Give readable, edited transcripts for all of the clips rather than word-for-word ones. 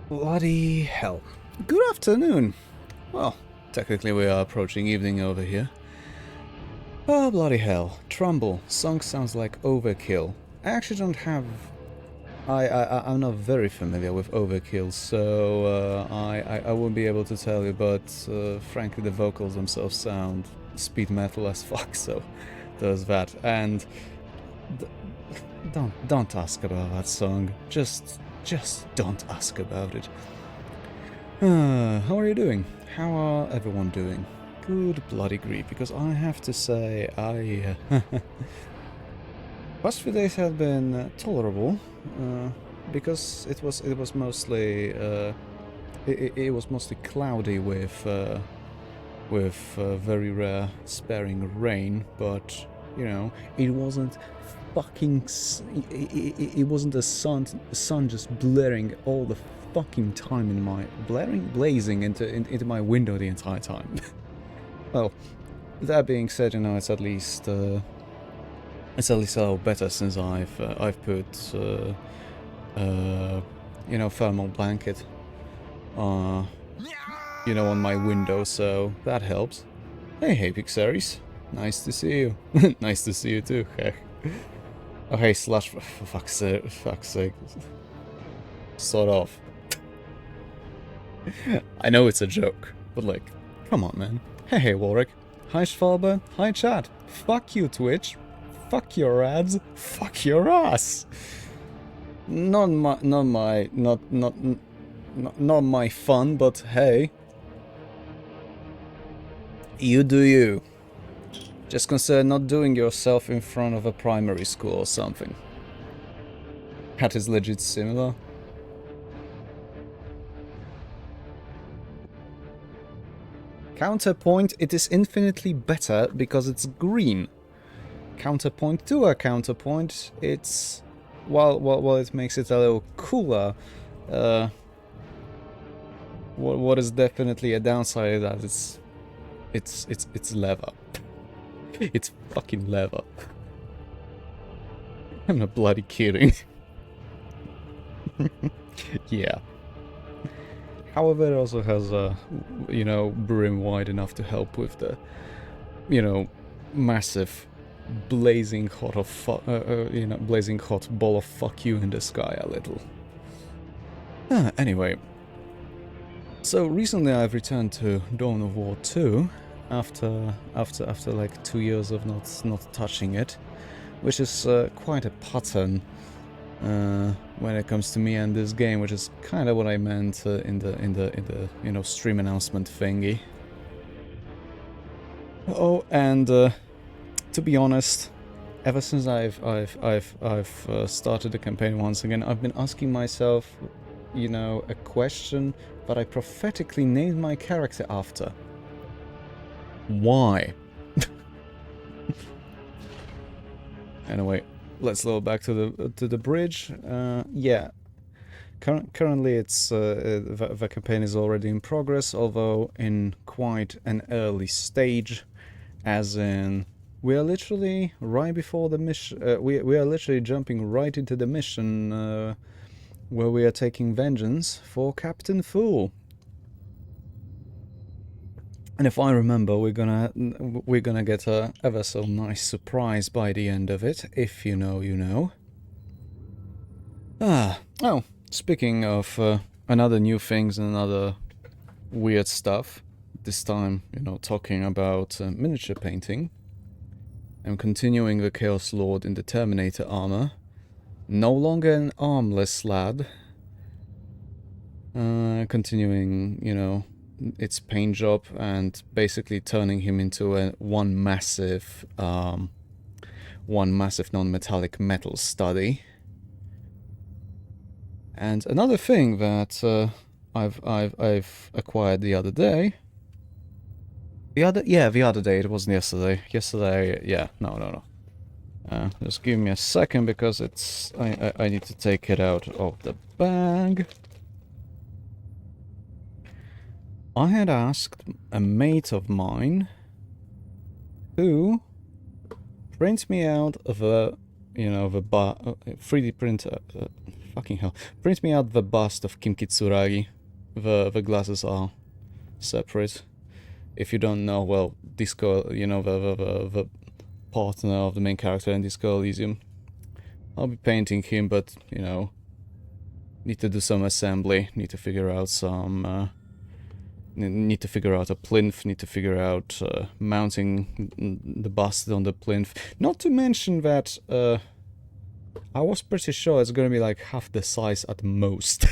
Bloody hell. Good afternoon. Well, technically we are approaching evening over here. Oh, bloody hell. Trumbull. Song sounds like Overkill. I actually don't have... I'm not very familiar with Overkill, so I won't be able to tell you, but frankly the vocals themselves sound speed metal as fuck, so there's that. And don't ask about that song. Just don't ask about it. How are you doing? How are everyone doing? Good bloody grief, because I have to say, past few days have been tolerable, because it was mostly it was mostly cloudy with very rare sparing rain, but you know, it wasn't fucking it wasn't the sun just blaring all the fucking time in my blazing into my window the entire time. Well, that being said, you know, it's at least a little better since I've put you know, thermal blanket you know, on my window, so that helps. Hey Pixaries, nice to see you. Nice to see you too. Hey. Oh hey Slash, for fuck's sake. Sort of. I know it's a joke, but like, come on man. Hey Warwick. Hi Schwalbe. Hi chat. Fuck you Twitch. Fuck your ads. Fuck your ass. Not my fun, but hey. You do you. Just consider not doing yourself in front of a primary school or something. That is legit similar. Counterpoint, it is infinitely better because it's green. Counterpoint to a counterpoint, it's... While it makes it a little cooler, what is definitely a downside of that is it's leather. It's fucking leather. I'm not bloody kidding. Yeah. However, it also has a, you know, brim wide enough to help with the, you know, massive blazing hot of blazing hot ball of fuck you in the sky a little. Anyway, so recently I've returned to Dawn of War 2 after like 2 years of not touching it, which is quite a pattern when it comes to me and this game, which is kind of what I meant in the stream announcement thingy. Oh, and to be honest, ever since I've started the campaign once again, I've been asking myself, you know, a question that I prophetically named my character after. Why? Anyway, let's load back to the bridge. Yeah. Currently, it's the campaign is already in progress, although in quite an early stage, as in we are literally right before the mission. We are literally jumping right into the mission where we are taking vengeance for Captain Thule. And if I remember, we're gonna get a ever so nice surprise by the end of it. If you know, you know. Oh, speaking of another new things and another weird stuff, this time, you know, talking about miniature painting. I'm continuing the Chaos Lord in the Terminator armor. No longer an armless lad. Continuing, you know, its paint job and basically turning him into one massive non-metallic metal study. And another thing that I've acquired the other day. The other day. It wasn't yesterday. Yesterday, yeah, no. Just give me a second because it's I need to take it out of the bag. I had asked a mate of mine to print me out of a, you know, the 3D printer. Fucking hell! Print me out the bust of Kim Kitsuragi. The glasses are separate. If you don't know, well, Disco, you know, the partner of the main character in Disco Elysium. I'll be painting him, but, you know, need to do some assembly, need to figure out some, need to figure out a plinth, need to figure out mounting the bust on the plinth. Not to mention that, I was pretty sure it's gonna be like half the size at most.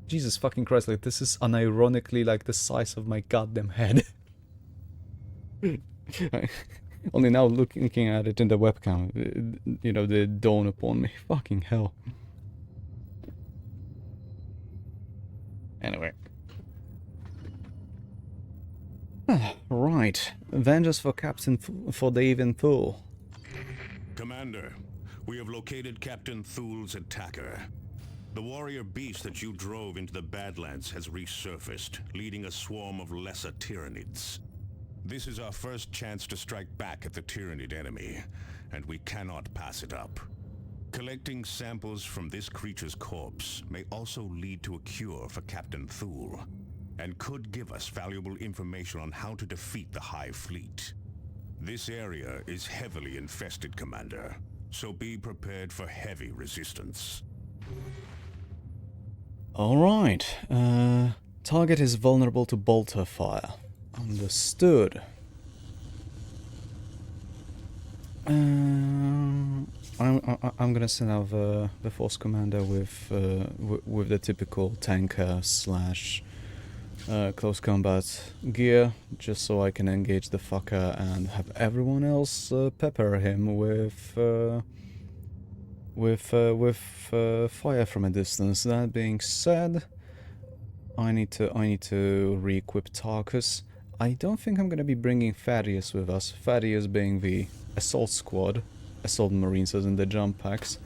Jesus fucking Christ, like, this is unironically like the size of my goddamn head. Only now looking at it in the webcam, you know, they dawn upon me. Fucking hell. Anyway. Right. Vengeance for for the Even Thule. Commander, we have located Captain Thule's attacker. The warrior beast that you drove into the Badlands has resurfaced, leading a swarm of lesser Tyranids. This is our first chance to strike back at the Tyranid enemy, and we cannot pass it up. Collecting samples from this creature's corpse may also lead to a cure for Captain Thule, and could give us valuable information on how to defeat the High Fleet. This area is heavily infested, Commander, so be prepared for heavy resistance. Alright. Target is vulnerable to bolter fire. Understood. I'm gonna send out the force commander with the typical tanker slash close combat gear, just so I can engage the fucker and have everyone else pepper him with fire from a distance. That being said, I need to re-equip Tarkus. I don't think I'm gonna be bringing Thaddeus with us. Thaddeus being the assault squad, assault marines as in the jump packs.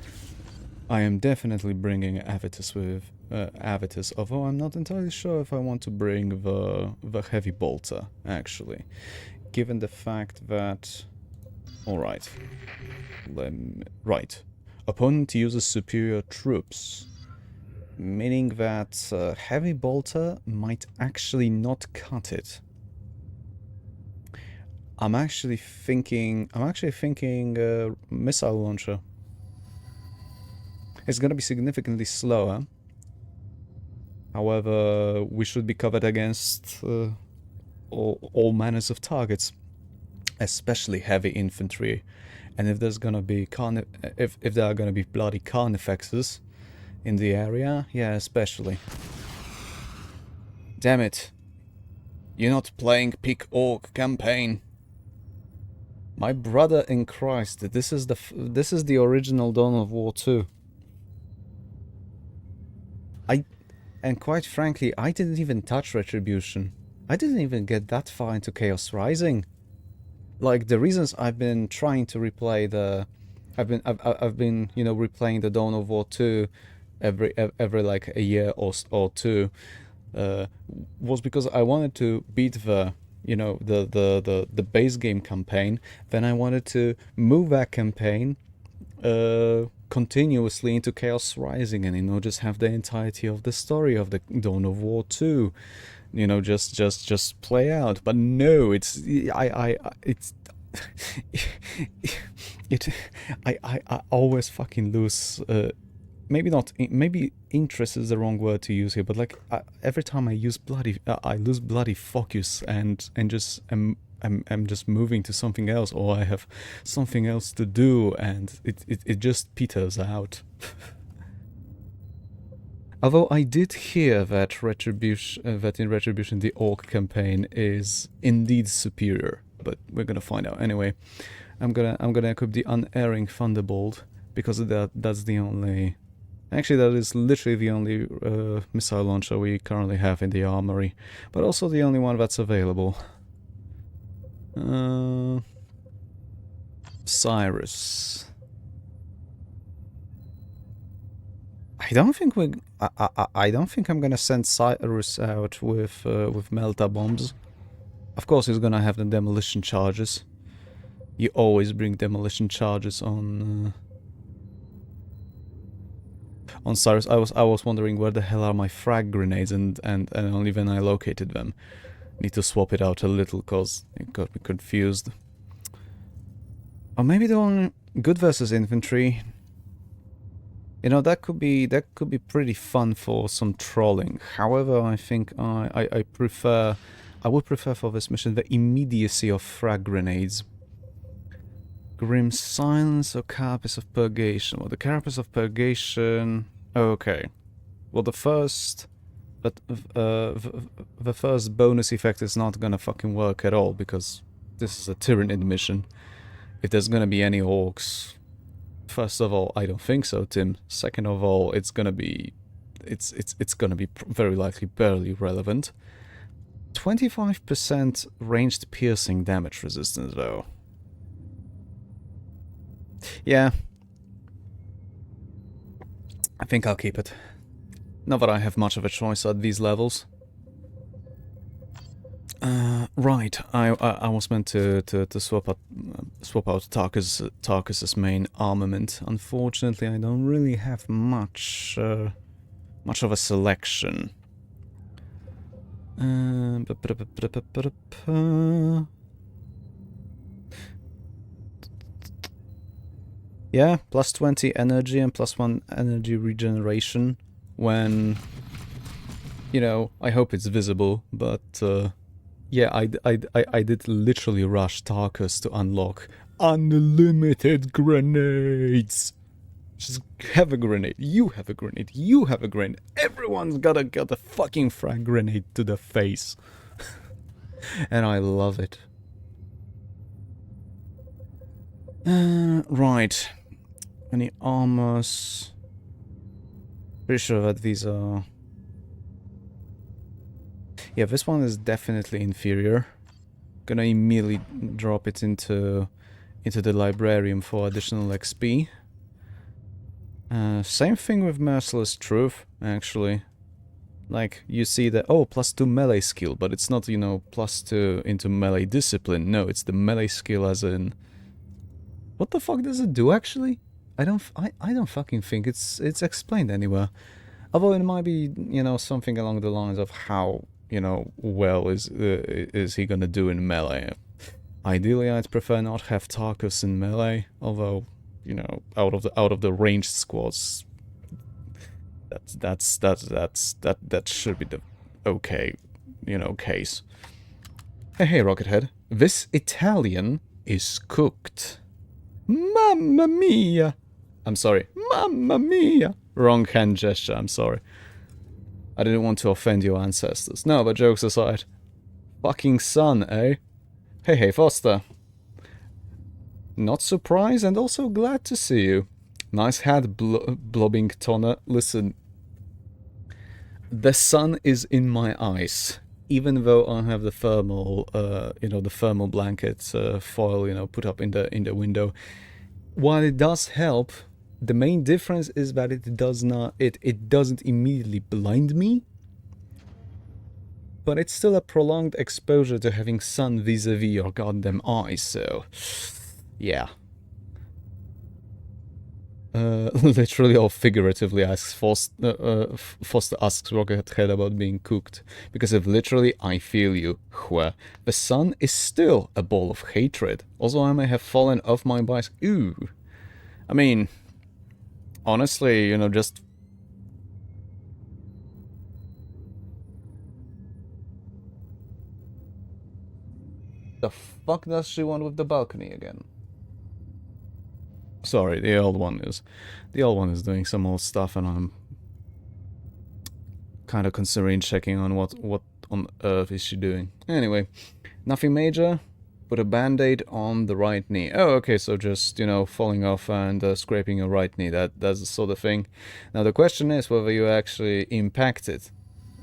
I am definitely bringing Avitus with Avitus, although I'm not entirely sure if I want to bring the heavy bolter, actually, given the fact that. All right, right. Opponent uses superior troops, meaning that heavy bolter might actually not cut it. I'm actually thinking missile launcher. It's gonna be significantly slower. However, we should be covered against all manners of targets, especially heavy infantry. And if there's gonna be if there are gonna be bloody carnifexes in the area, yeah, especially. Damn it! You're not playing Pick Orc campaign. My brother in Christ, this is the original Dawn of War 2. And quite frankly, I didn't even touch Retribution. I didn't even get that far into Chaos Rising. Like, the reasons I've been trying to replay the... I've been, you know, replaying the Dawn of War 2 every like a year or two, was because I wanted to beat the, you know, the base game campaign. Then I wanted to move that campaign continuously into Chaos Rising, and, you know, just have the entirety of the story of the Dawn of War 2, you know, just play out. But no, it's it's I always fucking lose. Maybe interest is the wrong word to use here, but like every time I lose bloody focus, and just I'm just moving to something else, or I have something else to do, and it just peters out. Although I did hear that in Retribution the Orc campaign is indeed superior, but we're gonna find out anyway. I'm gonna equip the Unerring Thunderbolt, because that's the only... Actually, that is literally the only missile launcher we currently have in the armory, but also the only one that's available. Cyrus. I don't think I'm gonna send Cyrus out with Melta bombs. Of course, he's gonna have the demolition charges. You always bring demolition charges on Cyrus. I was wondering where the hell are my frag grenades, and only then I located them. Need to swap it out a little, cause it got me confused. Or maybe the one good versus infantry. You know, that could be pretty fun for some trolling. However, I think I would prefer for this mission the immediacy of frag grenades. Grim Silence or Carapace of Purgation? Well, the Carapace of Purgation... Okay. Well, the first bonus effect is not gonna fucking work at all, because this is a Tyranid mission. If there's gonna be any orcs... First of all, I don't think so, Tim. Second of all, it's gonna be... It's gonna be very likely barely relevant. 25% ranged piercing damage resistance, though. Yeah. I think I'll keep it. Not that I have much of a choice at these levels. Right. I was meant to swap out Tarkus's main armament. Unfortunately, I don't really have much of a selection. Yeah, plus 20 energy and plus 1 energy regeneration when, you know, I hope it's visible, but yeah, I did literally rush Tarkus to unlock unlimited grenades. Just have a grenade, you have a grenade, you have a grenade. Everyone's gotta get a fucking frag grenade to the face. And I love it. Right. Any armors? Pretty sure that these are... Yeah, this one is definitely inferior. Gonna immediately drop it into the librarium for additional XP. Same thing with Merciless Truth, actually. Like, you see that, oh, +2 melee skill, but it's not, you know, +2 into melee discipline. No, it's the melee skill as in... What the fuck does it do, actually? I don't fucking think it's explained anywhere. Although it might be, you know, something along the lines of how, you know, well is he gonna do in melee. Ideally, I'd prefer not have Tarkus in melee, although, you know, out of the ranged squads, that should be the okay, you know, case. Hey, Rockethead, this Italian is cooked. Mamma mia! I'm sorry, mamma mia! Wrong hand gesture, I'm sorry. I didn't want to offend your ancestors. No, but jokes aside. Fucking son, eh? Hey, Foster. Not surprised and also glad to see you. Nice hat, blobbing toner. Listen, the sun is in my eyes. Even though I have the thermal, you know, the thermal blanket foil, you know, put up in the window. While it does help, the main difference is that it doesn't immediately blind me. But it's still a prolonged exposure to having sun vis-a-vis your goddamn eyes, so... yeah. Literally or figuratively asks Foster asks Rockethead about being cooked. Because if literally, I feel you, where the sun is still a ball of hatred. Also, I may have fallen off my bike. Ooh. I mean, honestly, you know, just... the fuck does she want with the balcony again? Sorry, the old one is doing some old stuff, and I'm kind of considering checking on what on earth is she doing. Anyway, nothing major. Put a band-aid on the right knee. Oh, okay, so just, you know, falling off and scraping your right knee. That's the sort of thing. Now the question is whether you actually impacted,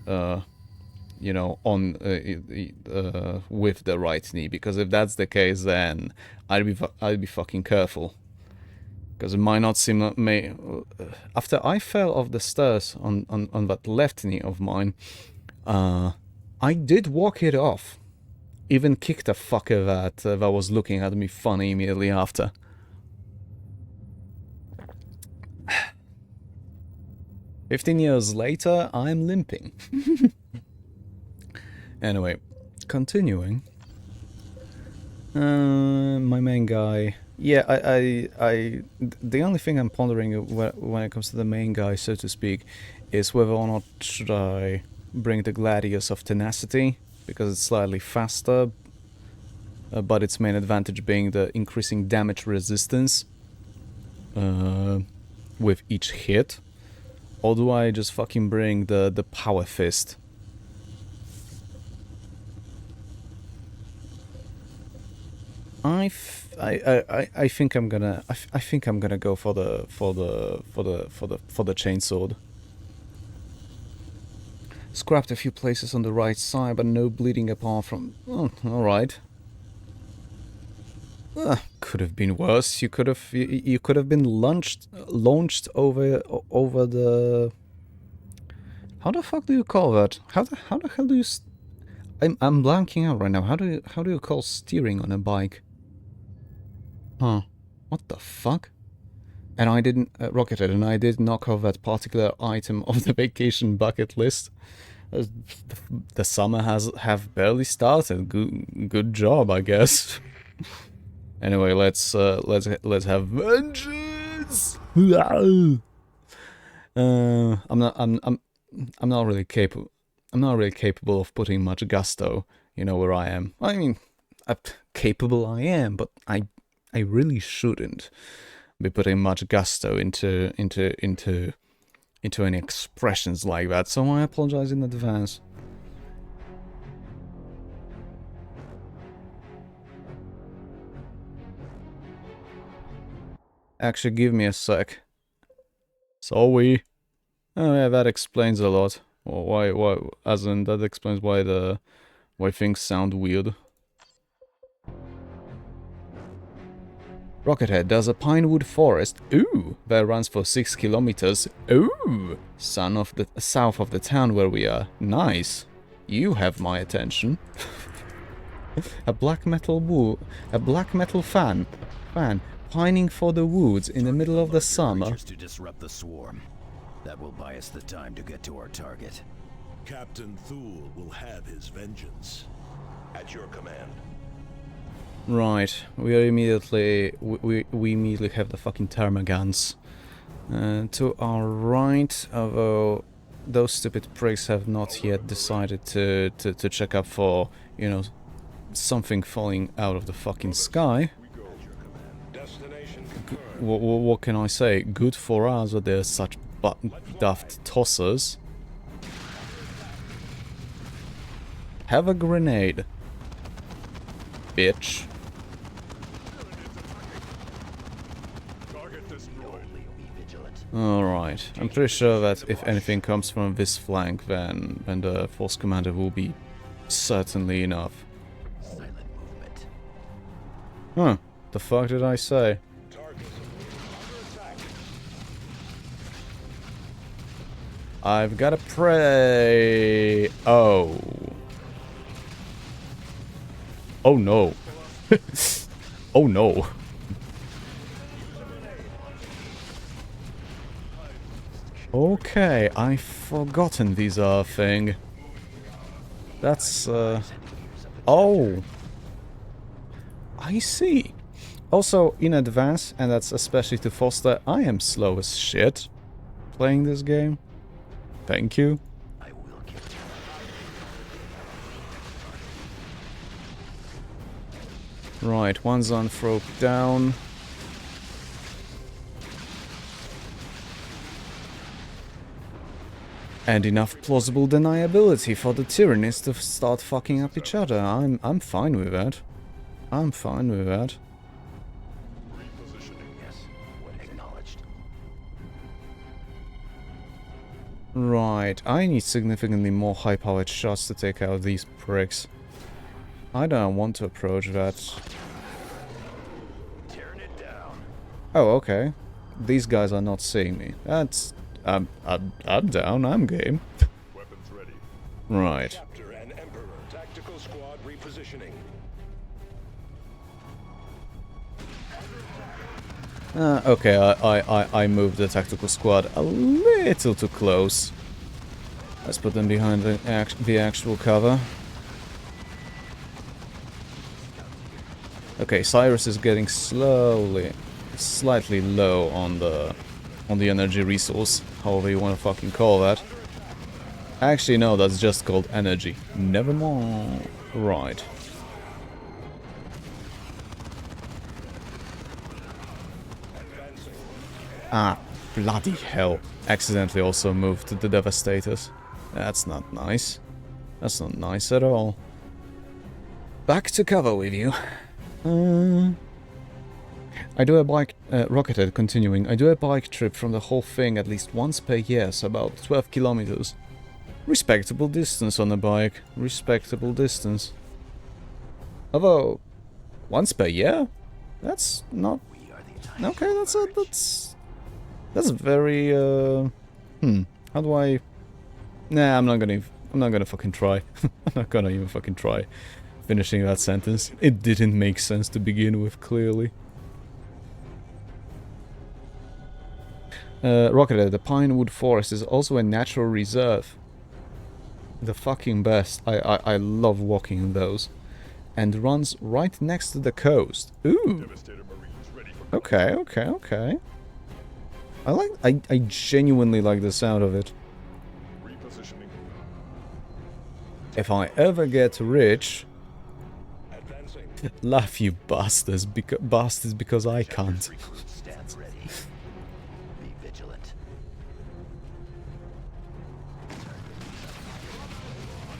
you know, on with the right knee. Because if that's the case, then I'd be fucking careful. Because it might not seem... after I fell off the stairs on that left knee of mine, I did walk it off. Even kicked a fucker that was looking at me funny immediately after. "15 years later, I'm limping." Anyway, continuing. My main guy... yeah, the only thing I'm pondering when it comes to the main guy, so to speak, is whether or not should I bring the Gladius of Tenacity, because it's slightly faster, but its main advantage being the increasing damage resistance with each hit, or do I just fucking bring the Power Fist? I think I'm gonna go for the chainsword. Scrapped a few places on the right side, but no bleeding apart from... oh, all right. Could have been worse. You could have been launched over the... how the fuck do you call that? How the hell do you... I'm blanking out right now. How do you call steering on a bike? Huh. What the fuck? And I didn't... Rockethead, and I did knock off that particular item of the vacation bucket list. The summer have barely started. Good job, I guess. Anyway, let's have vengeance. I'm not really capable. I'm not really capable of putting much gusto, you know, where I am. I mean, capable I am, but I really shouldn't be putting much gusto into any expressions like that, so I apologize in advance. Actually, give me a sec. Sorry. Oh yeah, that explains a lot. Why, as in, that explains why things sound weird. Rockethead, there's a pinewood forest, ooh, that runs for 6 kilometers, ooh, south of the town where we are, nice, you have my attention. a black metal fan, pining for the woods in the middle of the summer. To disrupt the swarm. That will buy us the time to get to our target. Captain Thule will have his vengeance. At your command. Right, we immediately have the fucking thermoguns. To our right, although those stupid pricks have not yet decided to check up for, you know, something falling out of the fucking sky. What can I say? Good for us that they're such daft tossers. Have a grenade, bitch. Alright, I'm pretty sure that if anything comes from this flank, then the force commander will be certainly enough. Huh, the fuck did I say? I've gotta pray. Oh. Oh no. Oh no. Okay, I've forgotten these are a thing. That's, oh. I see. Also, in advance, and that's especially to Foster, I am slow as shit playing this game. Thank you. Right, one Zoanthrope down. And enough plausible deniability for the tyrannies to start fucking up each other. I'm fine with that. I'm fine with that. Right, I need significantly more high-powered shots to take out these pricks. I don't want to approach that. Oh, okay. These guys are not seeing me. That's... I'm down, I'm game. Weapons ready. Right. Chapter and Emperor tactical squad repositioning. Okay, I moved the tactical squad a little too close. Let's put them behind the actual cover. Okay, Cyrus is getting slightly low on the energy resource, however you want to fucking call that. Actually, no, that's just called energy. Never mind. Right. Ah, bloody hell. Accidentally also moved the Devastators. That's not nice. That's not nice at all. Back to cover with you. I do a bike... Rockethead continuing. I do a bike trip from the whole thing at least once per year, so about 12 kilometers. Respectable distance on a bike. Respectable distance. Although, once per year? That's not... Okay, that's very, How do I... Nah, I'm not gonna fucking try. I'm not gonna even fucking try finishing that sentence. It didn't make sense to begin with, clearly. Rockethead, the Pinewood Forest is also a natural reserve. The fucking best. I love walking in those. And runs right next to the coast. Ooh. Okay, okay, okay. I genuinely like the sound of it. If I ever get rich... Laugh, you bastards, because I can't.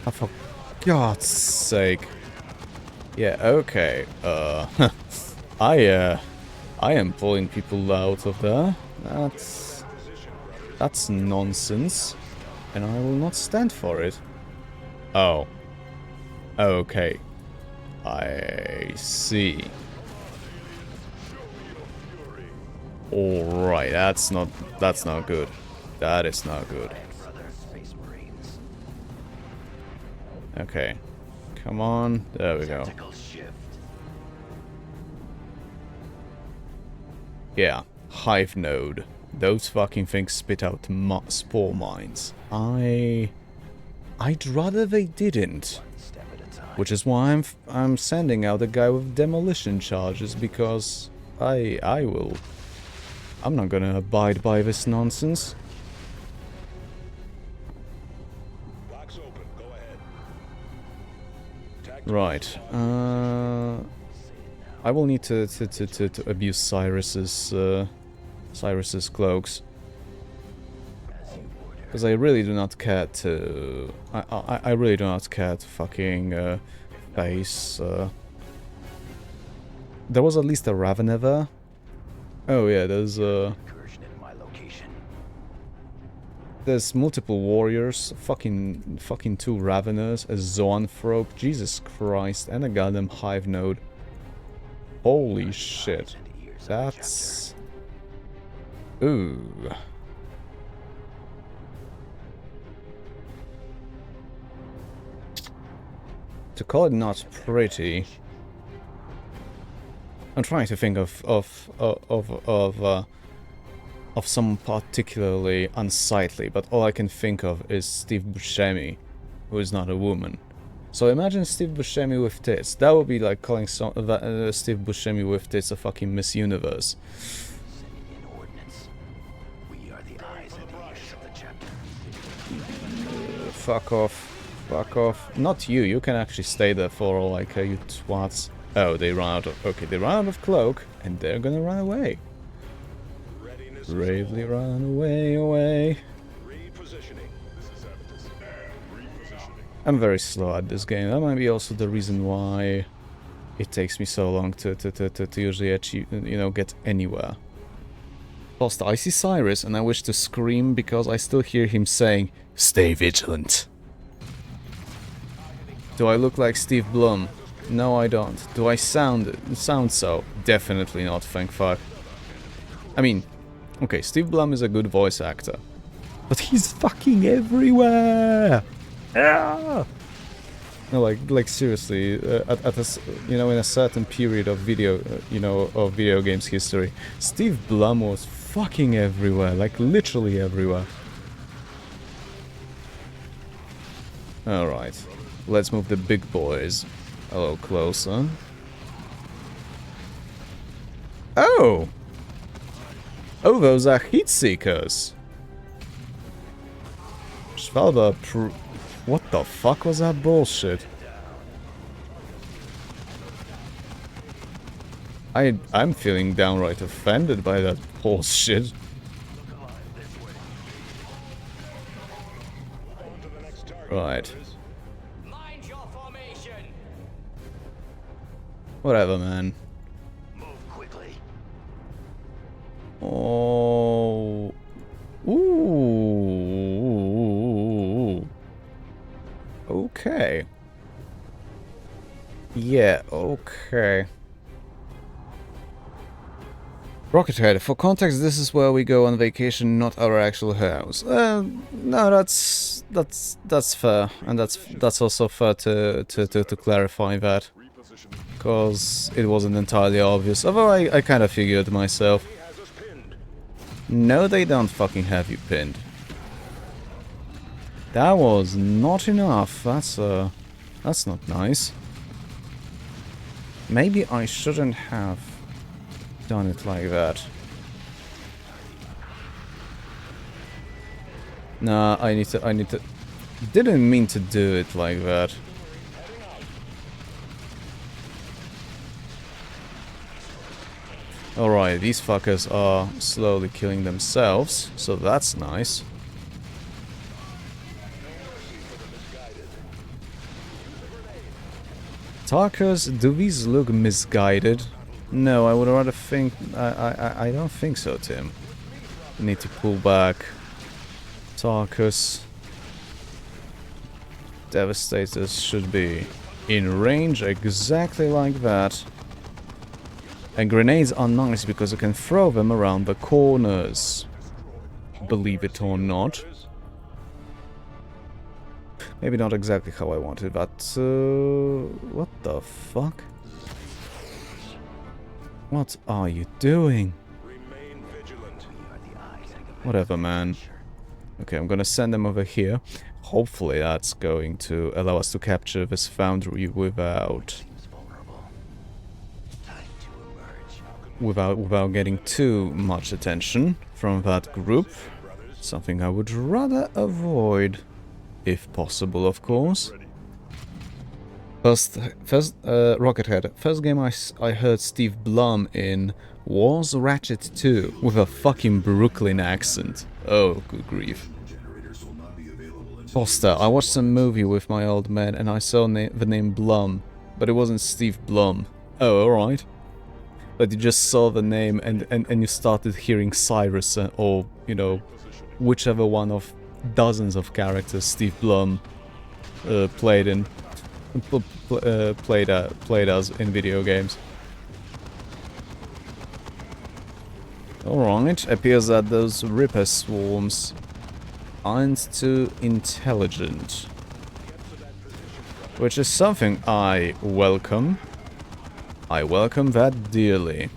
Oh, for God's sake. Yeah, okay. I am pulling people out of there. That's nonsense. And I will not stand for it. Oh. Okay. I see. Alright, that's not good. That is not good. Okay. Come on. There we go. Yeah. Hive node. Those fucking things spit out spore mines. I'd rather they didn't. Which is why I'm sending out a guy with demolition charges, because I'm not gonna abide by this nonsense. Lock's open. Go ahead. Right. I will need to abuse Cyrus's cloaks. Because I really do not care to... I really do not care to fucking face... There was at least a Ravener there. Oh yeah, there's there's multiple warriors, fucking 2 Raveners, a Zoanthrope, Jesus Christ, and a goddamn Hive Node. Holy shit. That's... Ooh. To call it not pretty... I'm trying to think of some particularly unsightly, but all I can think of is Steve Buscemi, who is not a woman. So imagine Steve Buscemi with tits. That would be like calling Steve Buscemi with tits a fucking Miss Universe. Fuck off. Fuck off. Not you. You can actually stay there for all I care, you twats. Oh, they run out of... Okay, they run out of cloak, and they're gonna run away. Bravely run away. I'm very slow at this game. That might be also the reason why it takes me so long to usually achieve, you know, get anywhere. Plus, I see Cyrus, and I wish to scream because I still hear him saying, "Stay vigilant." Do I look like Steve Blum? No, I don't. Do I sound so? Definitely not, thank fuck. I mean, okay, Steve Blum is a good voice actor, but he's fucking everywhere. Ah! No, like seriously, at a, you know, in a certain period of video, of video games history, Steve Blum was fucking everywhere, like literally everywhere. All right, let's move the big boys a little closer. Oh! Oh, those are heat seekers. Schwalbe, what the fuck was that bullshit? I'm feeling downright offended by that bullshit. Right. Whatever, man. Oh. Ooh. Okay. Yeah, okay. Rockethead, for context, this is where we go on vacation, not our actual house. No, that's fair, and that's also fair to clarify that, because it wasn't entirely obvious. Although I kind of figured myself. No, they don't fucking have you pinned. That was not enough. That's not nice. Maybe I shouldn't have done it like that. Nah, I need to... Didn't mean to do it like that. Alright, these fuckers are slowly killing themselves, so that's nice. Tarkers, do these look misguided? No, I would rather think... I don't think so, Tim. I need to pull back. Tarkus. Devastators should be in range exactly like that. And grenades are nice because you can throw them around the corners. Believe it or not. Maybe not exactly how I wanted, but... what the fuck? What are you doing? Whatever, man. Okay, I'm gonna send them over here. Hopefully that's going to allow us to capture this foundry without without getting too much attention from that group. Something I would rather avoid, if possible, of course. First, Rockethead. First game I heard Steve Blum in was Ratchet 2 with a fucking Brooklyn accent. Oh, good grief. Foster, I watched some movie with my old man and I saw the name Blum, but it wasn't Steve Blum. Oh, alright. But you just saw the name and you started hearing Cyrus or, you know, whichever one of dozens of characters Steve Blum played as in video games. Alright, appears that those Ripper swarms aren't too intelligent. Which is something I welcome. I welcome that dearly.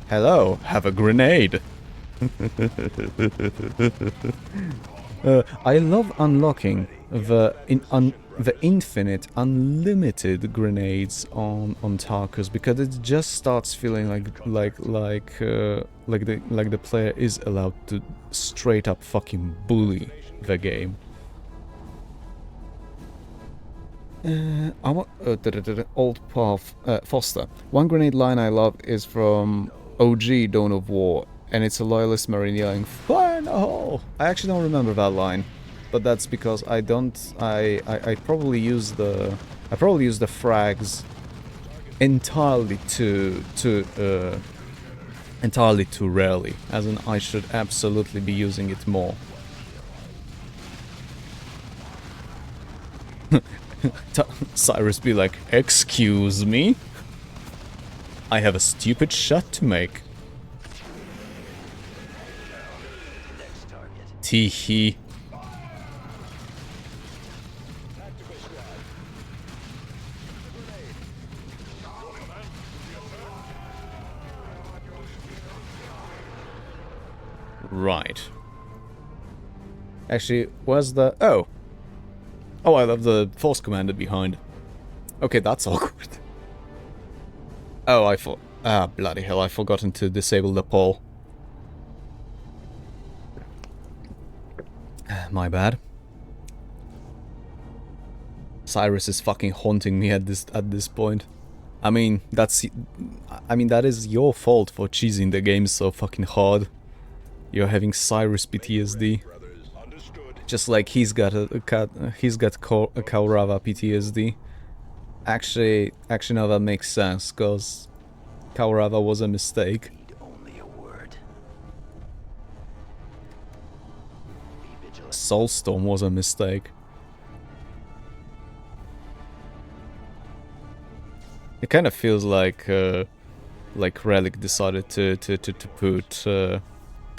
Hello, have a grenade! I love unlocking the infinite, unlimited grenades on Tarkus because it just starts feeling like the player is allowed to straight up fucking bully the game. I want Old Path Foster. One grenade line I love is from OG Dawn of War, and it's a loyalist marine yelling "Fire in the hole!" I actually don't remember that line, but that's because I probably use the frags entirely too rarely, as in I should absolutely be using it more. Cyrus be like, "Excuse me? I have a stupid shot to make." Teehee. Right. Actually, where's the... Oh! Oh, I love the Force Commander behind. Okay, that's awkward. Oh, I thought... Ah, bloody hell, I've forgotten to disable the pole. My bad. Cyrus is fucking haunting me at this point. I mean, that is your fault for cheesing the game so fucking hard. You're having Cyrus PTSD. Just like he's got Kaurava PTSD. Actually, no, that makes sense, cause Kaurava was a mistake. Soulstorm was a mistake. It kind of feels like Relic decided to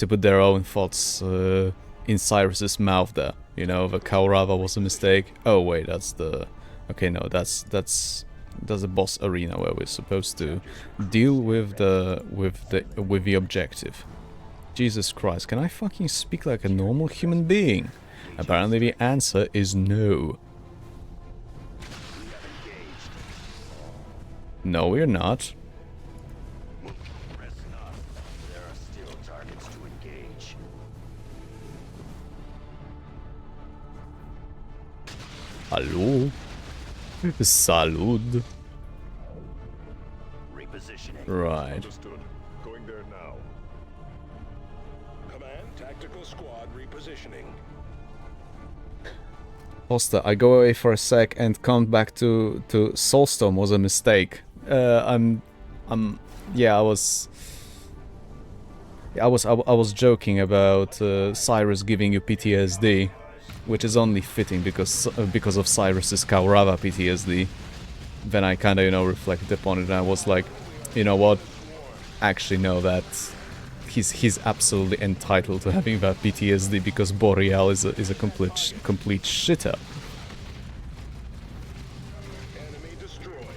put their own thoughts in Cyrus's mouth there. You know, the Kaurava was a mistake. Oh wait, that's the... Okay, no, that's the boss arena where we're supposed to deal with the objective. Jesus Christ, can I fucking speak like a normal human being? Apparently the answer is no. No, we're not. Hallo? Salud. Right. Understood. Going there now. Command, tactical squad repositioning. Foster, I go away for a sec and come back to Soulstorm was a mistake. Yeah, I was joking about Cyrus giving you PTSD, which is only fitting because of Cyrus's Kaurava PTSD. Then I kind of, you know, reflected upon it and I was like, you know what? Actually, no, that he's absolutely entitled to having that PTSD because Boreal is a complete shitter. Enemy destroyed.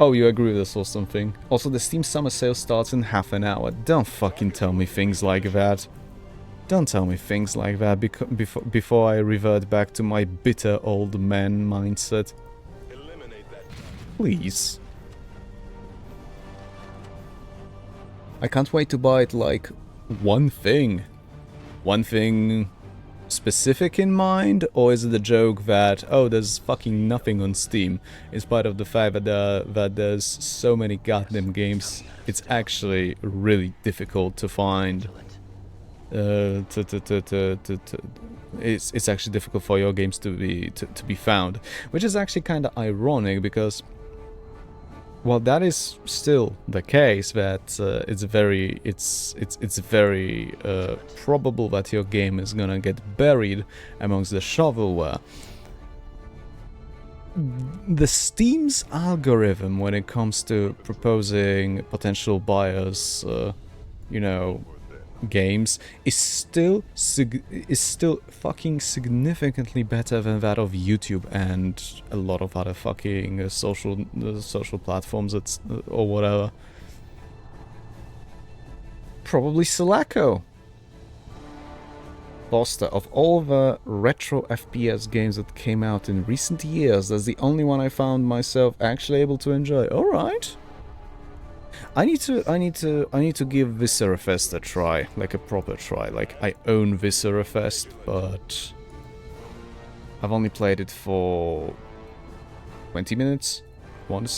Oh, you agree with us or something? Also, the Steam Summer Sale starts in half an hour. Don't fucking tell me things like that. Don't tell me things like that before I revert back to my bitter old man mindset. Eliminate that. Please. I can't wait to buy it like one thing. One thing specific in mind, or is it a joke that, oh, there's fucking nothing on Steam, in spite of the fact that there's so many goddamn games, it's actually really difficult to find. It's actually difficult for your games to be found, which is actually kind of ironic because, well, that is still the case. That it's very probable that your game is gonna get buried amongst the shovelware. The Steam's algorithm when it comes to proposing potential buyers, you know, games is still fucking significantly better than that of YouTube and a lot of other fucking social platforms or whatever. Probably Sulaco. Foster, of all the retro FPS games that came out in recent years, that's the only one I found myself actually able to enjoy. All right. I need to give Viscerafest a try, like a proper try. Like, I own Viscerafest, but I've only played it for 20 minutes. I want to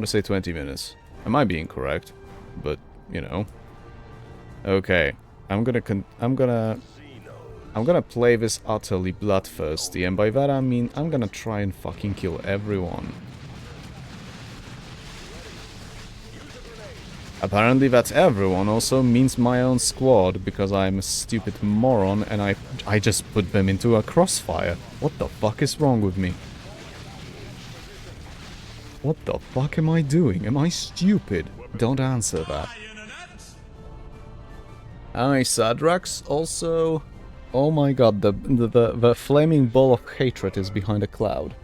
say 20 minutes. I might be incorrect, but you know. Okay, I'm gonna play this utterly bloodthirsty, and by that I mean I'm gonna try and fucking kill everyone. Apparently that everyone also means my own squad, because I'm a stupid moron and I just put them into a crossfire. What the fuck is wrong with me? What the fuck am I doing? Am I stupid? Don't answer that. Aye, Sadrax also... Oh my god, the flaming ball of hatred is behind a cloud.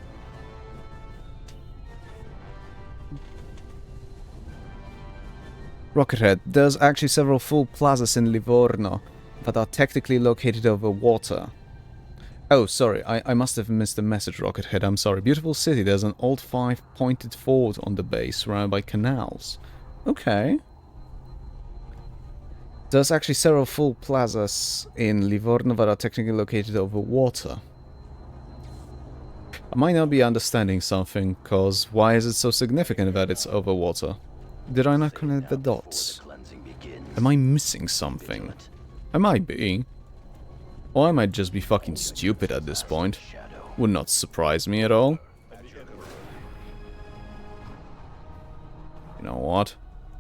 Rockethead, there's actually several full plazas in Livorno that are technically located over water. Oh, sorry, I must have missed the message, Rockethead, I'm sorry. Beautiful city, there's an old 5-pointed fort on the base, surrounded by canals. Okay. There's actually several full plazas in Livorno that are technically located over water. I might not be understanding something, cause why is it so significant that it's over water? Did I not connect the dots? Am I missing something? I might be. Or I might just be fucking stupid at this point. Would not surprise me at all. You know what?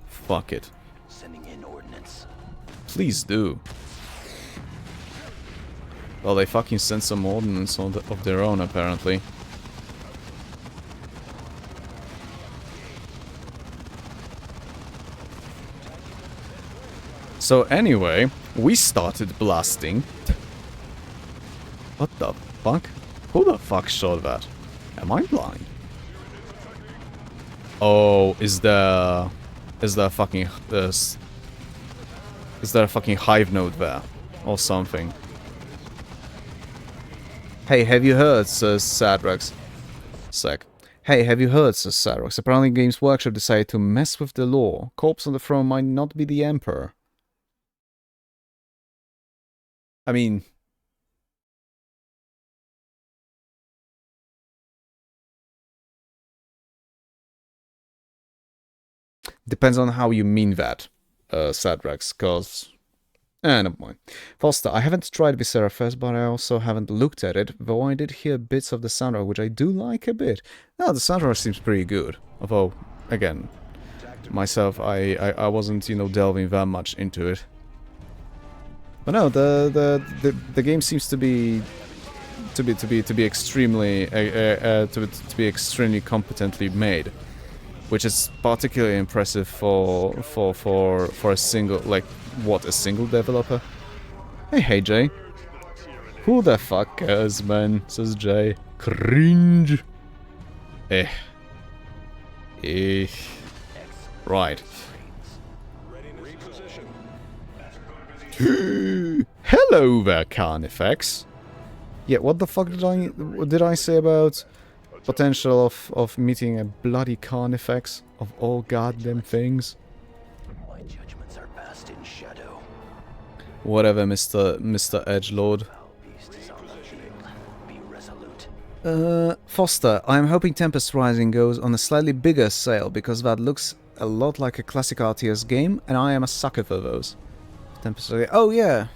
Fuck it. Please do. Well, they fucking sent some ordnance of their own, apparently. So anyway, we started blasting. What the fuck? Who the fuck shot that? Am I blind? Oh, is there a fucking hive node there or something? Hey, have you heard, says Sadrax? Hey, have you heard, says Sadrax? Apparently Games Workshop decided to mess with the law. Corpse on the throne might not be the Emperor. I mean... Depends on how you mean that, Sadrax, cause... never mind. Foster, I haven't tried Viscera first, but I also haven't looked at it, though I did hear bits of the soundtrack, which I do like a bit. No, the soundtrack seems pretty good. Although, again, myself, I wasn't, you know, delving that much into it. But no, the game seems to be extremely extremely competently made, which is particularly impressive for a single, like, what, a single developer? Hey Jay. Who the fuck cares, man, says Jay. Cringe. Right. Reposition. Hello there, Carnifex. Yeah, what the fuck did I say about potential of meeting a bloody Carnifex of all goddamn things? My judgments are passed in shadow. Whatever, Mr. Edgelord. Foul beast is on the field. Be resolute. Foster, I'm hoping Tempest Rising goes on a slightly bigger scale because that looks a lot like a classic RTS game, and I am a sucker for those. Tempest Rising. Oh yeah,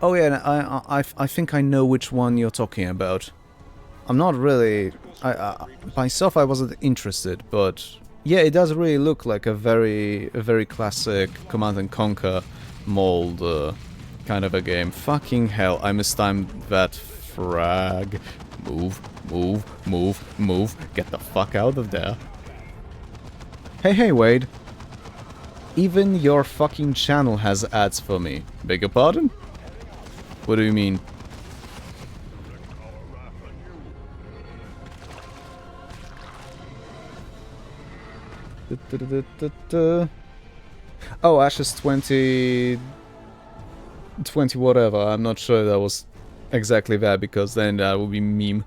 I think I know which one you're talking about. I'm not really. Myself, I wasn't interested, but yeah, it does really look like a very classic Command and Conquer mold kind of a game. Fucking hell, I mistimed that frag. Move, move, move, move. Get the fuck out of there. Hey, Wade. Even your fucking channel has ads for me. Beg your pardon? What do you mean? Oh, Ashes 20 whatever. I'm not sure that was exactly that, because then that would be meme.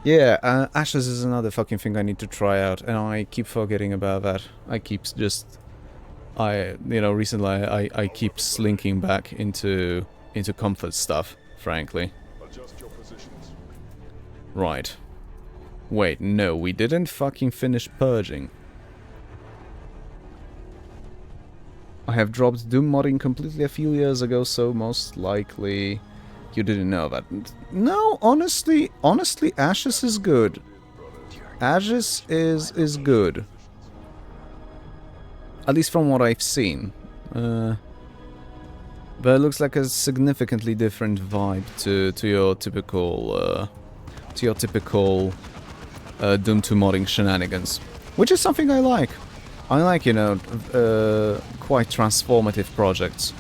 Yeah, Ashes is another fucking thing I need to try out, and I keep forgetting about that. I keep just... recently I keep slinking back into comfort stuff, frankly. Adjust your positions. Right. Wait, no, we didn't fucking finish purging. I have dropped Doom modding completely a few years ago, so most likely you didn't know that. No, honestly, Ashes is good. Ashes is good. At least from what I've seen. But it looks like a significantly different vibe to your typical Doom 2 modding shenanigans, which is something I like. I like, quite transformative projects.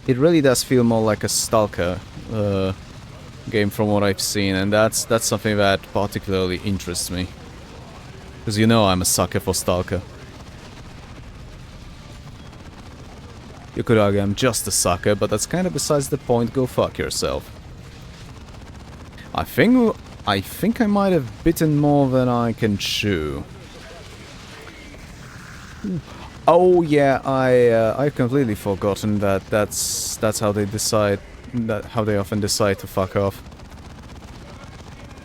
It really does feel more like a Stalker game from what I've seen, and that's something that particularly interests me. Because I'm a sucker for Stalker. You could argue I'm just a sucker, but that's kind of besides the point. Go fuck yourself. I think I might have bitten more than I can chew. Oh yeah, I've completely forgotten that's how they decide, how they often decide to fuck off.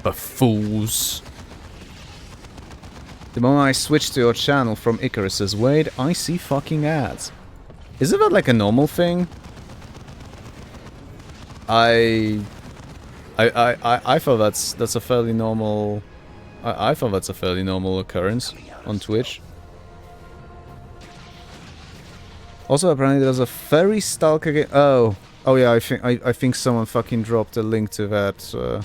Buffoons. The moment I switch to your channel from Icarus's Wade, I see fucking ads. Isn't that like a normal thing? I thought that's a fairly normal. I thought that's a fairly normal occurrence on Twitch. Also, apparently there's a fairy Stalker game. Oh yeah, I think someone fucking dropped a link to that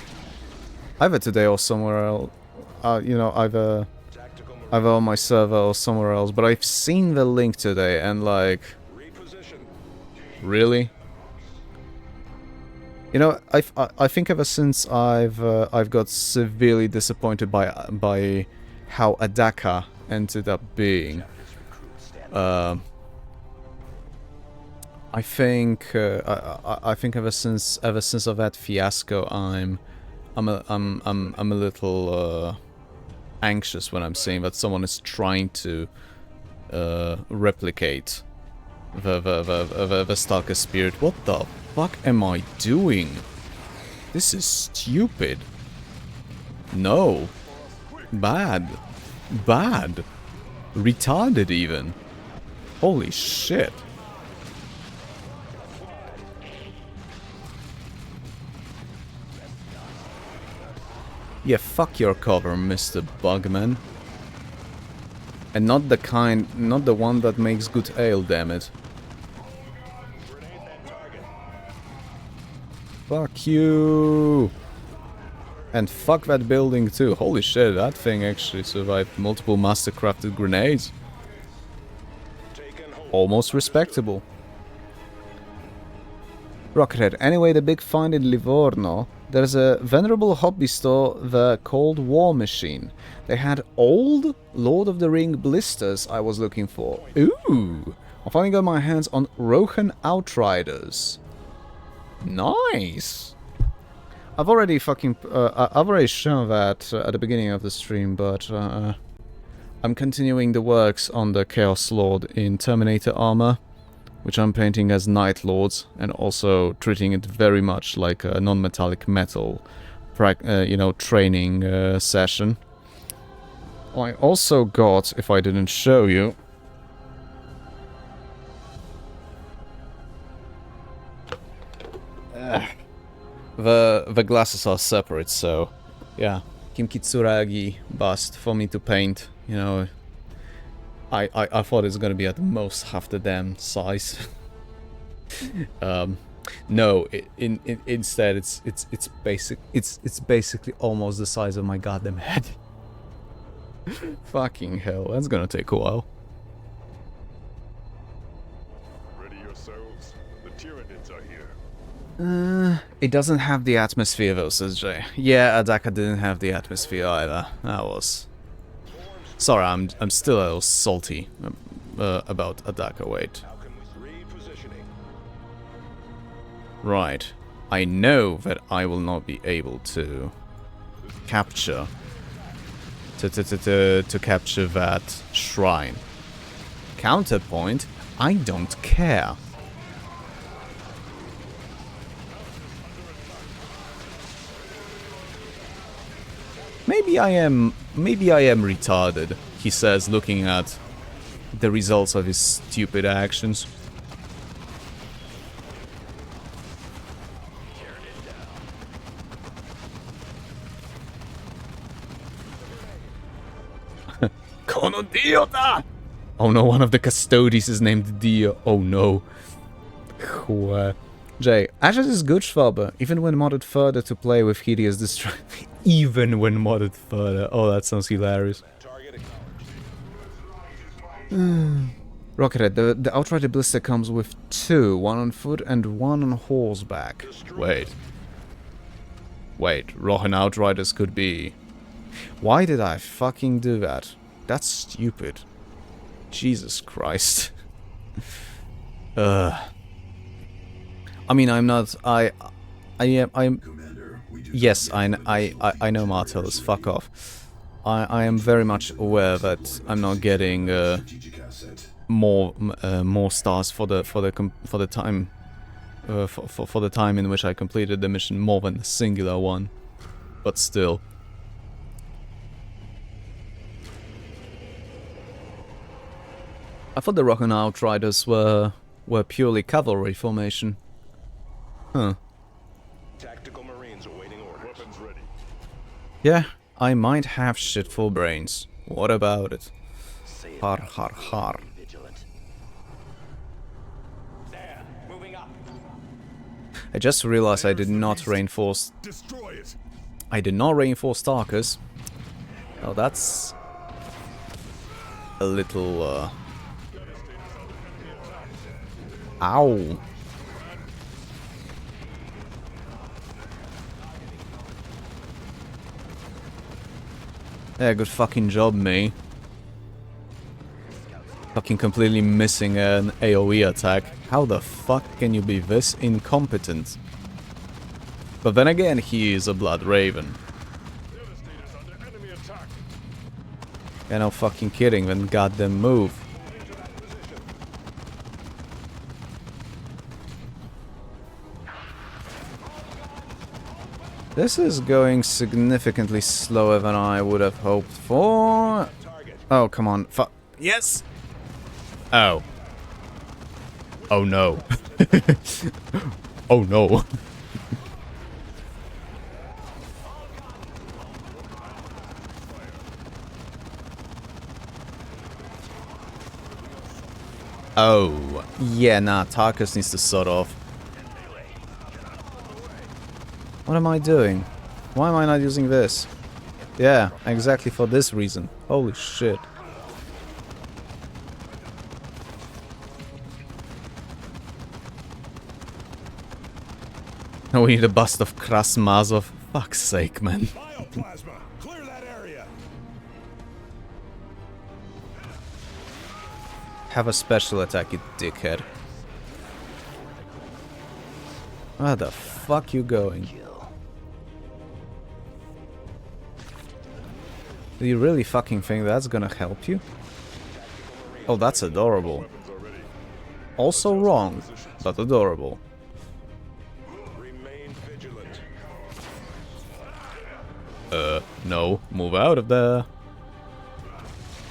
either today or somewhere else. Either on my server or somewhere else. But I've seen the link today, and like, really? I think ever since I've got severely disappointed by how Adaka ended up being. I think ever since of that fiasco, I'm a little anxious when I'm saying that someone is trying to replicate the Stalker spirit. What the fuck am I doing? This is stupid. No. Bad. Retarded even. Holy shit. Yeah, fuck your cover, Mr. Bugman. And not the one that makes good ale, damn it. Fuck you! And fuck that building too. Holy shit, that thing actually survived multiple master-crafted grenades. Almost respectable. Rockhead, anyway, the big find in Livorno There's a venerable hobby store, the Cold War Machine. They had old Lord of the Ring blisters I was looking for. Ooh! I finally got my hands on Rohan Outriders. Nice! I've already I've already shown that at the beginning of the stream, but I'm continuing the works on the Chaos Lord in Terminator armor, which I'm painting as Night Lords, and also treating it very much like a non-metallic metal, you know, training session. I also got, if I didn't show you, the glasses are separate, so yeah, Kim Kitsuragi bust for me to paint. You know, I thought it's gonna be at most half the damn size. No, instead it's basically almost the size of my goddamn head. Fucking hell, that's gonna take a while. Ready yourselves. The Tyranids are here. It doesn't have the atmosphere though, says Jay. Yeah, Adaka didn't have the atmosphere either. That was... Sorry, I'm still a little salty about Adaka, wait. Repositioning. Right. I know that I will not be able to capture... to capture that shrine. Counterpoint, I don't care. Maybe I am retarded, he says, looking at the results of his stupid actions. Kono Dio da! Oh no, one of the custodies is named Dio. Oh no. Jay, Ashes is good, Schwabe, even when modded further to play with Hideous Destroy. Even when modded further. Oh, that sounds hilarious. Rockethead, the Outrider Blister comes with 2, one on foot and one on horseback. Wait, Rohan Outriders could be... Why did I fucking do that? That's stupid. Jesus Christ. I mean, I'm not... I'm... Yes, I know Martellus, fuck off. I am very much aware that I'm not getting more stars for the time for the time in which I completed the mission, more than a singular one. But still. I thought the Rohan Outriders were purely cavalry formation. Huh. Tactical Marines awaiting orders. Weapons ready. Yeah, I might have shit for brains. What about it? Har har har. There, moving up. I just realized I did not reinforce... Destroy it. I did not reinforce Tarkus. Oh, that's... a little, Ow! Yeah, good fucking job, me. Fucking completely missing an AoE attack. How the fuck can you be this incompetent? But then again, he is a Blood Raven. Yeah, no fucking kidding, then goddamn move. This is going significantly slower than I would have hoped for. Oh, come on. Yes! Oh. Oh no. Oh no. Oh. Yeah, nah, Tarkus needs to sort off. What am I doing? Why am I not using this? Yeah, exactly for this reason. Holy shit. Now we need a bust of Krasmazov. Fuck's sake, man. Bioplasma! Clear that area! Have a special attack, you dickhead. Where the fuck you going? Do you really fucking think that's gonna help you? Oh, that's adorable. Also wrong, but adorable. Remain vigilant. No, move out of there.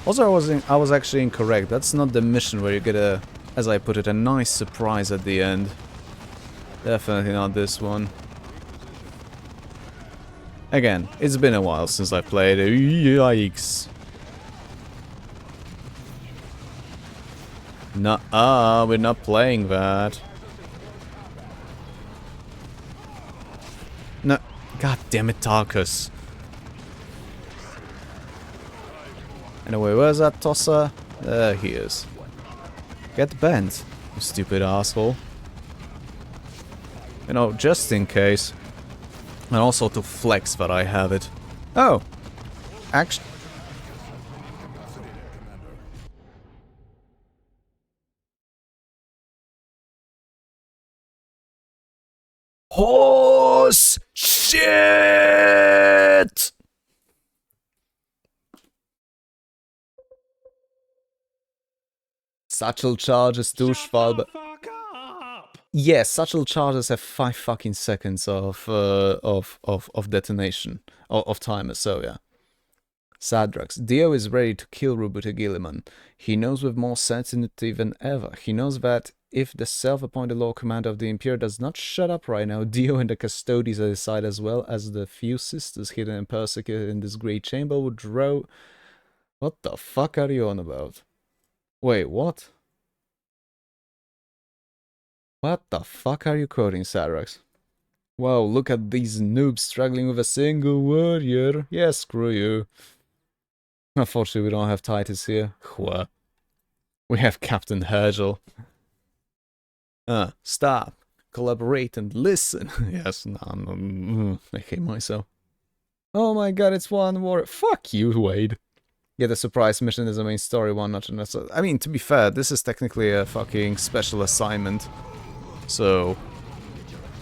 Also, I was actually incorrect. That's not the mission where you get a, as I put it, a nice surprise at the end. Definitely not this one. Again, it's been a while since I played. Yikes. Nuh-uh, we're not playing that. No, god damn it, Tarkus. Anyway, where's that tosser? There he is. Get bent, you stupid asshole. You know, just in case. And also to flex that I have it. Oh! Actually... Horse shit! Satchel charges, douchefalbe. Yeah, satchel charges have 5 fucking seconds of detonation, of timer, so yeah. Sadrax. Dio is ready to kill Rubuta Gilliman. He knows with more certainty than ever. He knows that if the self-appointed Lord Commander of the Imperium does not shut up right now, Dio and the Custodies at his side, as well as the few sisters hidden and persecuted in this great chamber, would draw... What the fuck are you on about? Wait, what? What the fuck are you quoting, Sadrax? Wow, look at these noobs struggling with a single warrior. Yeah, screw you. Unfortunately, we don't have Titus here. What? We have Captain Hergel. Stop. Collaborate and listen. Yes, no, I hate myself. Oh my god, it's one war. Fuck you, Wade. Yeah, the surprise mission is the main story one, not necessarily. I mean, to be fair, this is technically a fucking special assignment. So,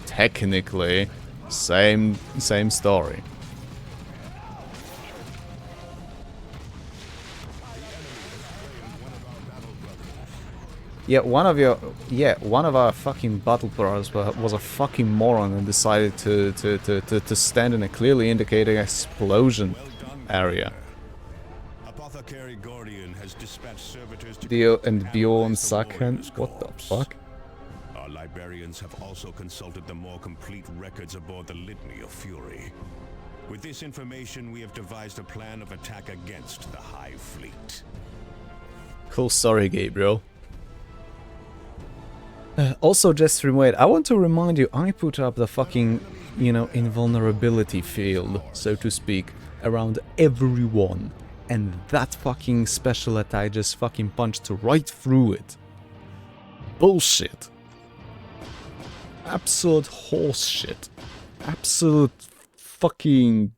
technically, same story. Yeah, one of our fucking battle brothers was a fucking moron and decided to stand in a clearly indicated explosion area. Apothecary Gordian has dispatched servitors to Dio and Bjorn Sackhan. What the fuck? Our librarians have also consulted the more complete records aboard the Litany of Fury. With this information, we have devised a plan of attack against the High Fleet. Cool story, Gabriel. Also, just wait, I want to remind you, I put up the fucking, you know, invulnerability field, so to speak, around everyone. And that fucking special attack just fucking punched right through it. Bullshit. Absolute horse shit. Absolute fucking...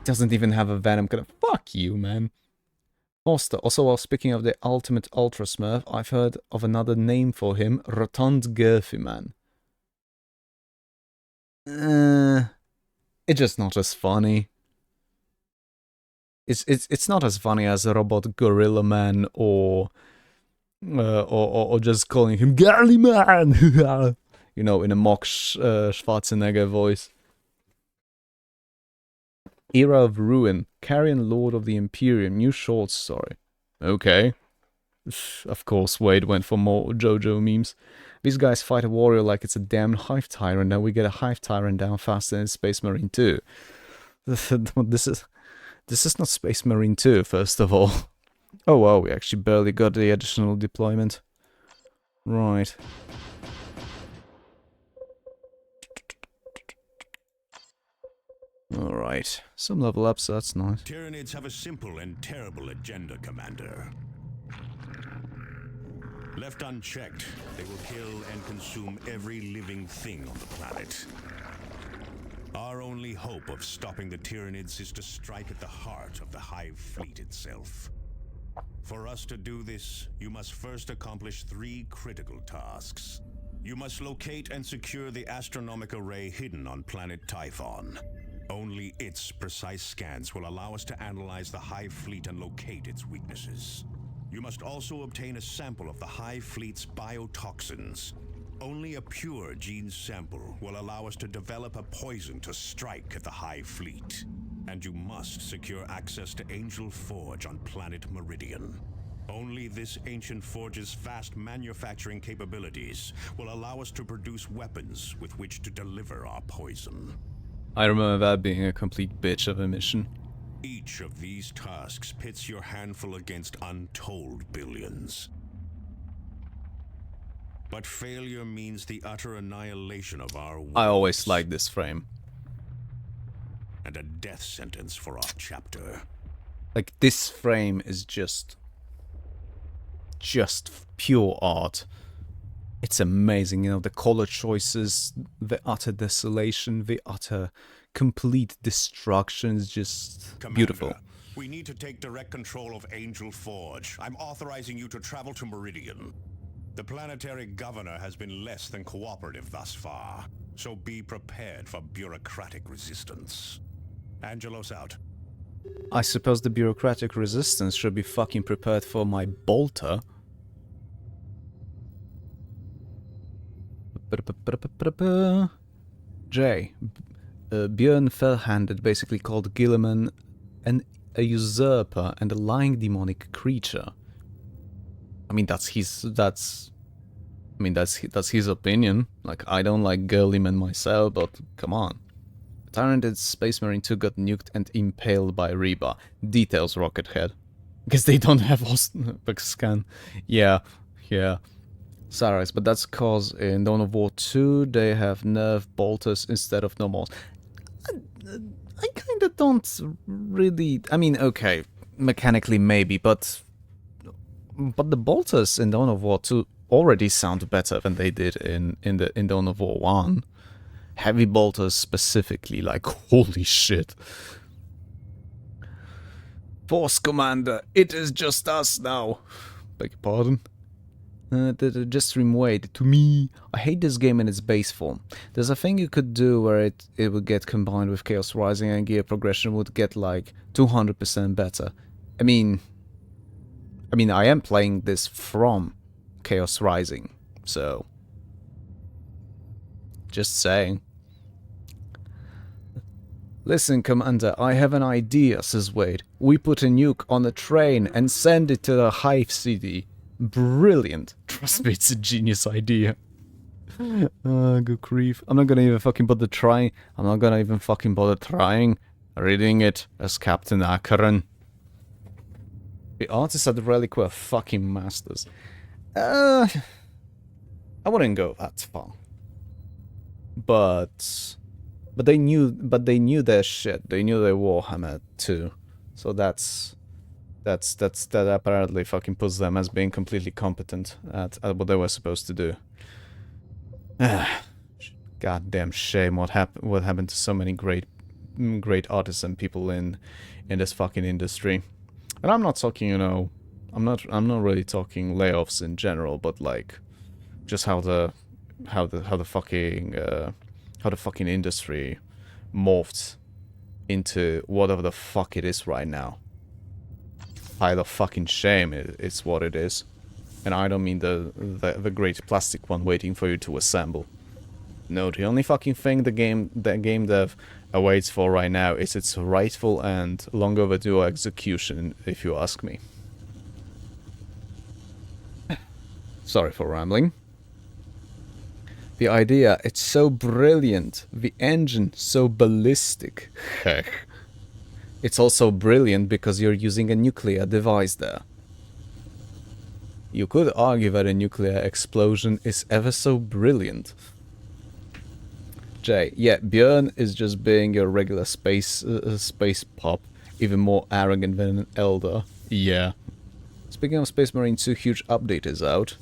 Doesn't even have a venom kind of... Fuck you, man. Foster. Also, while speaking of the ultimate Ultra Smurf, I've heard of another name for him, Rotund Girthy Man. It's just not as funny. It's not as funny as a Robot Gorilla Man or just calling him Garly Man. You know, in a mock Schwarzenegger voice. Era of Ruin, Carrion Lord of the Imperium, new short story. Okay. Of course, Wade went for more JoJo memes. These guys fight a warrior like it's a damn Hive Tyrant, and we get a Hive Tyrant down faster than Space Marine 2. This is not Space Marine 2, first of all. Oh wow, we actually barely got the additional deployment. Right. Alright, some level ups, that's nice. Tyranids have a simple and terrible agenda, Commander. Left unchecked, they will kill and consume every living thing on the planet. Our only hope of stopping the Tyranids is to strike at the heart of the Hive fleet itself. For us to do this, you must first accomplish 3 critical tasks. You must locate and secure the astronomic array hidden on planet Typhon. Only its precise scans will allow us to analyze the Hive fleet and locate its weaknesses. You must also obtain a sample of the Hive fleet's biotoxins. Only a pure gene sample will allow us to develop a poison to strike at the Hive fleet. And you must secure access to Angel Forge on planet Meridian. Only this ancient forge's vast manufacturing capabilities will allow us to produce weapons with which to deliver our poison. I remember that being a complete bitch of a mission. Each of these tasks pits your handful against untold billions. But failure means the utter annihilation of our worlds. I always liked this frame. And a death sentence for our chapter. Like, this frame is just pure art. It's amazing, you know, the color choices, the utter desolation, the utter complete destruction is just Commander, beautiful. We need to take direct control of Angel Forge. I'm authorizing you to travel to Meridian. The planetary governor has been less than cooperative thus far, so be prepared for bureaucratic resistance. Angelos out. I suppose the bureaucratic resistance should be fucking prepared for my bolter. J. Björn Fellhanded basically called Gilliman a usurper and a lying demonic creature. I mean, that's his opinion. Like, I don't like Gilliman myself, but come on. Talented Space Marine 2 got nuked and impaled by Reba. Details, Rockethead. Because they don't have scan. Yeah. Sarais, but that's cause in Dawn of War 2 they have nerve bolters instead of normals. I kinda don't really... I mean, okay, mechanically maybe, but the bolters in Dawn of War 2 already sound better than they did in Dawn of War 1. Heavy bolters specifically, like, holy shit. Force Commander, it is just us now. Beg your pardon? Just stream wait. To me, I hate this game in its base form. There's a thing you could do where it would get combined with Chaos Rising and gear progression would get like 200% better. I mean, I am playing this from Chaos Rising, so just saying. Listen, Commander, I have an idea, says Wade. We put a nuke on a train and send it to the Hive City. Brilliant. Trust me, it's a genius idea. Good grief. I'm not gonna even fucking bother trying. Reading it as Captain Akron. The artists at the Relic were fucking masters. I wouldn't go that far. But they knew their shit. They knew their Warhammer too. So that apparently fucking puts them as being completely competent at what they were supposed to do. Goddamn shame what happened to so many great artists and people in this fucking industry. And I'm not talking, you know, I'm not really talking layoffs in general, but like just how the fucking industry morphed into whatever the fuck it is right now. Pile of fucking shame is what it is. And I don't mean the great plastic one waiting for you to assemble. No, the only fucking thing the game dev awaits for right now is its rightful and long overdue execution, if you ask me. Sorry for rambling. The idea, it's so brilliant. The engine, so ballistic. Heck. It's also brilliant because you're using a nuclear device there. You could argue that a nuclear explosion is ever so brilliant. Jay, yeah, Björn is just being your regular space pop, even more arrogant than an elder. Yeah. Speaking of Space Marine 2, huge update is out.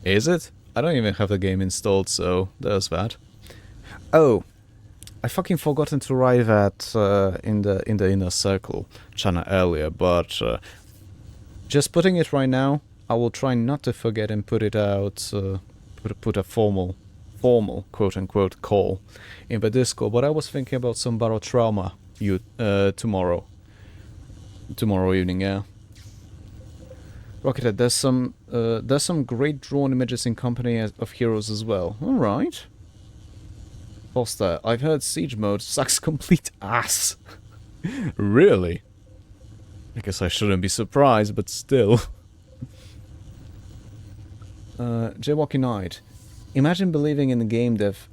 Is it? I don't even have the game installed, so there's that. Oh, I fucking forgotten to write that in the inner circle channel earlier, but just putting it right now, I will try not to forget and put it out, put a formal quote-unquote call in the Discord. But I was thinking about some barotrauma tomorrow evening, yeah. Rockethead, there's some great drawn images in Company of Heroes as well. All right. Foster, I've heard Siege mode sucks complete ass. Really? I guess I shouldn't be surprised, but still. Jaywalking Knight, imagine believing in the game dev.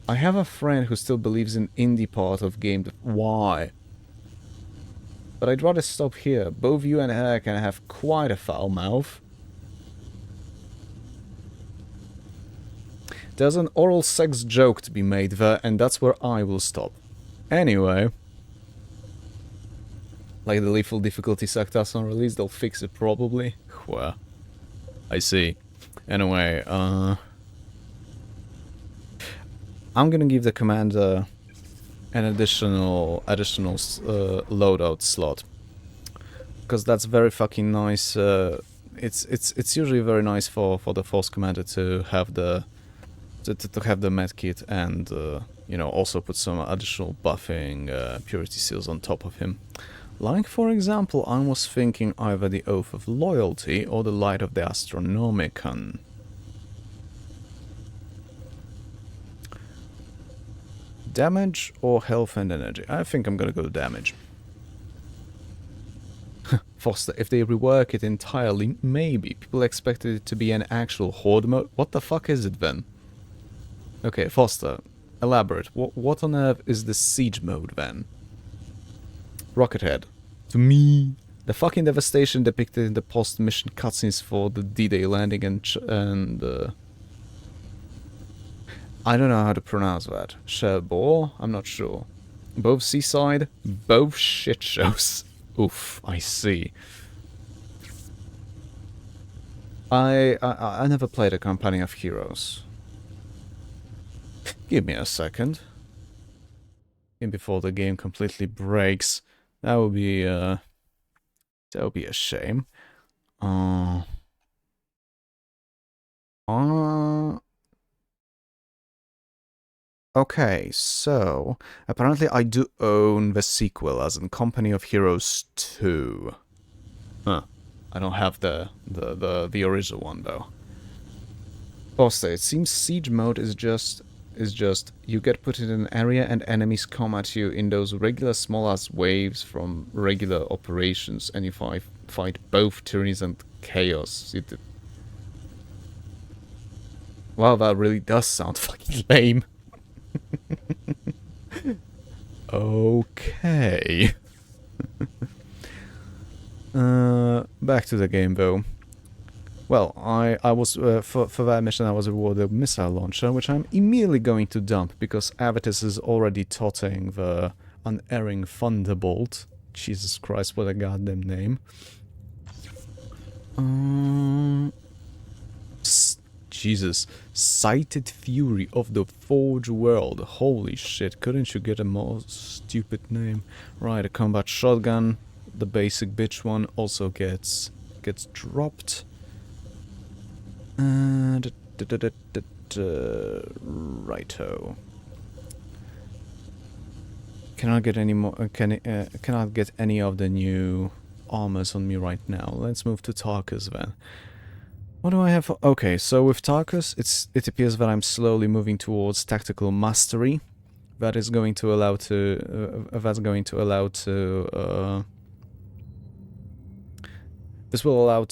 I have a friend who still believes in indie part of game dev. Why? But I'd rather stop here. Both you and her can have quite a foul mouth. There's an oral sex joke to be made there, and that's where I will stop. Anyway. Like the lethal difficulty sucked us on release, they'll fix it probably. Well, I see. Anyway, I'm gonna give the commander an additional loadout slot, because that's very fucking nice. It's usually very nice for the force commander to have the have the medkit and you know, also put some additional buffing purity seals on top of him. Like, for example, I was thinking either the Oath of Loyalty or the Light of the Astronomicon. Damage or health and energy? I think I'm gonna go damage. Foster, if they rework it entirely, maybe. People expected it to be an actual horde mode. What the fuck is it then? Okay, Foster, elaborate. What on earth is the siege mode then? Rockethead. To me, the fucking devastation depicted in the post-mission cutscenes for the D-Day landing and I don't know how to pronounce that. Cherbourg? I'm not sure. Both seaside, both shit shows. Oof, I see. I never played a Company of Heroes. Give me a second. And before the game completely breaks. That would be a shame. Okay, so apparently I do own the sequel, as in Company of Heroes 2. Huh. I don't have the original one though. Also, it seems siege mode is just you get put in an area and enemies come at you in those regular small-ass waves from regular operations, and you fight both tyrannies and chaos. Wow, that really does sound fucking lame. Okay. Back to the game though. Well, I was for that mission I was awarded a missile launcher, which I'm immediately going to dump because Avitus is already totting the unerring thunderbolt. Jesus Christ, what a goddamn name. Jesus, Sighted Fury of the Forge World. Holy shit, couldn't you get a more stupid name? Right, a combat shotgun, the basic bitch one, also gets dropped. Righto. Cannot get any more. Cannot get any of the new armors on me right now. Let's move to Tarkus then. What do I have? Okay, so with Tarkus, it appears that I'm slowly moving towards tactical mastery. That is going to allow to. This will allow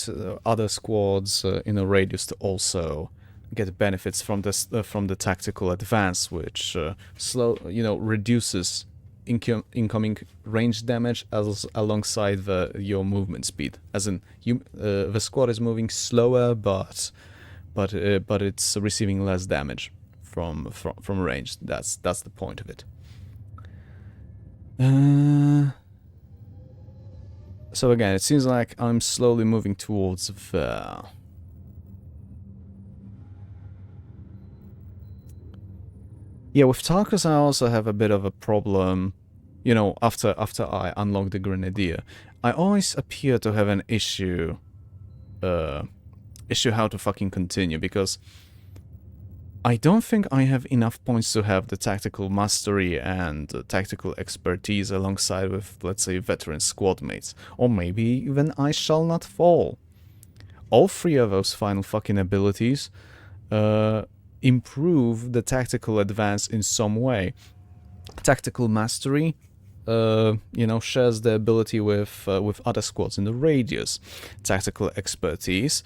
other squads in a radius to also get benefits from this from the tactical advance, which reduces incoming range damage alongside your movement speed. As in, the squad is moving slower, but it's receiving less damage from range. That's the point of it. So again, it seems like I'm slowly moving towards there. Yeah, with Tarkus I also have a bit of a problem. You know, after I unlock the Grenadier, I always appear to have an issue how to fucking continue, because I don't think I have enough points to have the tactical mastery and tactical expertise alongside with, let's say, veteran squad mates. Or maybe even I shall not fall. All three of those final fucking abilities improve the tactical advance in some way. Tactical mastery, you know, shares the ability with other squads in the radius. Tactical expertise,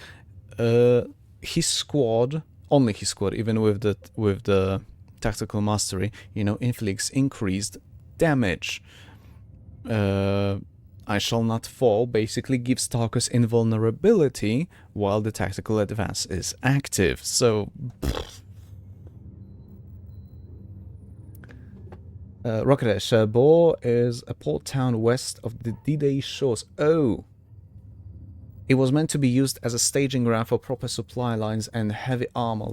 his squad, only his squad, even with the tactical mastery, you know, inflicts increased damage. I shall not fall basically gives Tarkus invulnerability while the tactical advance is active. So Rocketesh, Bor is a port town west of the D-Day shores. Oh! It was meant to be used as a staging ground for proper supply lines and heavy armor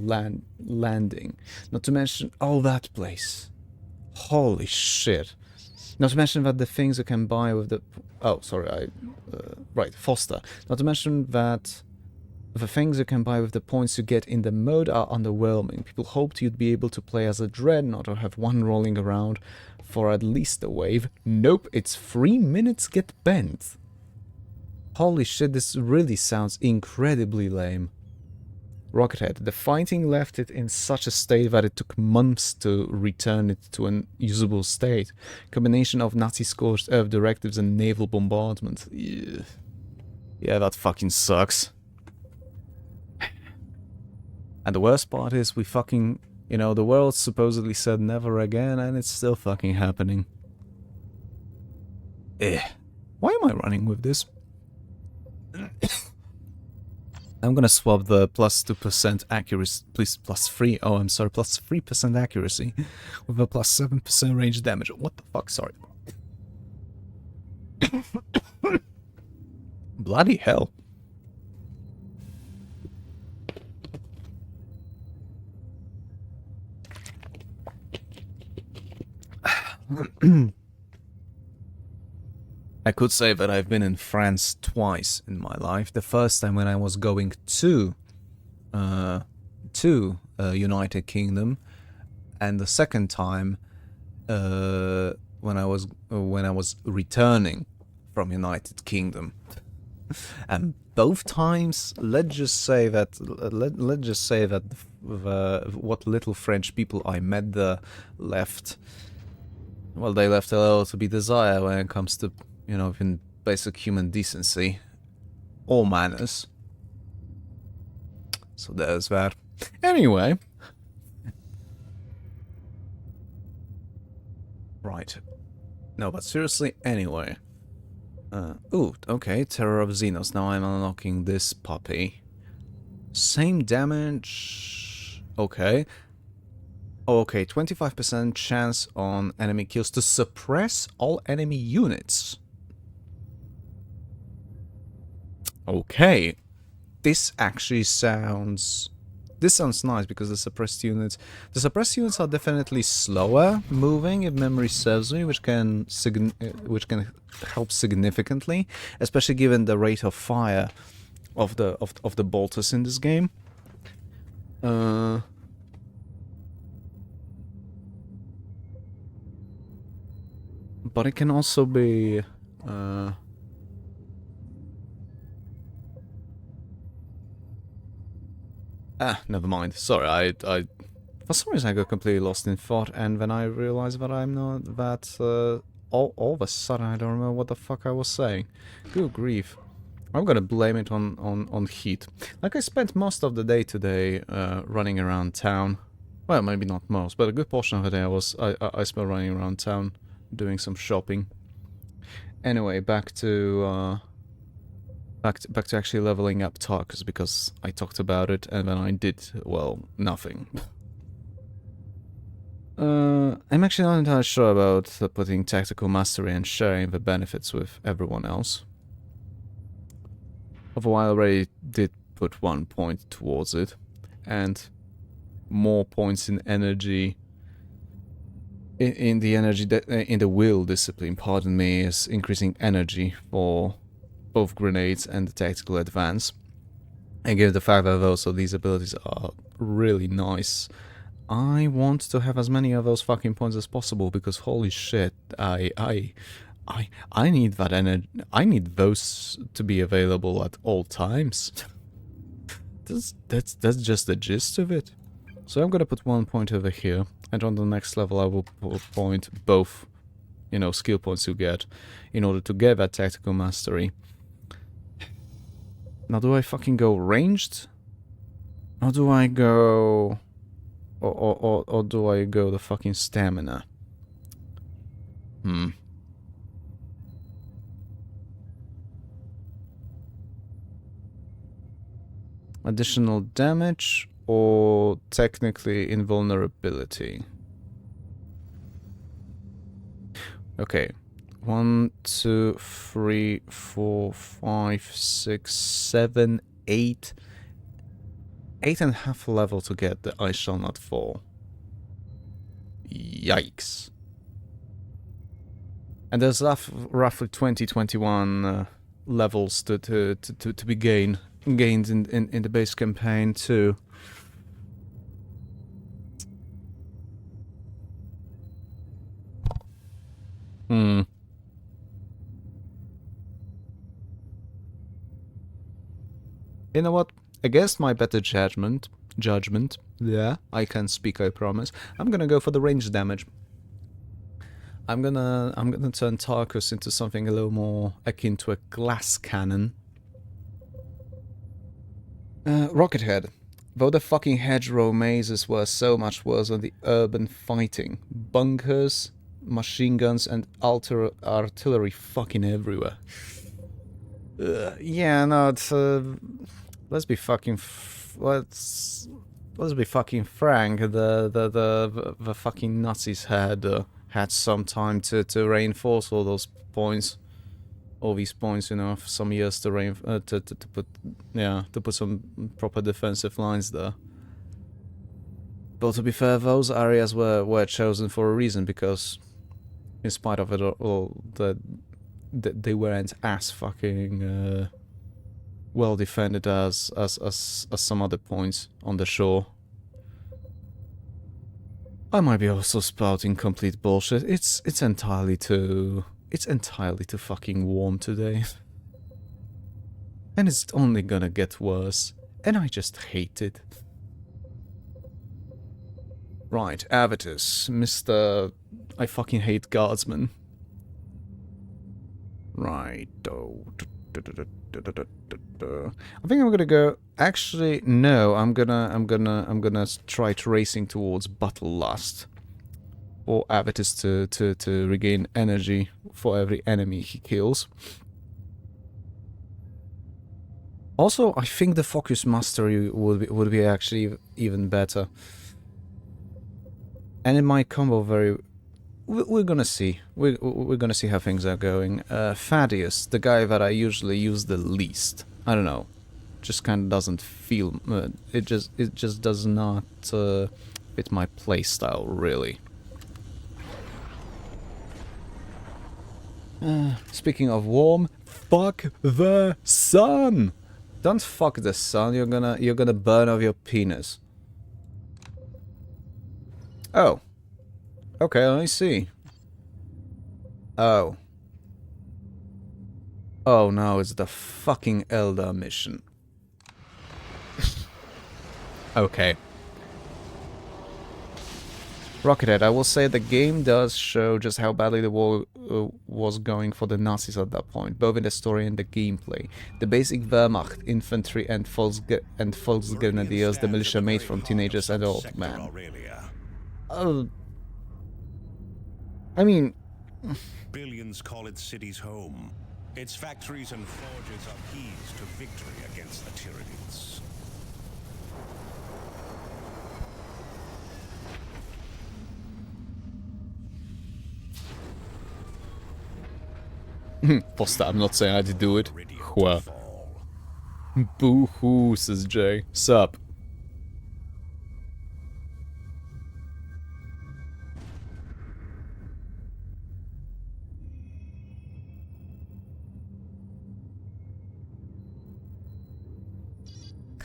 landing. Not to mention... Oh, that place. Holy shit. Not to mention that the things you can buy with the... Oh, sorry, right, Foster. Not to mention that the things you can buy with the points you get in the mode are underwhelming. People hoped you'd be able to play as a dreadnought or have one rolling around for at least a wave. Nope, it's 3 minutes get bent. Holy shit, this really sounds incredibly lame. Rockethead, the fighting left it in such a state that it took months to return it to an usable state. Combination of Nazi scorched earth directives and naval bombardment. Yeah, that fucking sucks. And the worst part is we fucking, you know, the world supposedly said never again and it's still fucking happening. Why am I running with this? I'm gonna swap the plus 2% accuracy, please, plus 3, oh I'm sorry, plus 3% accuracy with a plus 7% range damage. What the fuck, sorry. Bloody hell. I could say that I've been in France twice in my life. The first time when I was going to United Kingdom, and the second time when I was returning from United Kingdom. And both times, let's just say that what little French people I met there left. Well, they left a little to be desired when it comes to, you know, in basic human decency or manners. So there's that. Anyway. Right. No, but seriously, anyway. Ooh, okay, Terror of Xenos. Now I'm unlocking this puppy. Same damage... Okay. Oh, okay, 25% chance on enemy kills to suppress all enemy units. Okay. This actually sounds... This sounds nice because the suppressed units are definitely slower moving, if memory serves me, which can help significantly, especially given the rate of fire of the bolters in this game. But it can also be never mind. Sorry, I for some reason I got completely lost in thought, and then I realized that I'm not that all of a sudden I don't remember what the fuck I was saying. Good grief. I'm gonna blame it on heat. Like, I spent most of the day today running around town. Well, maybe not most, but a good portion of the day I spent running around town doing some shopping. Anyway, back to actually leveling up Tarkus, because I talked about it and then I did, well, nothing. I'm actually not entirely sure about putting tactical mastery and sharing the benefits with everyone else. Although I already did put 1 point towards it, and more points in energy in the energy, in the will discipline, pardon me, is increasing energy for both grenades and the tactical advance. And given the fact that also these abilities are really nice, I want to have as many of those fucking points as possible, because holy shit, I need that energy. I need those to be available at all times. That's just the gist of it. So I'm gonna put 1 point over here, and on the next level I will point both, you know, skill points you get in order to get that tactical mastery. Now, do I fucking go ranged? Or do I go... Or do I go the fucking stamina? Additional damage or technically invulnerability? Okay. 1, 2, 3, 4, 5, 6, 7, 8. 8.5 level to get the I Shall Not Fall. Yikes. And there's roughly 21 levels to be gained in the base campaign too. You know what? Against my better judgment, yeah, I can speak, I promise. I'm gonna go for the range damage. I'm gonna turn Tarkus into something a little more akin to a glass cannon. Rocket Head. Though the fucking hedgerow mazes were so much worse than the urban fighting. Bunkers, machine guns, and artillery fucking everywhere. Yeah, no, it's let's be fucking let's be fucking frank. The fucking Nazis had some time to reinforce all those points, all these points, you know, for some years to to put some proper defensive lines there. But to be fair, those areas were chosen for a reason, because in spite of it all, they weren't as fucking well defended as some other points on the shore. I might be also spouting complete bullshit. It's entirely too fucking warm today. And it's only gonna get worse. And I just hate it. Right, Avitus, Mr. I fucking hate guardsmen. Right, I think I'm gonna go. Actually, no. I'm gonna try racing towards Battle Lust, or Avitus to regain energy for every enemy he kills. Also, I think the focus mastery would be actually even better, and it might combo very. We're gonna see. We're gonna see how things are going. Thaddeus, the guy that I usually use the least. I don't know. Just kind of doesn't feel. It just does not fit my playstyle really. Speaking of warm, fuck the sun. Don't fuck the sun. You're gonna burn off your penis. Oh. Okay, I see. Oh. Oh no, it's the fucking Elder mission. Okay. Rockethead, I will say the game does show just how badly the war was going for the Nazis at that point, both in the story and the gameplay. The basic Wehrmacht, infantry and Volksgrenadiers, the militia made from teenagers and old men. I mean... Billions call its cities home. Its factories and forges are keys to victory against the Tyranids. Posta, I'm not saying I did do it. Hua. Boo-hoo, says Jay. Sup?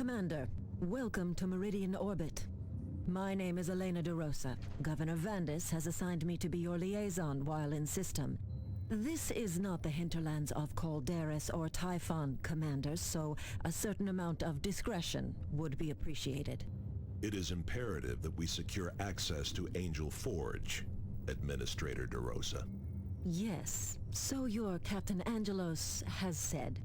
Commander, welcome to Meridian Orbit. My name is Elena de Rosa. Governor Vandis has assigned me to be your liaison while in system. This is not the hinterlands of Calderis or Typhon, Commander, so a certain amount of discretion would be appreciated. It is imperative that we secure access to Angel Forge, Administrator de Rosa. Yes, so your Captain Angelos has said.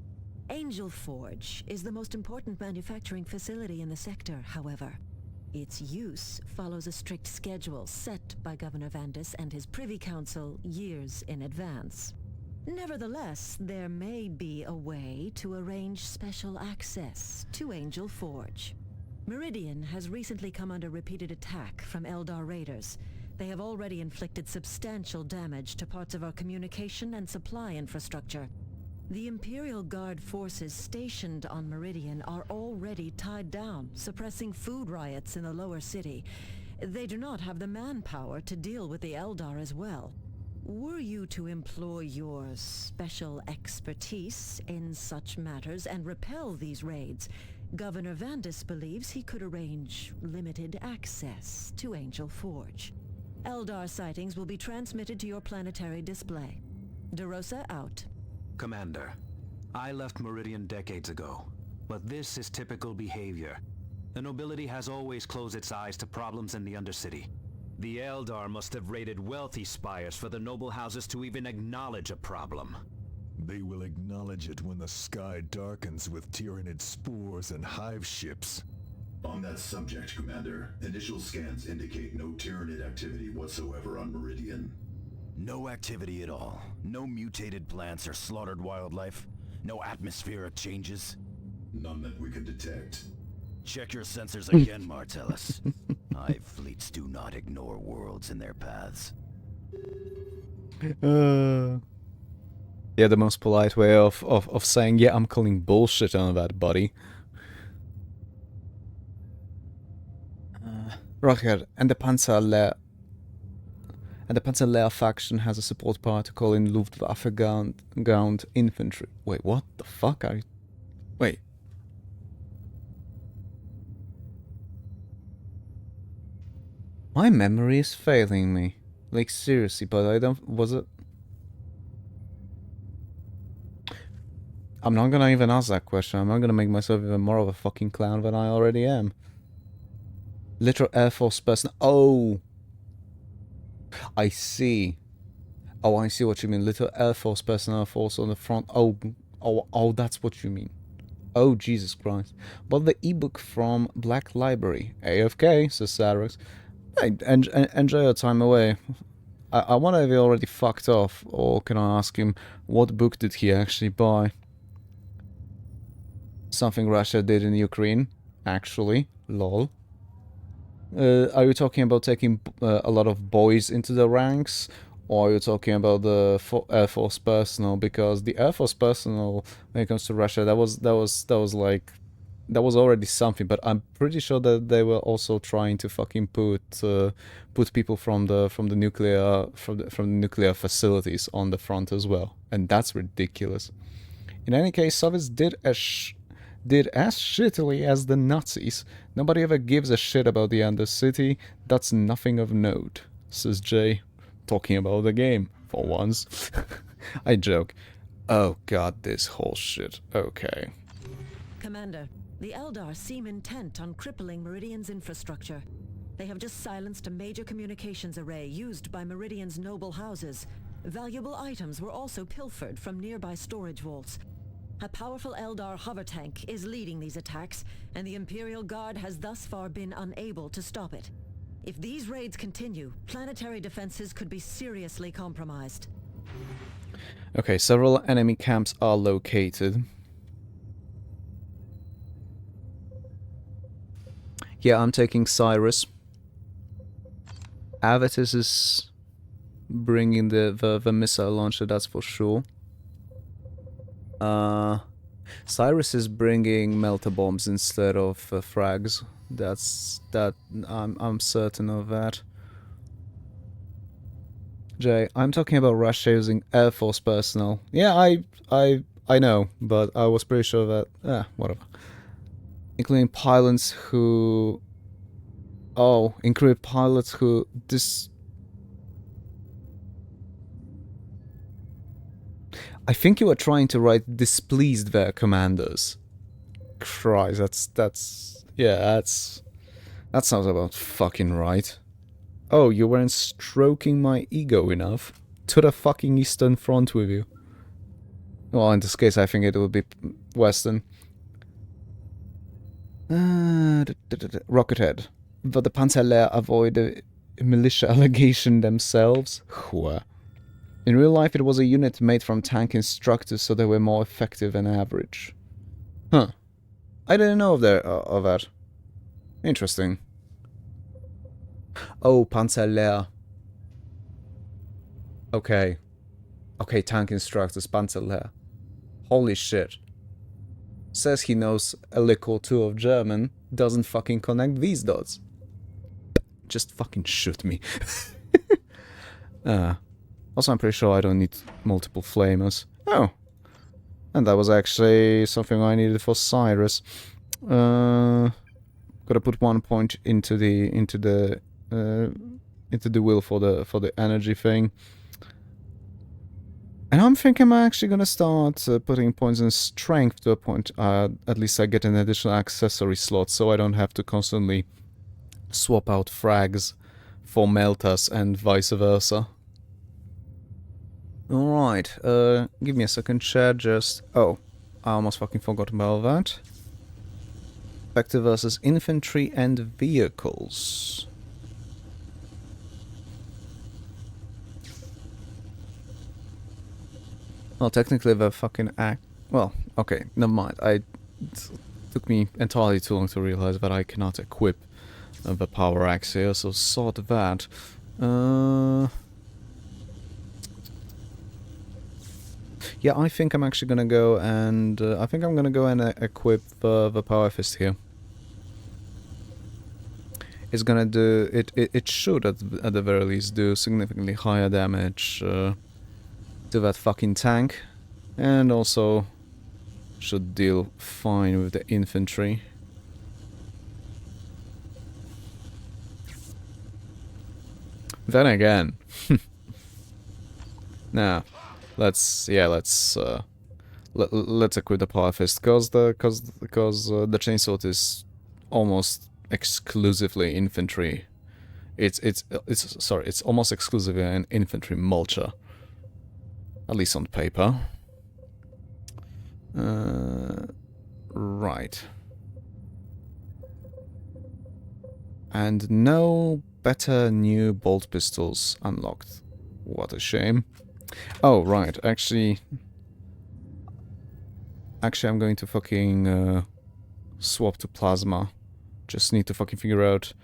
Angel Forge is the most important manufacturing facility in the sector, however. Its use follows a strict schedule set by Governor Vandis and his Privy Council years in advance. Nevertheless, there may be a way to arrange special access to Angel Forge. Meridian has recently come under repeated attack from Eldar raiders. They have already inflicted substantial damage to parts of our communication and supply infrastructure. The Imperial Guard forces stationed on Meridian are already tied down, suppressing food riots in the lower city. They do not have the manpower to deal with the Eldar as well. Were you to employ your special expertise in such matters and repel these raids, Governor Vandis believes he could arrange limited access to Angel Forge. Eldar sightings will be transmitted to your planetary display. De Rosa out. Commander, I left Meridian decades ago, but this is typical behavior. The nobility has always closed its eyes to problems in the Undercity. The Eldar must have raided wealthy spires for the noble houses to even acknowledge a problem. They will acknowledge it when the sky darkens with Tyranid spores and hive ships. On that subject, Commander, initial scans indicate no Tyranid activity whatsoever on Meridian. No activity at all. No mutated plants or slaughtered wildlife. No atmospheric changes. None that we could detect. Check your sensors again, Martellus. Hive fleets do not ignore worlds in their paths. Yeah, the most polite way of saying, yeah, I'm calling bullshit on that, buddy. Rocket, and the Panzerlehr faction has a support power to call in Luftwaffe ground infantry. Wait, what the fuck are you... Wait. My memory is failing me. Like, seriously, but I don't... Was it... I'm not gonna even ask that question. I'm not gonna make myself even more of a fucking clown than I already am. Literal Air Force person... Oh! I see. Oh, I see what you mean. Little Air Force personnel force on the front. Oh, that's what you mean. Oh, Jesus Christ. But the ebook from Black Library. AFK, says Cyrus. Hey, enjoy your time away. I wonder if he already fucked off, or can I ask him what book did he actually buy? Something Russia did in Ukraine, actually. Lol. Are you talking about taking a lot of boys into the ranks, or are you talking about the Air Force personnel? Because the Air Force personnel, when it comes to Russia, that was already something. But I'm pretty sure that they were also trying to fucking put people from the nuclear facilities on the front as well, and that's ridiculous. In any case, Soviets did as shittily as the Nazis. Nobody ever gives a shit about the Undercity. That's nothing of note, says Jay, talking about the game, for once. I joke. Oh god, this whole shit. Okay. Commander, the Eldar seem intent on crippling Meridian's infrastructure. They have just silenced a major communications array used by Meridian's noble houses. Valuable items were also pilfered from nearby storage vaults. A powerful Eldar hover tank is leading these attacks, and the Imperial Guard has thus far been unable to stop it. If these raids continue, planetary defenses could be seriously compromised. Okay, several enemy camps are located. Yeah, I'm taking Cyrus. Avitus is bringing the missile launcher, that's for sure. Cyrus is bringing melter bombs instead of frags. I'm certain of that. Jay, I'm talking about Russia using Air Force personnel. Yeah, I know, but I was pretty sure that... whatever. including pilots who... Oh, including pilots who... I think you were trying to write displeased their commanders. Christ, that's... Yeah, that sounds about fucking right. Oh, you weren't stroking my ego enough. To the fucking Eastern Front with you. Well, in this case, I think it would be Western. Rockethead. But the Panzerlehr avoid the militia allegation themselves? Hua. In real life, it was a unit made from tank instructors, so they were more effective than average. Huh. I didn't know of that. Interesting. Oh, Panzerlehr. Okay. Okay, tank instructors, Panzerlehr. Holy shit. Says he knows a lick or two of German, doesn't fucking connect these dots. Just fucking shoot me. Also, I'm pretty sure I don't need multiple flamers. Oh. And that was actually something I needed for Cyrus. Gotta put 1 point into the wheel for the energy thing. And I'm thinking I'm actually gonna start putting points in strength to a point. At least I get an additional accessory slot, so I don't have to constantly swap out frags for meltas and vice versa. Alright, give me a second, chat, just... Oh, I almost fucking forgot about that. Vector versus infantry and vehicles. Well, technically the fucking act... Well, okay, never mind. It took me entirely too long to realize that I cannot equip the power axe here, so sort that. Yeah, I think I'm actually gonna go and... I think I'm gonna go and equip the power fist here. It's gonna do... It should, at the very least, do significantly higher damage to that fucking tank. And also should deal fine with the infantry. Then again... Now... Let's equip the power fist, because the chainsaw is almost exclusively infantry. It's almost exclusively an infantry mulcher, at least on paper. Right. And no better new bolt pistols unlocked. What a shame. Oh, right, actually, I'm going to fucking swap to plasma. Just need to fucking figure out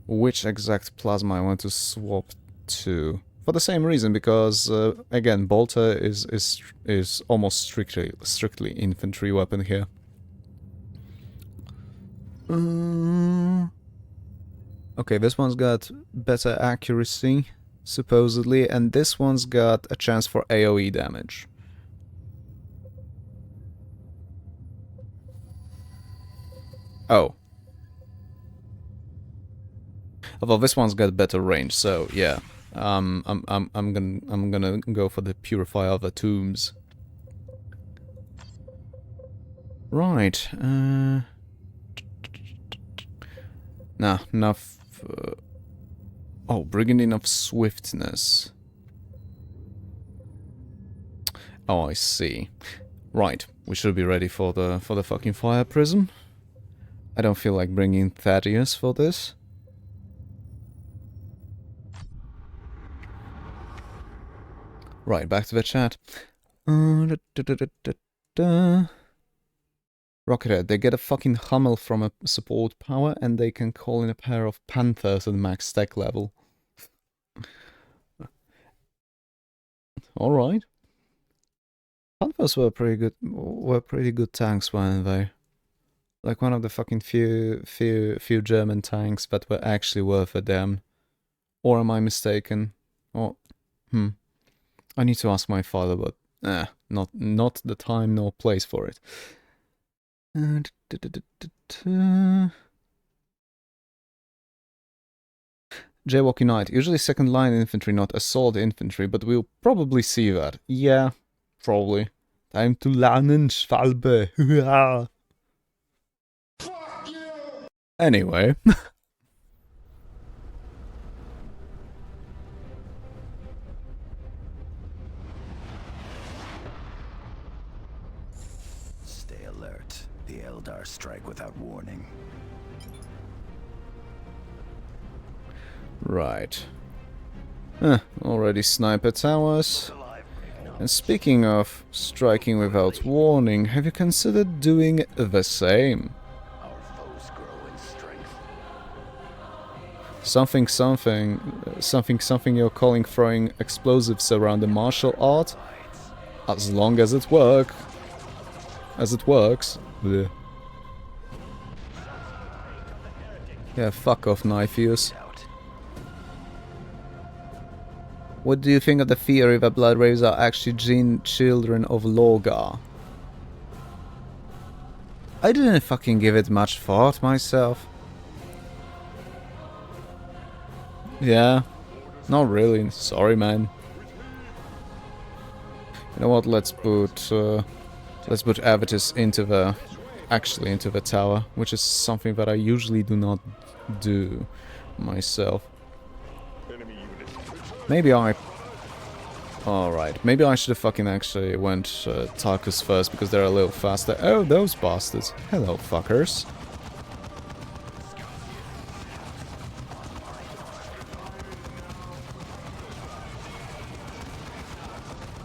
which exact plasma I want to swap to. For the same reason, because, again, bolter is almost strictly infantry weapon here. Okay, this one's got better accuracy, supposedly, and this one's got a chance for AoE damage. Oh. Although this one's got better range, so yeah. I'm gonna go for the Purifier of the Tombs. Right. Nah, enough. Oh, Brigandine of Swiftness. Oh, I see. Right, we should be ready for the fucking fire prism. I don't feel like bringing Thaddeus for this. Right, back to the chat. Rockethead, they get a fucking Hummel from a support power, and they can call in a pair of Panthers at max stack level. Alright. Panthers were pretty good tanks, weren't they? Like one of the fucking few German tanks that were actually worth a damn. Or am I mistaken? Or I need to ask my father, but not the time nor place for it. Jaywalking Knight. Usually second line infantry, not assault infantry, but we'll probably see that. Yeah, probably. Time to lernen, Schwalbe. Anyway. Stay alert. The Eldar strike without warning. Right. Already sniper towers. And speaking of striking without warning, have you considered doing the same? Our foes grow in strength. Something you're calling throwing explosives around the martial art? As long as it works. Blech. Yeah, fuck off, knife use. What do you think of the theory that blood raves are actually children of Lorgar? I didn't fucking give it much thought myself. Yeah, not really. Sorry, man. You know what? Let's put Avitus into the tower, which is something that I usually do not do myself. Maybe I... Alright, maybe I should have fucking actually went Tarkus first, because they're a little faster. Oh, those bastards. Hello, fuckers.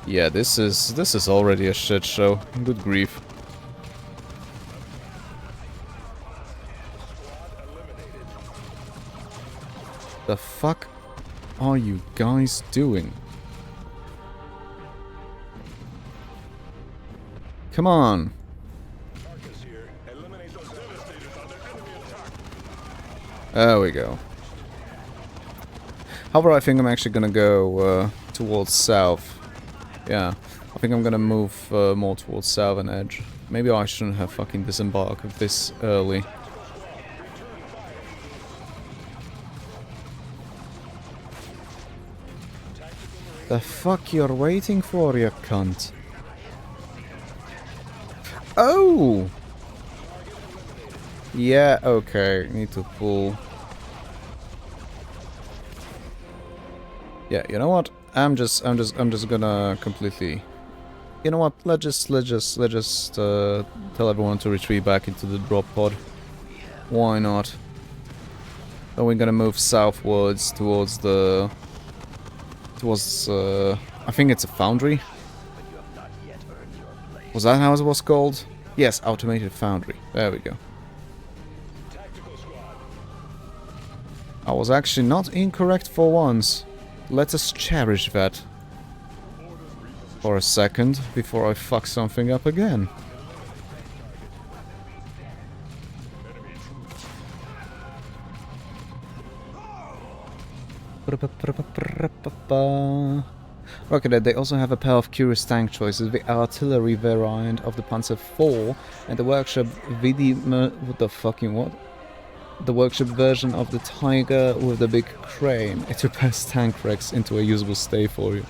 Yeah, this is already a shit show. Good grief. The fuck are you guys doing? Come on. There we go. However, I think I'm actually gonna go towards south. Yeah, I think I'm gonna move more towards southern edge. Maybe I shouldn't have fucking disembarked this early. The fuck you're waiting for, you cunt? Oh! Yeah, okay, need to pull. Yeah, you know what? I'm just gonna completely. You know what? Let's just tell everyone to retreat back into the drop pod. Why not? Then we're gonna move southwards towards the. I think it's a foundry. Was that how it was called? Yes, automated foundry. There we go. I was actually not incorrect for once. Let us cherish that for a second before I fuck something up again. Okay, they also have a pair of curious tank choices, the artillery variant of the Panzer IV and the workshop what the fucking what? The workshop version of the Tiger with the big crane. It repairs tank wrecks into a usable stay for you.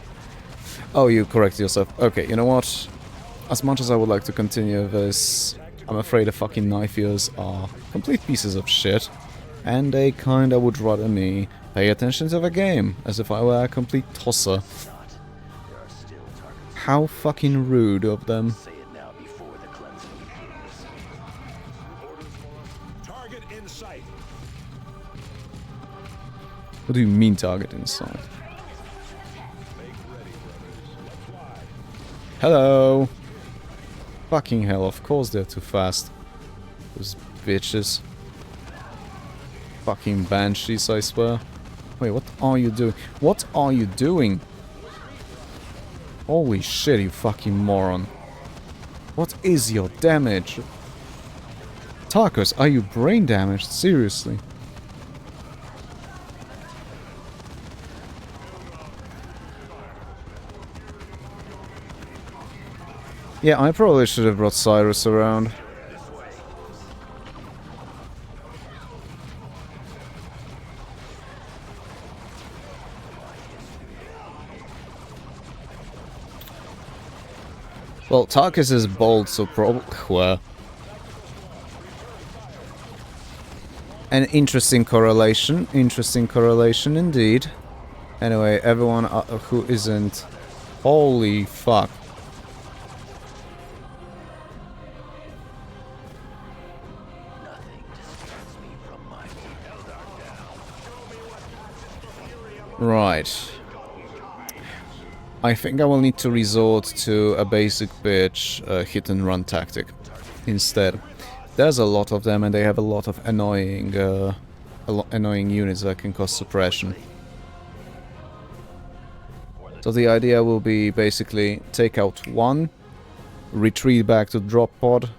Oh, you correct yourself. Okay, you know what? As much as I would like to continue this, I'm afraid the fucking knife ears are complete pieces of shit. And they kinda would rather me pay attention to the game, as if I were a complete tosser. How fucking rude of them. Target in sight. What do you mean target in sight? Hello! Fucking hell, of course they're too fast. Those bitches. Fucking banshees, I swear. Wait, what are you doing? What are you doing? Holy shit, you fucking moron. What is your damage? Tarkus, are you brain damaged? Seriously? Yeah, I probably should have brought Cyrus around. Well, Tarkus is bold, so probably... Well... An interesting correlation indeed. Anyway, everyone who isn't... Holy fuck. Right. I think I will need to resort to a basic bitch hit and run tactic instead. There's a lot of them and they have a lot of annoying annoying units that can cause suppression. So the idea will be basically take out one, retreat back to drop pod,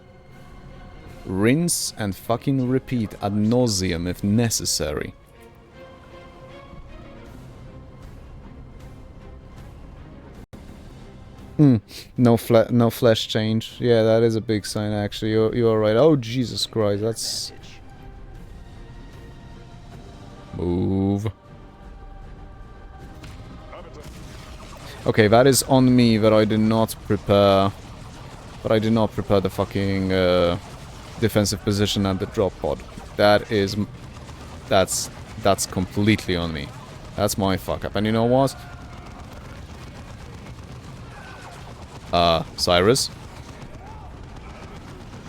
rinse and fucking repeat ad nauseum if necessary. No flesh change. Yeah, that is a big sign actually. You're right. Oh Jesus Christ, that's... Move. Okay, that is on me that I did not prepare. But I did not prepare the fucking defensive position at the drop pod. That is... That's completely on me. That's my fuck up. And you know what? Cyrus?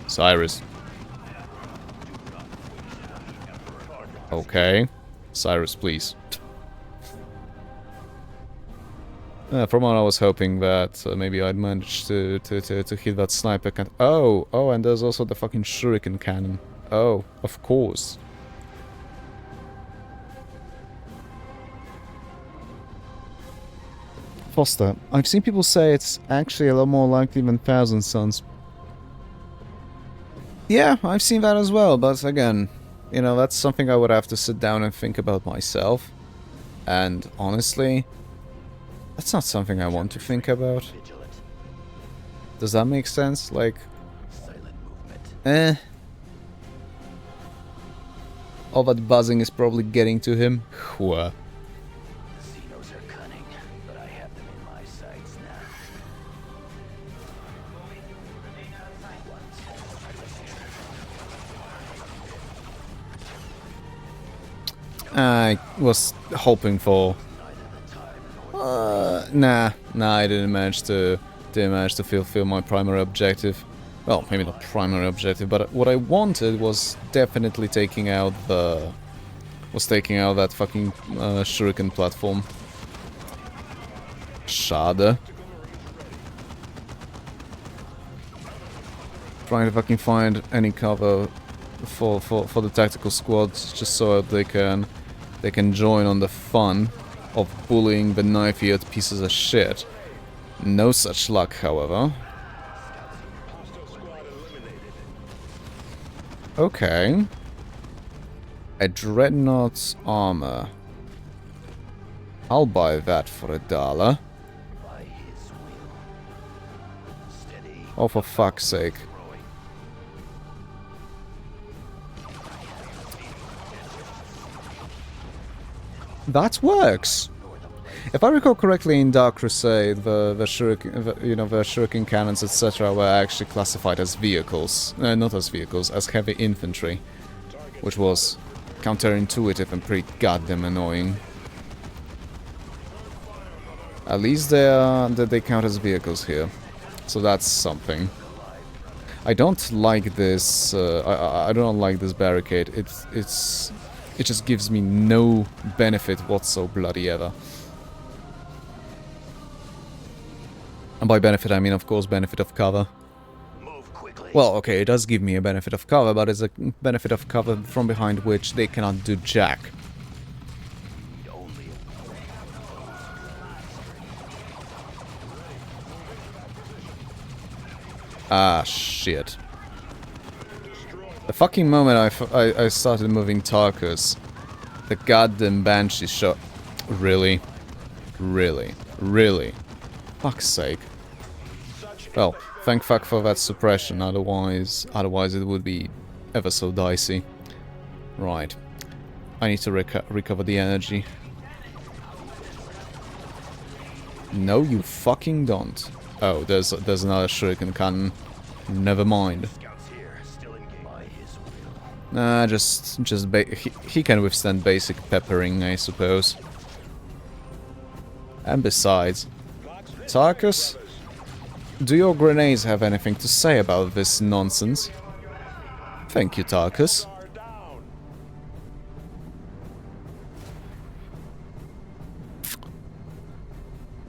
Cyrus. Okay. Cyrus, please. From what I was hoping that maybe I'd manage to hit that sniper can. Oh, and there's also the fucking shuriken cannon. Oh, of course. Foster, I've seen people say it's actually a lot more likely than Thousand Suns. Yeah, I've seen that as well, but again, you know, that's something I would have to sit down and think about myself. And honestly, that's not something I want to think about. Does that make sense? Like, all that buzzing is probably getting to him. Whoa. I was hoping for... Nah, I didn't manage to fulfill my primary objective. Well, maybe not primary objective, but what I wanted was definitely taking out the... taking out that fucking shuriken platform. Schade. Trying to fucking find any cover for the tactical squads, just so they can join on the fun of bullying the knife-eared pieces of shit. No such luck, however. Okay. A Dreadnought's armor. I'll buy that for $1. Oh, for fuck's sake. That works. If I recall correctly, in Dark Crusade, the shuriken cannons, etc., were actually classified as vehicles, not as vehicles, as heavy infantry, which was counterintuitive and pretty goddamn annoying. At least they count as vehicles here, so that's something. I don't like this. I don't like this barricade. It just gives me no benefit whatsoever, bloody ever. And by benefit, I mean, of course, benefit of cover. Well, okay, it does give me a benefit of cover, but it's a benefit of cover from behind which they cannot do jack. Ah, shit. The fucking moment I started moving Tarkus, the goddamn Banshee shot. Really? Really? Really? Fuck's sake. Well, thank fuck for that suppression, otherwise it would be ever so dicey. Right. I need to recover the energy. No, you fucking don't. Oh, there's another shuriken cannon. Never mind. Nah, he can withstand basic peppering, I suppose. And besides, Tarkus, do your grenades have anything to say about this nonsense? Thank you, Tarkus.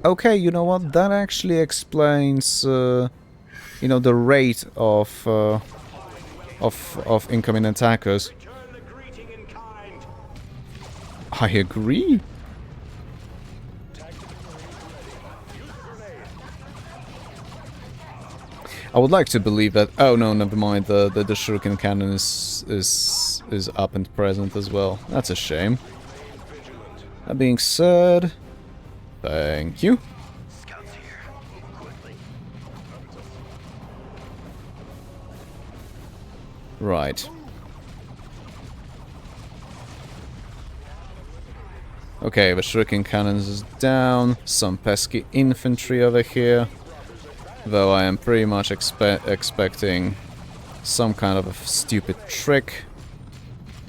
Okay, you know what? That actually explains, you know, the rate of incoming attackers. I agree. I would like to believe that. Oh no, never mind. The shuriken cannon is up and present as well. That's a shame. That being said, thank you. Right. Okay, the shuriken cannons is down. Some pesky infantry over here. Though I am pretty much expecting some kind of a stupid trick.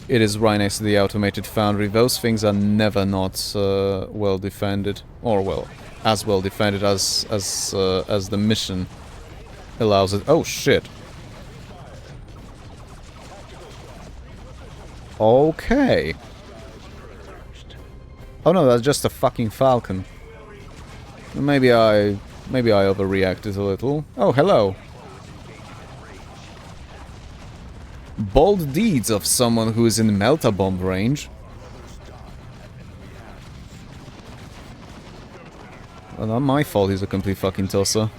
It is right next to the automated foundry. Those things are never not well defended, or well, as well defended as the mission allows it. Oh shit! Okay. Oh no, that's just a fucking falcon. Maybe I overreacted a little. Oh, hello. Bold deeds of someone who is in Melta bomb range. Well, not my fault he's a complete fucking tosser.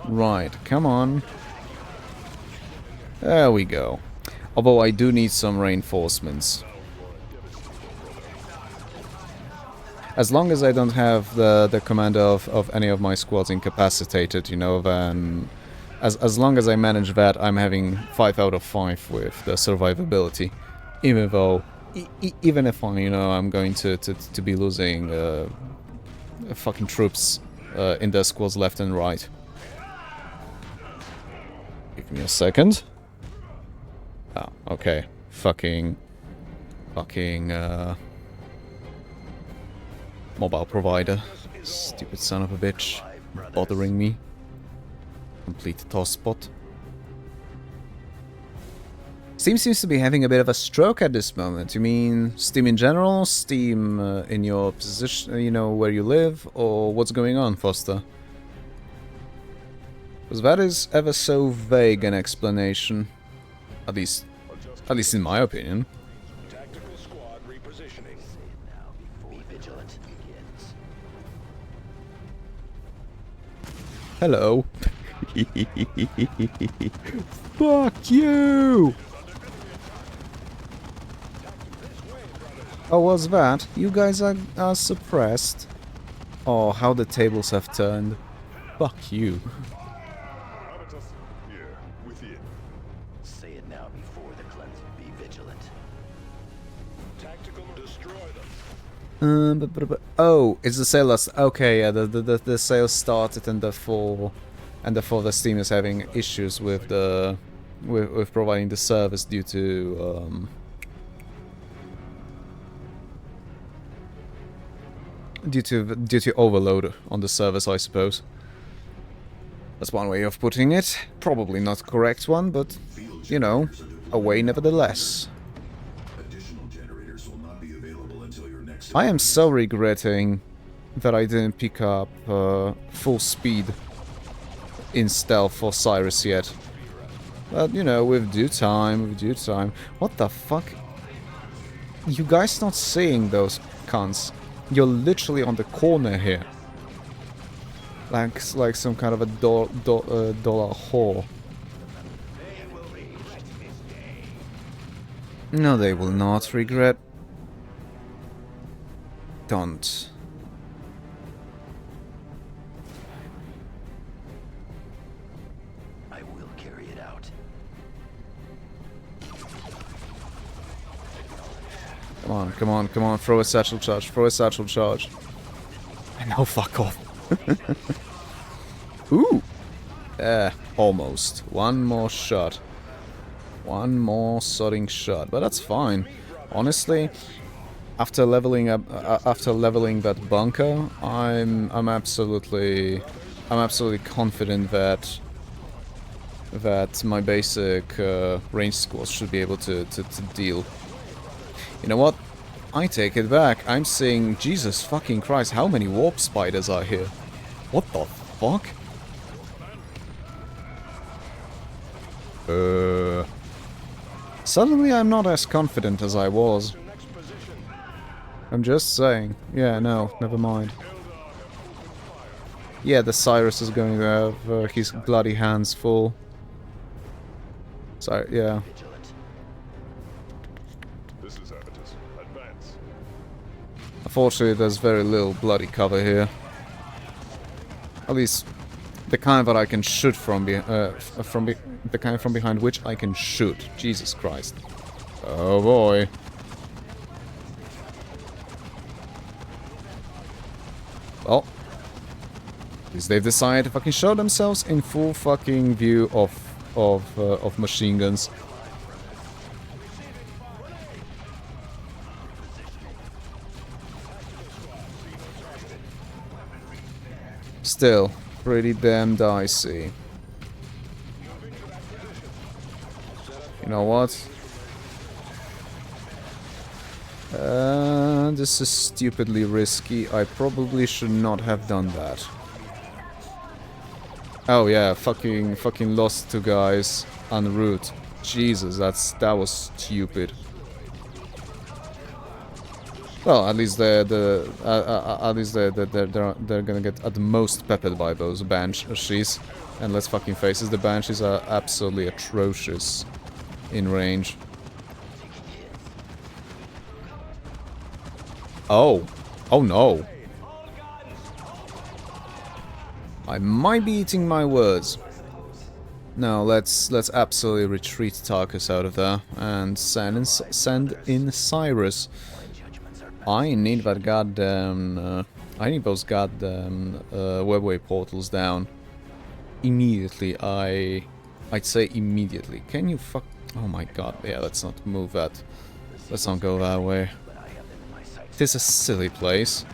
Right, come on. There we go. Although I do need some reinforcements. As long as I don't have the commander of any of my squads incapacitated, you know, then... As long as I manage that, I'm having 5 out of 5 with the survivability. Even though... even if I, you know, I'm going to be losing fucking troops in their squads left and right. Give me a second. Oh, okay. Fucking mobile provider. Stupid son of a bitch. Bothering me. Complete toss spot. Steam seems to be having a bit of a stroke at this moment. You mean Steam in general? Steam in your position, you know, where you live? Or what's going on, Foster? Because that is ever so vague an explanation. At least in my opinion. Tactical squad repositioning. Be vigilant. Hello. Fuck you! Oh, what's that? You guys are suppressed. Oh, how the tables have turned. Fuck you. Say it now before the cleanse. Be vigilant. Tactical destroy them. Oh, it's the sale. Okay, yeah, the sale started, and therefore the Steam is having issues with the with providing the service due to due to overload on the service, I suppose. That's one way of putting it. Probably not the correct one, but you know, a way nevertheless. Additional generators will not be available until your next... I am so regretting that I didn't pick up full speed in stealth for Cyrus yet. But, you know, with due time. What the fuck? You guys not seeing those cunts? You're literally on the corner here. Like some kind of a dollar whore. No, they will not regret. Don't. I will carry it out. Come on, come on, come on. Throw a satchel charge. Throw a satchel charge. No, fuck off. Ooh. Almost. One more shot. One more sodding shot. But that's fine. Honestly, after leveling up, after leveling that bunker, I'm absolutely confident that my basic range squads should be able to deal. You know what? I take it back. I'm saying, Jesus fucking Christ, how many warp spiders are here? What the fuck? Suddenly I'm not as confident as I was. I'm just saying. Yeah, no, never mind. Yeah, the Cyrus is going to have his bloody hands full. So, yeah. This is Avitus. Advance. Unfortunately, there's very little bloody cover here. At least, the kind that I can shoot from the kind from behind which I can shoot. Jesus Christ. Oh boy. Well, at least they've decided to fucking show themselves in full fucking view of machine guns. Still, pretty damn dicey. You know what? This is stupidly risky. I probably should not have done that. Oh yeah, fucking lost two guys en route. Jesus, that was stupid. Well, at least they're gonna get at the most peppered by those banshees. And let's fucking face it, the banshees are absolutely atrocious in range. Oh. Oh no. I might be eating my words. No, let's absolutely retreat Tarkus out of there and send in Cyrus. I need that goddamn I need those goddamn webway portals down immediately. I'd say immediately. Can you fuck? Oh my god! Yeah, let's not move that. Let's not go that way. This is a silly place.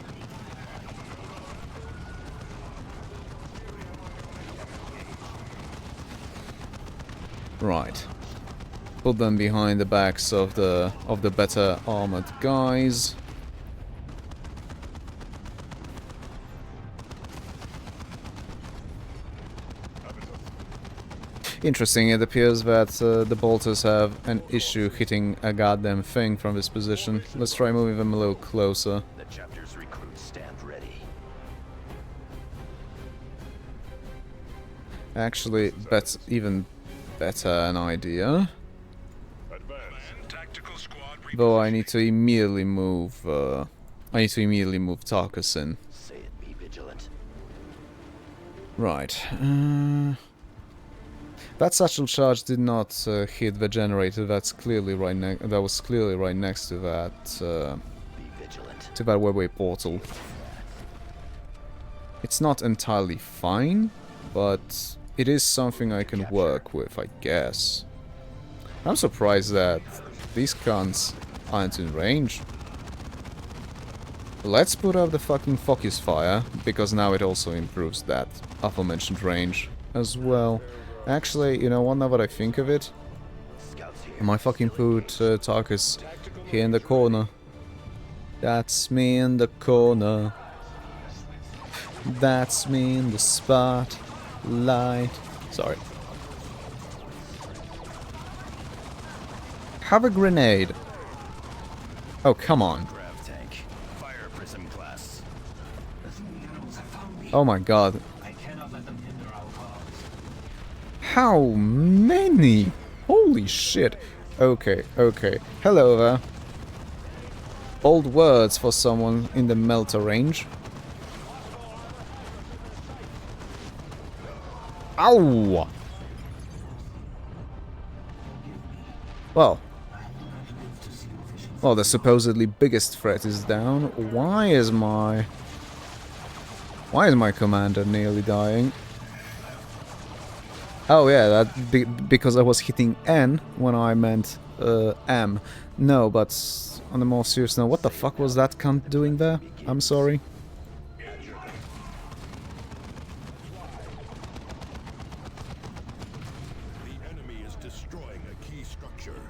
Right. Put them behind the backs of the better armored guys. Interesting, it appears that the bolters have an issue hitting a goddamn thing from this position. Let's try moving them a little closer. The chapter's recruits stand ready. Actually, that's even better an idea. Though I need to immediately move Tarkus in. Say it, be vigilant. Right. That satchel charge did not hit the generator. That's clearly right that was clearly right next to that webway portal. It's not entirely fine, but it is something I can work with, I guess. I'm surprised that these cunts aren't in range. Let's put up the fucking focus fire, because now it also improves that aforementioned range as well. Actually, you know what, now that I think of it, I might fucking put Tarkus here in the corner. That's me in the corner. That's me in the spotlight. Sorry. Have a grenade. Oh, come on. Oh my god. How many? Holy shit. Okay, okay. Hello there. Bold words for someone in the melter range. Ow! Well. Well, the supposedly biggest threat is down. Why is my commander nearly dying? Oh yeah, because I was hitting N when I meant M. No, but on a more serious note, what the fuck was that cunt doing there? I'm sorry. The enemy is destroying a key structure.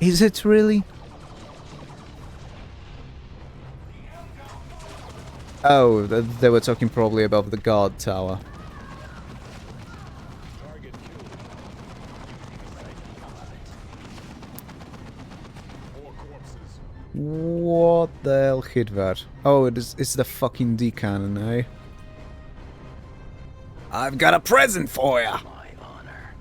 Is it really? Oh, they were talking probably about the guard tower. What the hell hit that? Oh, it's the fucking D cannon, eh? I've got a present for ya! My honor.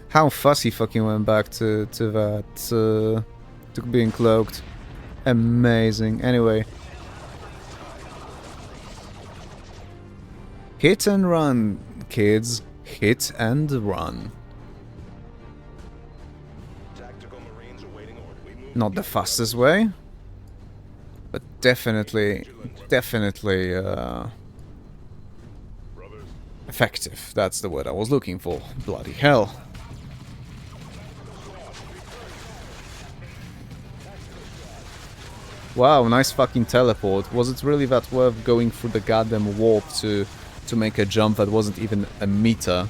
How fussy fucking went back to that, to being cloaked. Amazing. Anyway. Hit and run, kids. Hit and run. Tactical Marines awaiting order. We move Not the fastest way, but definitely effective. That's the word I was looking for. Bloody hell. Wow, nice fucking teleport. Was it really that worth going through the goddamn warp to make a jump that wasn't even a meter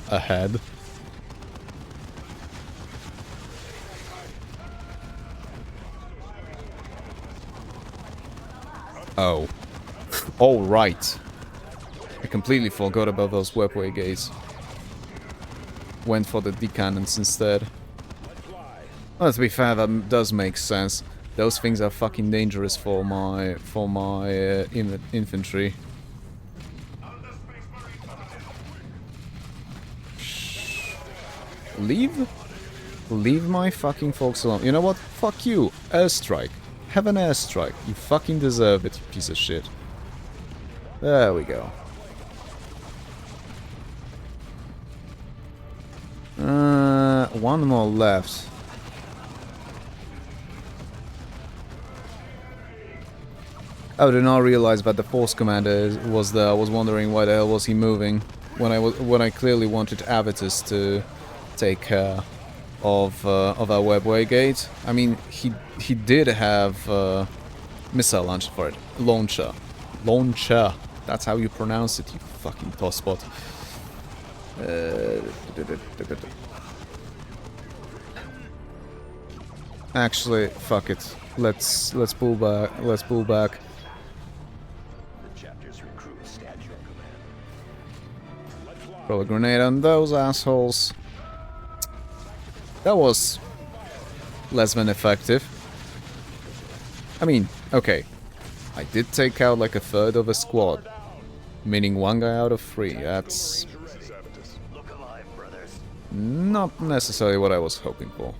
ahead? Oh. Oh, right. I completely forgot about those warpway gates. Went for the D-cannons instead. Well, to be fair, that does make sense. Those things are fucking dangerous for my infantry. Leave my fucking folks alone. You know what? Fuck you. Airstrike. Have an airstrike. You fucking deserve it, piece of shit. There we go. One more left. I did not realize that the force commander was there. I was wondering why the hell was he moving when I clearly wanted Avitus to take care of our webway gate. I mean, he did have missile launcher for it. Launcher. That's how you pronounce it, you fucking tosspot. Actually, fuck it. Let's pull back. Let's pull back. Throw a grenade on those assholes. That was less than effective. I mean, okay. I did take out like a third of a squad. Meaning one guy out of 3. That's not necessarily what I was hoping for.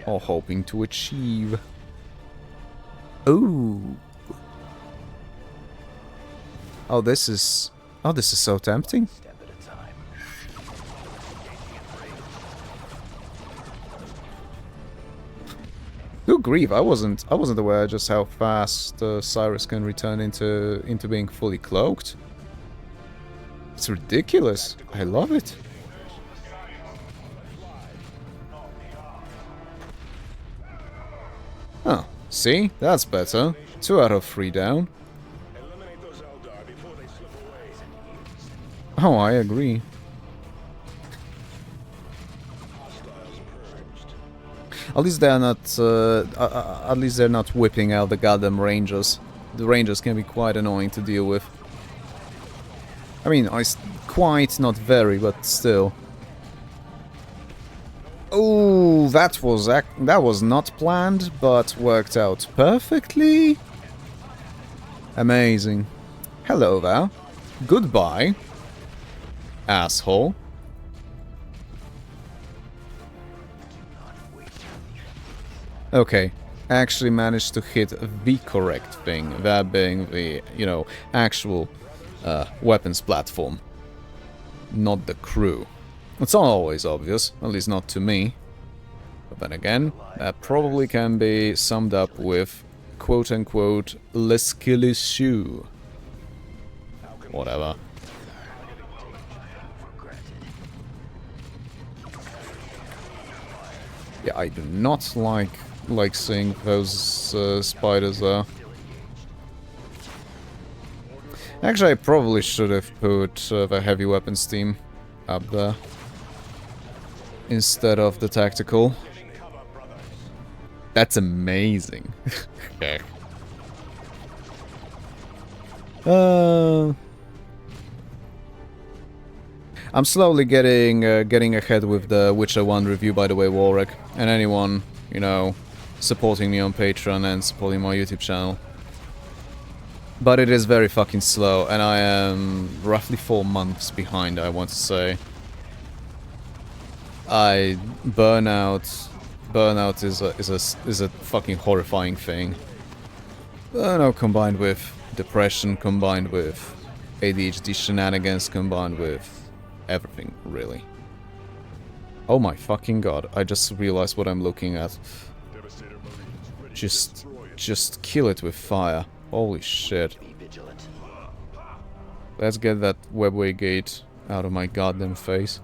Or hoping to achieve. Ooh. Oh, this is so tempting. Good grief, I wasn't aware just how fast Cyrus can return into being fully cloaked. It's ridiculous. I love it. Oh, see? That's better. 2 out of 3 down. eliminate those Eldar before they slip away. Oh, I agree. At least they're not. At least they're not whipping out the goddamn Rangers. The Rangers can be quite annoying to deal with. I mean, quite, not very, but still. Oh, that was not planned, but worked out perfectly. Amazing. Hello there. Goodbye, asshole. Okay, actually managed to hit the correct thing, that being the, you know, actual weapons platform, not the crew. It's not always obvious, at least not to me. But then again, that probably can be summed up with quote-unquote le skill issue. Whatever. Yeah, I do not like seeing those spiders there. Actually, I probably should have put the heavy weapons team up there instead of the tactical. That's amazing. Okay. I'm slowly getting ahead with the Witcher 1 review, by the way, Warwick. And anyone, you know, supporting me on Patreon and supporting my YouTube channel. But it is very fucking slow, and I am roughly 4 months behind, I want to say. Burnout is a fucking horrifying thing. Burnout combined with depression, combined with ADHD shenanigans, combined with everything, really. Oh my fucking god, I just realized what I'm looking at. Just kill it with fire. Holy shit. Let's get that webway gate out of my goddamn face.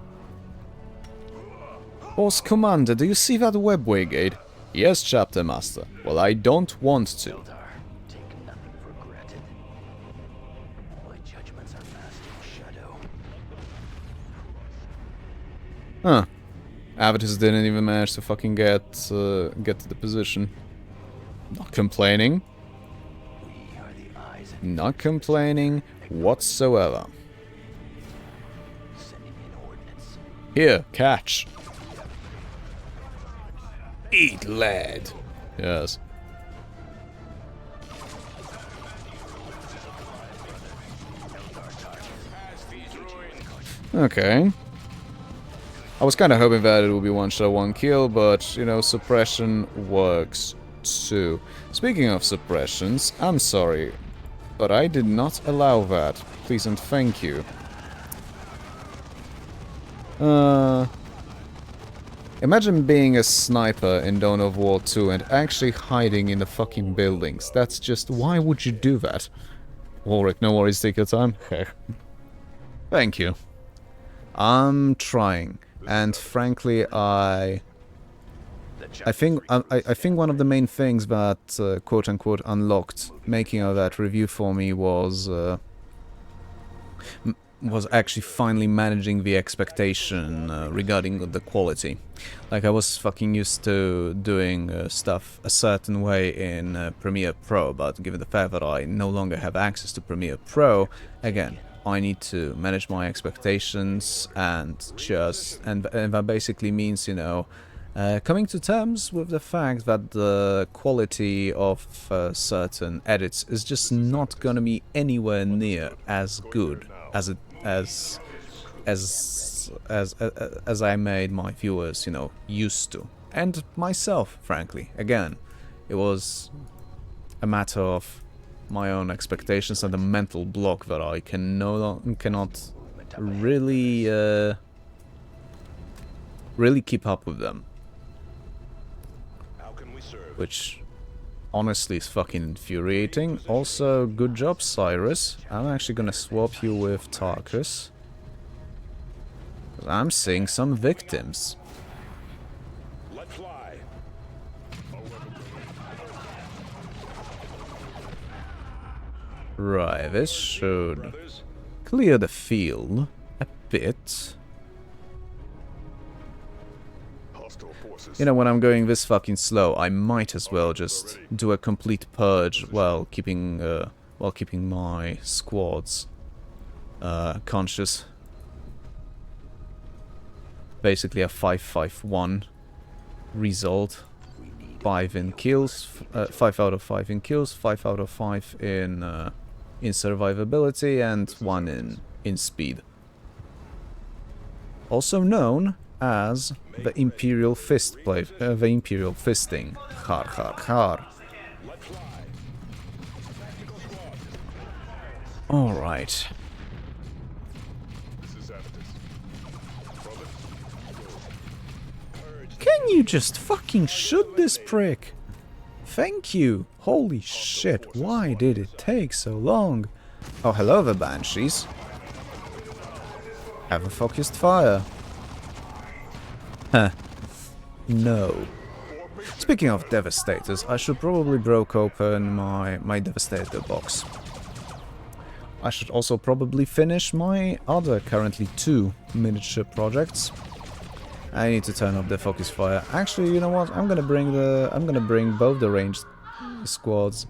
Boss Commander, do you see that webway gate? Yes, Chapter Master. Well, I don't want to. Huh. Avitus didn't even manage to fucking get to the position. Not complaining. Not complaining whatsoever. Here, catch. Eat, lad. Yes. Okay. I was kind of hoping that it would be one shot, one kill, but, you know, suppression works too. Speaking of suppressions, I'm sorry, but I did not allow that. Please and thank you. Imagine being a sniper in Dawn of War 2 and actually hiding in the fucking buildings. That's just... why would you do that? Warwick, no worries, take your time. Thank you. I'm trying. And frankly, I think one of the main things that quote-unquote unlocked making of that review for me was actually finally managing the expectation regarding the quality. Like, I was fucking used to doing stuff a certain way in Premiere Pro, but given the fact that I no longer have access to Premiere Pro, again, I need to manage my expectations and that basically means, you know, coming to terms with the fact that the quality of certain edits is just not gonna be anywhere near as good as as I made my viewers, you know, used to, and myself, frankly. Again, it was a matter of my own expectations and the mental block that I cannot really really keep up with them. Which honestly is fucking infuriating. Also, good job, Cyrus. I'm actually gonna swap you with Tarkus. I'm seeing some victims. Right, this should clear the field a bit. You know, when I'm going this fucking slow, I might as well just do a complete purge while keeping my squads conscious. Basically a 5-5-1 result. 5 in kills, 5 out of 5 in kills, 5 out of 5 in survivability, and 1 in speed. Also known as the Imperial Fist play, the Imperial Fisting. Har har har. Alright. Can you just fucking shoot this prick? Thank you. Holy shit, why did it take so long? Oh, hello the Banshees. Have a focused fire. Huh. No. Speaking of Devastators, I should probably broke open my Devastator box. I should also probably finish my other currently 2 miniature projects. I need to turn up the focus fire. Actually, you know what? I'm gonna bring both the ranged squads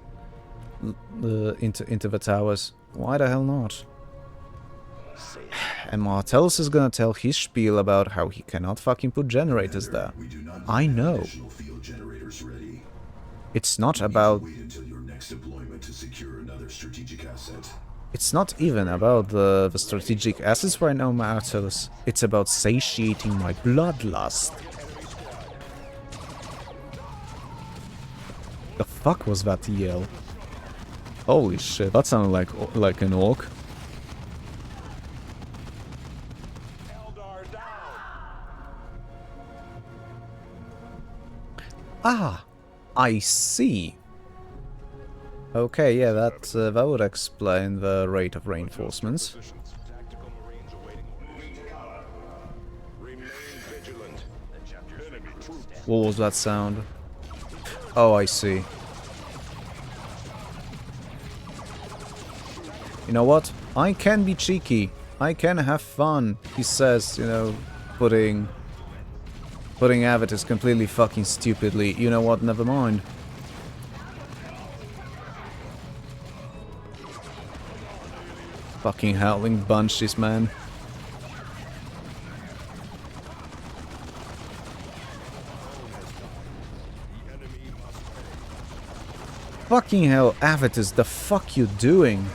into the towers. Why the hell not? And Martellus is gonna tell his spiel about how he cannot fucking put generators there. I know. It's not about... Wait until your next deployment to secure another strategic asset. It's not even about the strategic assets right now, Martellus. It's about satiating my bloodlust. The fuck was that yell? Holy shit, that sounded like an orc. Ah, I see. Okay, yeah, that would explain the rate of reinforcements. Tactical Marines awaiting orders. Remain vigilant. Enemy troops. What was that sound? Oh, I see. You know what? I can be cheeky. I can have fun. He says, you know, putting avatars completely fucking stupidly. You know what? Never mind. Fucking howling bunches, man. Fucking hell, avatars, the fuck you doing?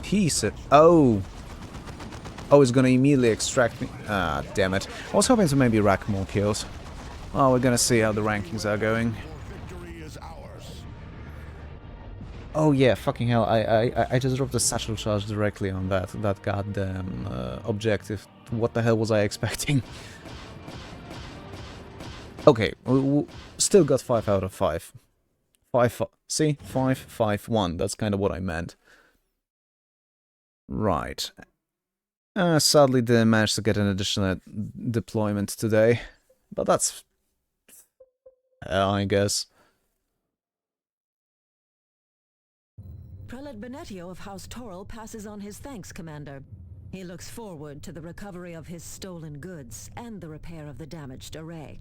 Piece of... Oh! Oh, it's gonna immediately extract me. Ah, damn it. I was hoping to maybe rack more kills. Oh, we're gonna see how the rankings are going. Oh yeah, fucking hell, I just dropped a satchel charge directly on that goddamn objective. What the hell was I expecting? Okay, we still got 5 out of 5. 5, see? 5, 5, 1, that's kind of what I meant. Right. Sadly didn't manage to get an additional deployment today, but that's... I guess. Prelate Benetio of House Toril passes on his thanks, Commander. He looks forward to the recovery of his stolen goods and the repair of the damaged array.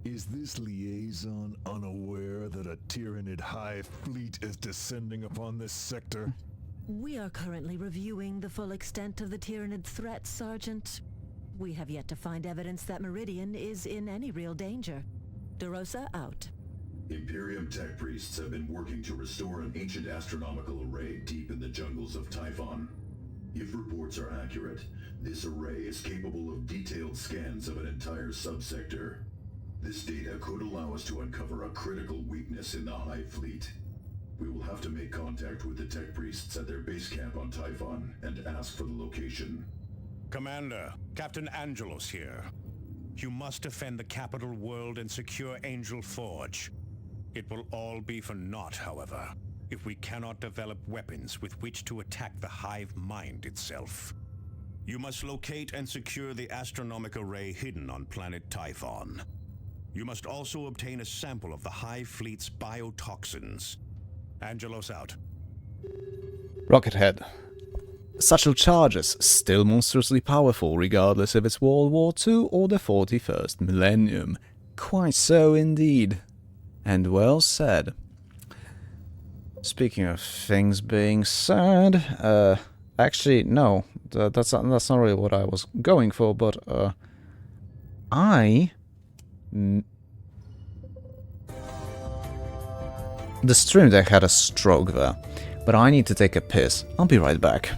Is this liaison unaware that a Tyranid hive fleet is descending upon this sector? We are currently reviewing the full extent of the Tyranid threat, Sergeant. We have yet to find evidence that Meridian is in any real danger. DeRosa out. Imperium tech priests have been working to restore an ancient astronomical array deep in the jungles of Typhon. If reports are accurate, this array is capable of detailed scans of an entire subsector. This data could allow us to uncover a critical weakness in the Hive fleet. We will have to make contact with the tech priests at their base camp on Typhon and ask for the location. Commander, Captain Angelos here. You must defend the capital world and secure Angel Forge. It will all be for naught, however, if we cannot develop weapons with which to attack the Hive mind itself. You must locate and secure the astronomic array hidden on planet Typhon. You must also obtain a sample of the Hive fleet's biotoxins. Angelos out. Rockethead. Satchel charges, still monstrously powerful regardless if it's World War II or the 41st millennium. Quite so indeed. And well said. Speaking of things being said, actually, no, that's not really what I was going for, but, the stream deck had a stroke there, but I need to take a piss. I'll be right back.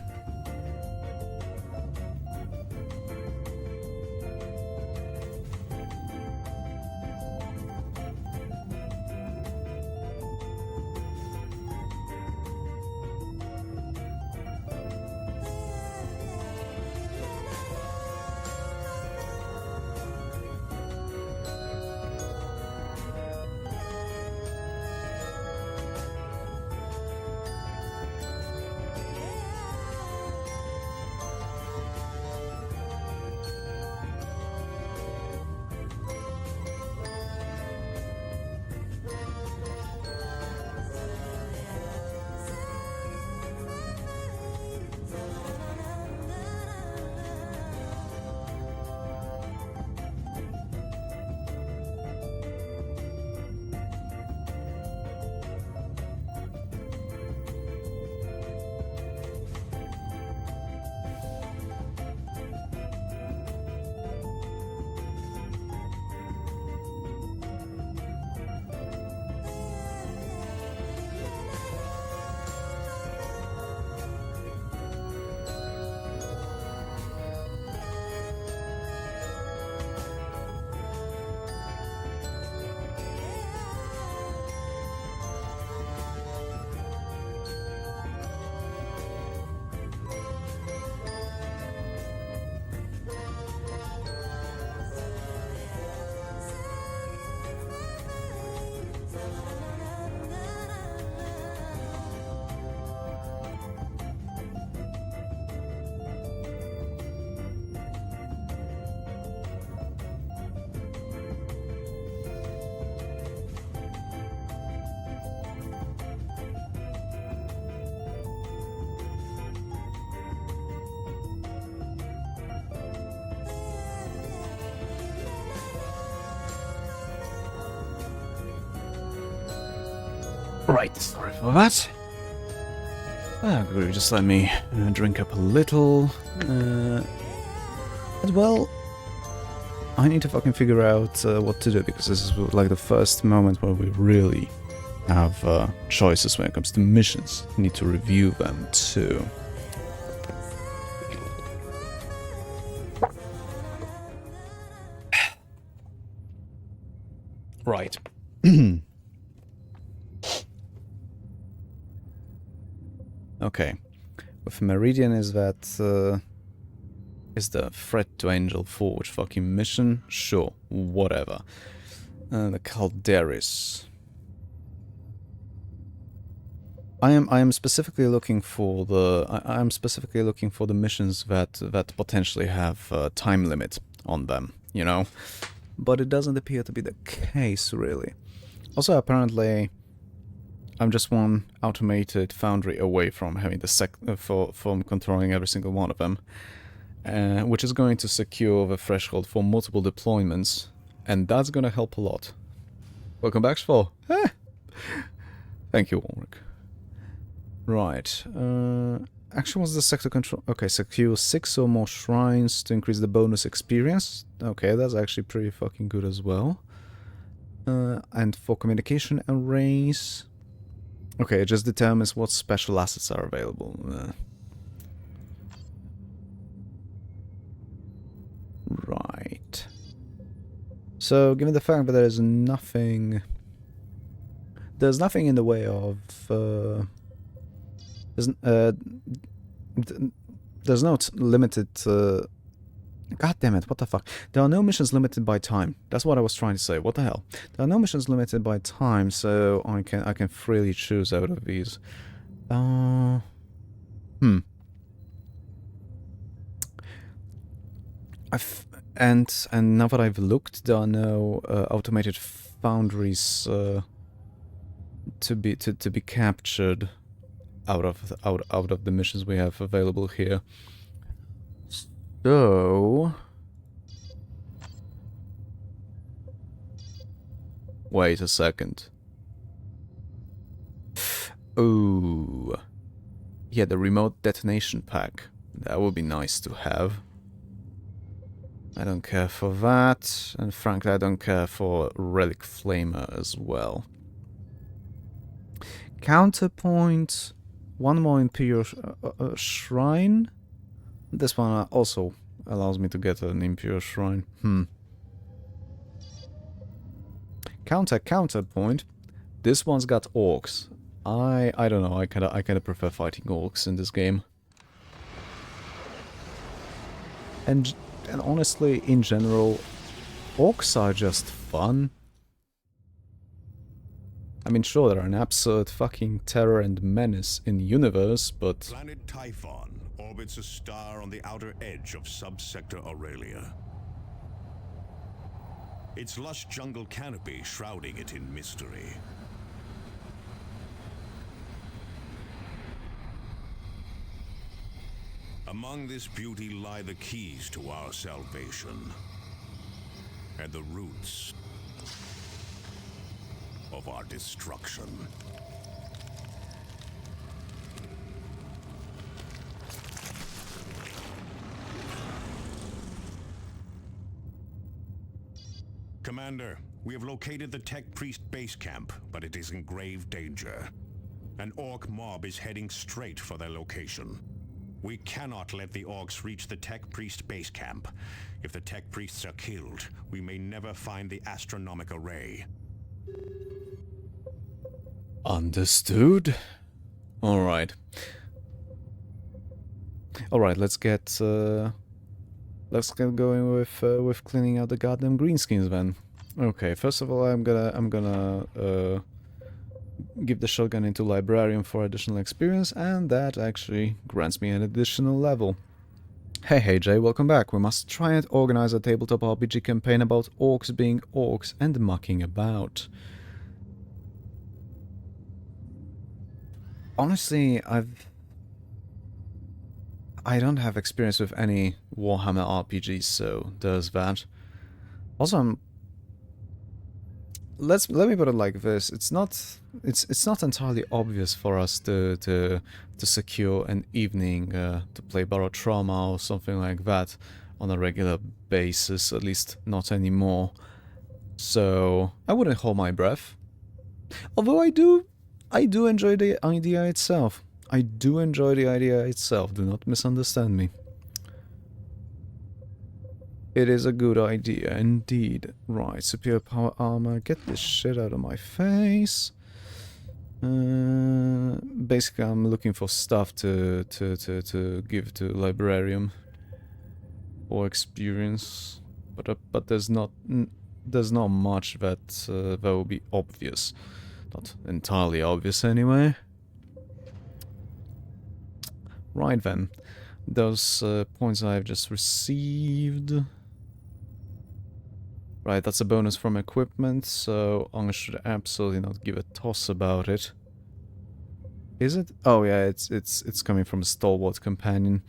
Right, sorry for that. Just let me drink up a little. But well, I need to fucking figure out what to do, because this is like the first moment where we really have choices when it comes to missions. Need to review them too. Right. Okay. With Meridian is that is the threat to Angel Forge fucking mission? Sure, whatever. The Calderis. I am specifically looking for the missions that potentially have time limit on them, you know, but it doesn't appear to be the case really. Also, apparently, I'm just one automated foundry away from having the from controlling every single one of them, which is going to secure the threshold for multiple deployments, and that's going to help a lot. Welcome back, Sfor. Thank you, Ulrich. Right. Action was the sector control. Okay, secure 6 or more shrines to increase the bonus experience. Okay, that's actually pretty fucking good as well. And for communication arrays. Okay, it just determines what special assets are available. Right. So, given the fact that there's nothing in the way of there's no limited God damn it, what the fuck? There are no missions limited by time. That's what I was trying to say. What the hell? There are no missions limited by time, so I can freely choose out of these. And now that I've looked, there are no automated foundries to be captured out of the missions we have available here. So, wait a second. Oh, yeah, the remote detonation pack. That would be nice to have. I don't care for that, and frankly, I don't care for Relic Flamer as well. Counterpoint, one more Imperial Shrine. This one also allows me to get an Imperial Shrine. Counterpoint. This one's got orcs. I don't know. I kinda prefer fighting orcs in this game. And honestly, in general, orcs are just fun. I mean, sure, they're an absolute fucking terror and menace in the universe, but... Planet Typhon orbits a star on the outer edge of subsector Aurelia. Its lush jungle canopy shrouding it in mystery. Among this beauty lie the keys to our salvation, and the roots of our destruction. Commander, we have located the Tech Priest base camp, but it is in grave danger. An orc mob is heading straight for their location. We cannot let the orcs reach the Tech Priest base camp. If the Tech Priests are killed, we may never find the astronomic array. Understood. Alright. Alright, let's get going with cleaning out the goddamn greenskins then. Okay, first of all I'm gonna give the shotgun into Librarian for additional experience, and that actually grants me an additional level. Hey Jay, welcome back. We must try and organize a tabletop RPG campaign about orcs being orcs and mucking about. Honestly, I don't have experience with any Warhammer RPGs, so there's that. Also, let me put it like this: it's not entirely obvious for us to secure an evening to play Barotrauma or something like that on a regular basis, at least not anymore. So I wouldn't hold my breath. Although I do enjoy the idea itself. I do enjoy the idea itself. Do not misunderstand me. It is a good idea, indeed. Right, superior power armor. Get this shit out of my face. Basically, I'm looking for stuff to give to librarian or experience, but there's not much that that will be obvious. Not entirely obvious, anyway. Right then, those points I've just received. Right, that's a bonus from equipment, so I should absolutely not give a toss about it. Is it? Oh yeah, it's coming from a stalwart companion.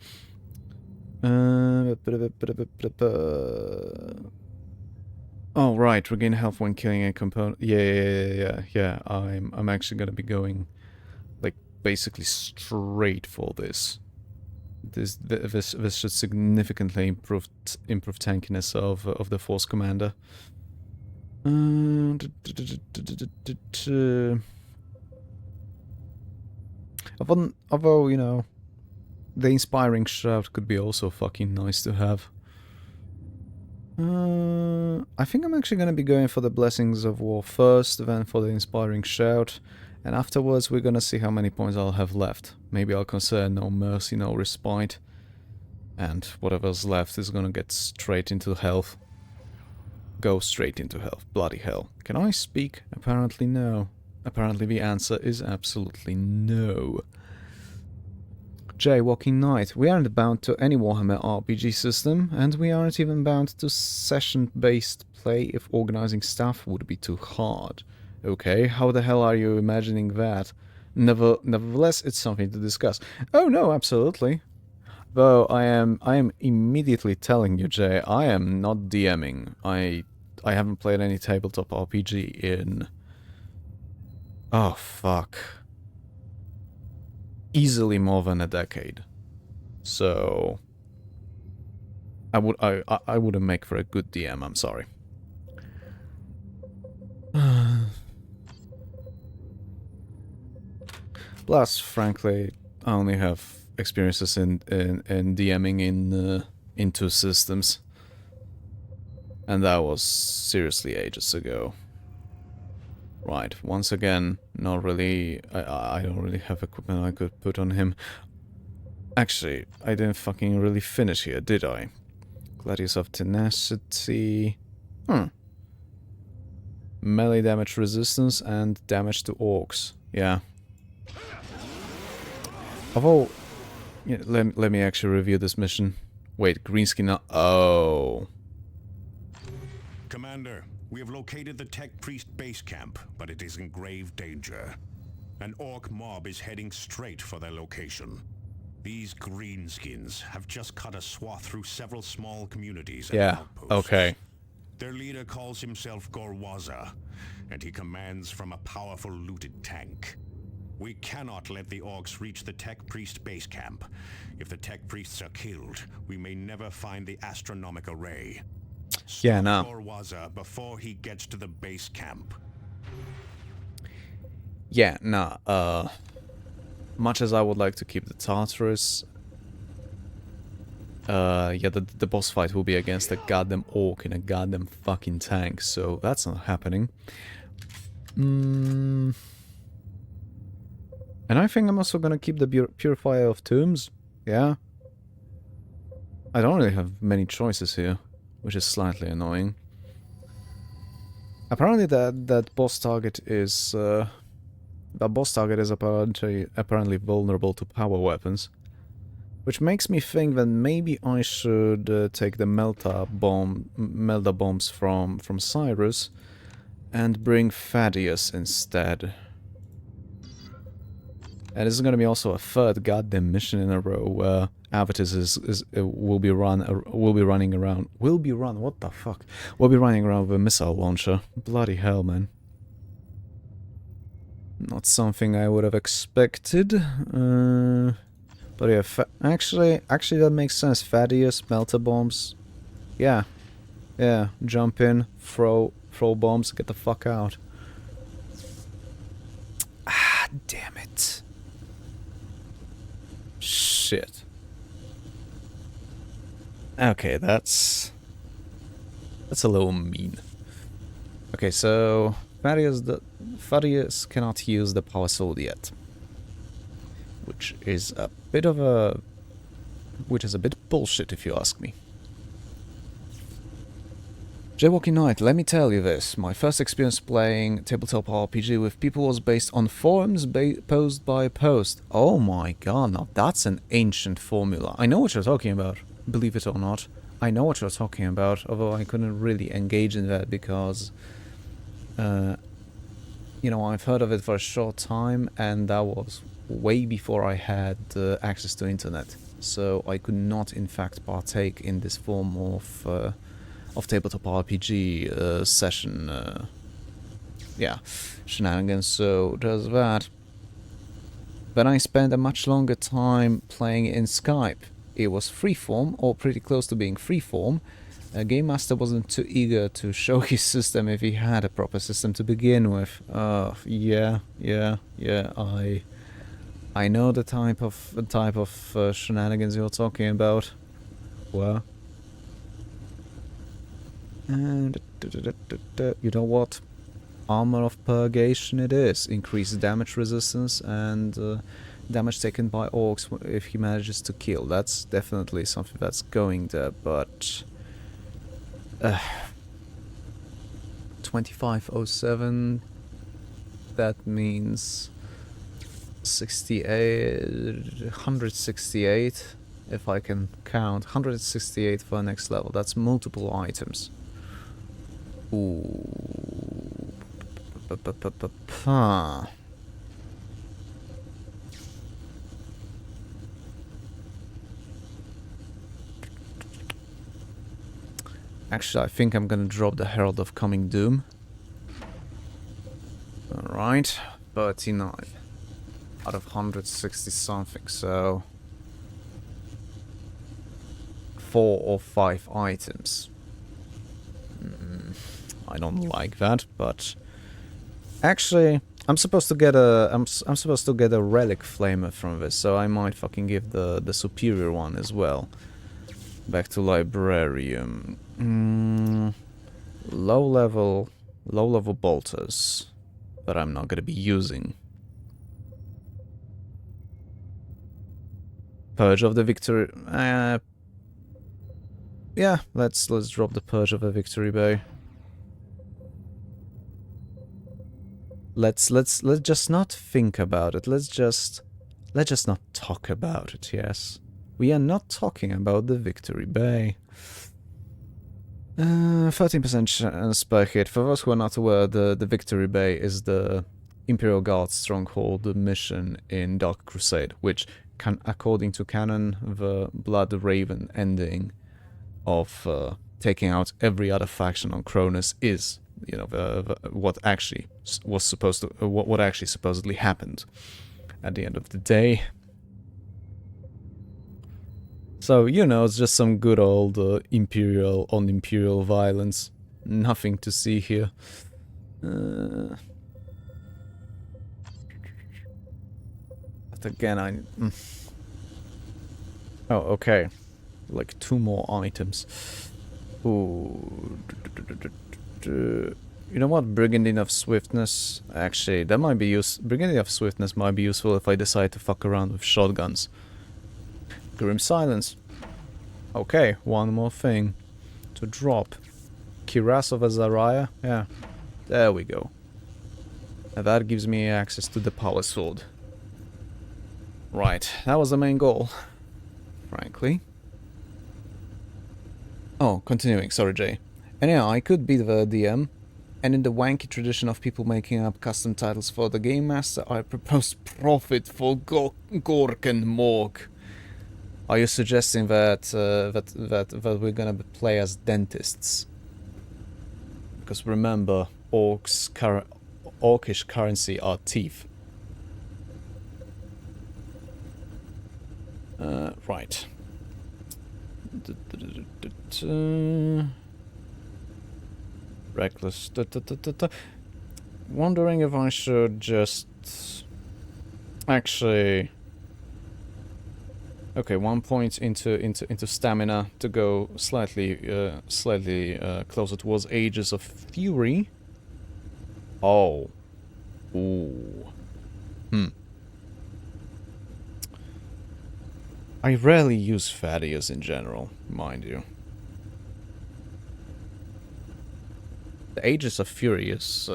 Oh right, regain health when killing a component. Yeah. I'm actually gonna be going like basically straight for this. This should significantly improve tankiness of the Force Commander. Although, you know, the Inspiring Shout could be also fucking nice to have. I think I'm actually gonna be going for the Blessings of War first, then for the Inspiring Shout. And afterwards we're gonna see how many points I'll have left. Maybe I'll consider No Mercy, No Respite. And whatever's left is gonna get straight into health. Go straight into health. Bloody hell. Can I speak? Apparently no. Apparently the answer is absolutely no. Jaywalking Knight. We aren't bound to any Warhammer RPG system, and we aren't even bound to session-based play if organizing stuff would be too hard. Okay, how the hell are you imagining that? Nevertheless, it's something to discuss. Oh no, absolutely. Though I am immediately telling you, Jay, I am not DMing. I haven't played any tabletop RPG in... oh, fuck. Easily more than a decade. So... I wouldn't make for a good DM, I'm sorry. Plus, frankly, I only have experiences in DMing in two systems. And that was seriously ages ago. Right, once again, not really... I don't really have equipment I could put on him. Actually, I didn't fucking really finish here, did I? Gladius of Tenacity... Melee damage resistance and damage to orcs. Yeah. Although... yeah, let me actually review this mission. Wait, Greenskin... oh... Commander, we have located the Tech Priest base camp, but it is in grave danger. An orc mob is heading straight for their location. These greenskins have just cut a swath through several small communities and outposts. Okay. Their leader calls himself Gorwaza, and he commands from a powerful looted tank. We cannot let the orcs reach the Tech Priest base camp. If the Tech Priests are killed, we may never find the astronomic array. Yeah, no. Gorwaza before he gets to the base camp. Yeah, nah, much as I would like to keep the Tartarus, yeah, the boss fight will be against a goddamn orc in a goddamn fucking tank, so that's not happening. And I think I'm also gonna keep the Purifier of Tombs, yeah. I don't really have many choices here, which is slightly annoying. Apparently that boss target is apparently vulnerable to power weapons, which makes me think that maybe I should take the Melta bombs from Cyrus and bring Thaddeus instead. And this is going to be also a third goddamn mission in a row where Avitus will be running around with a missile launcher. Bloody hell, man. Not something I would have expected. But yeah, actually that makes sense. Thaddeus, melter bombs. Yeah, jump in, throw bombs, get the fuck out. Ah, damn it. Shit. Okay, that's a little mean. Okay, so Thaddeus cannot use the power sword yet, which is a bit bullshit if you ask me. Jaywalking Knight, let me tell you this. My first experience playing tabletop RPG with people was based on forums post by post. Oh my god, now that's an ancient formula. I know what you're talking about, believe it or not. I know what you're talking about, although I couldn't really engage in that because, you know, I've heard of it for a short time, and that was way before I had access to internet. So I could not, in fact, partake in this form of tabletop RPG session, shenanigans. So there's that. But I spent a much longer time playing in Skype. It was freeform, or pretty close to being freeform. Game Master wasn't too eager to show his system if he had a proper system to begin with. Yeah, I know the type of shenanigans you're talking about. Well, and you know what? Armor of Purgation it is. Increased damage resistance and damage taken by orcs if he manages to kill. That's definitely something that's going there, but 2507, that means 168 if I can count. 168 for next level. That's multiple items. Ooh. Actually, I think I'm gonna drop the Herald of Coming Doom. Alright, 39 out of 160 something, so 4 or 5 items. I don't like that, but actually, I'm supposed to get a I'm supposed to get a relic flamer from this, so I might fucking give the superior one as well. Back to librarian. Low level bolters that I'm not gonna be using. Purge of the Victory. Yeah, let's drop the Purge of the Victory Bay. Let's just not think about it. Let's just not talk about it. Yes, we are not talking about the Victory Bay. 13% chance per hit. For those who are not aware, the Victory Bay is the Imperial Guard's stronghold mission in Dark Crusade, which can, according to canon, the Blood Raven ending of taking out every other faction on Cronus is, you know, what actually was supposed to, what actually supposedly happened at the end of the day. So, you know, it's just some good old Imperial on Imperial violence. Nothing to see here. But again, oh, okay. Like 2 more items. Ooh. You know what? Brigandine of Swiftness. Actually, that might be Brigandine of Swiftness might be useful if I decide to fuck around with shotguns. Grim Silence. Okay, 1 more thing to drop. Kiras of Azariah. Yeah, there we go. And that gives me access to the power sword. Right, that was the main goal, frankly. Oh, continuing, sorry Jay. Anyhow, I could be the DM, and in the wanky tradition of people making up custom titles for the Game Master, I propose Profit for Gork and Morg. Are you suggesting that we're gonna play as dentists? Because remember, orcish currency are teeth. Right. Reckless. Wondering if I should just actually. Okay, 1 point into stamina to go slightly closer towards Ages of Fury. Oh. Ooh. I rarely use Thaddeus in general, mind you. The Ages of Fury is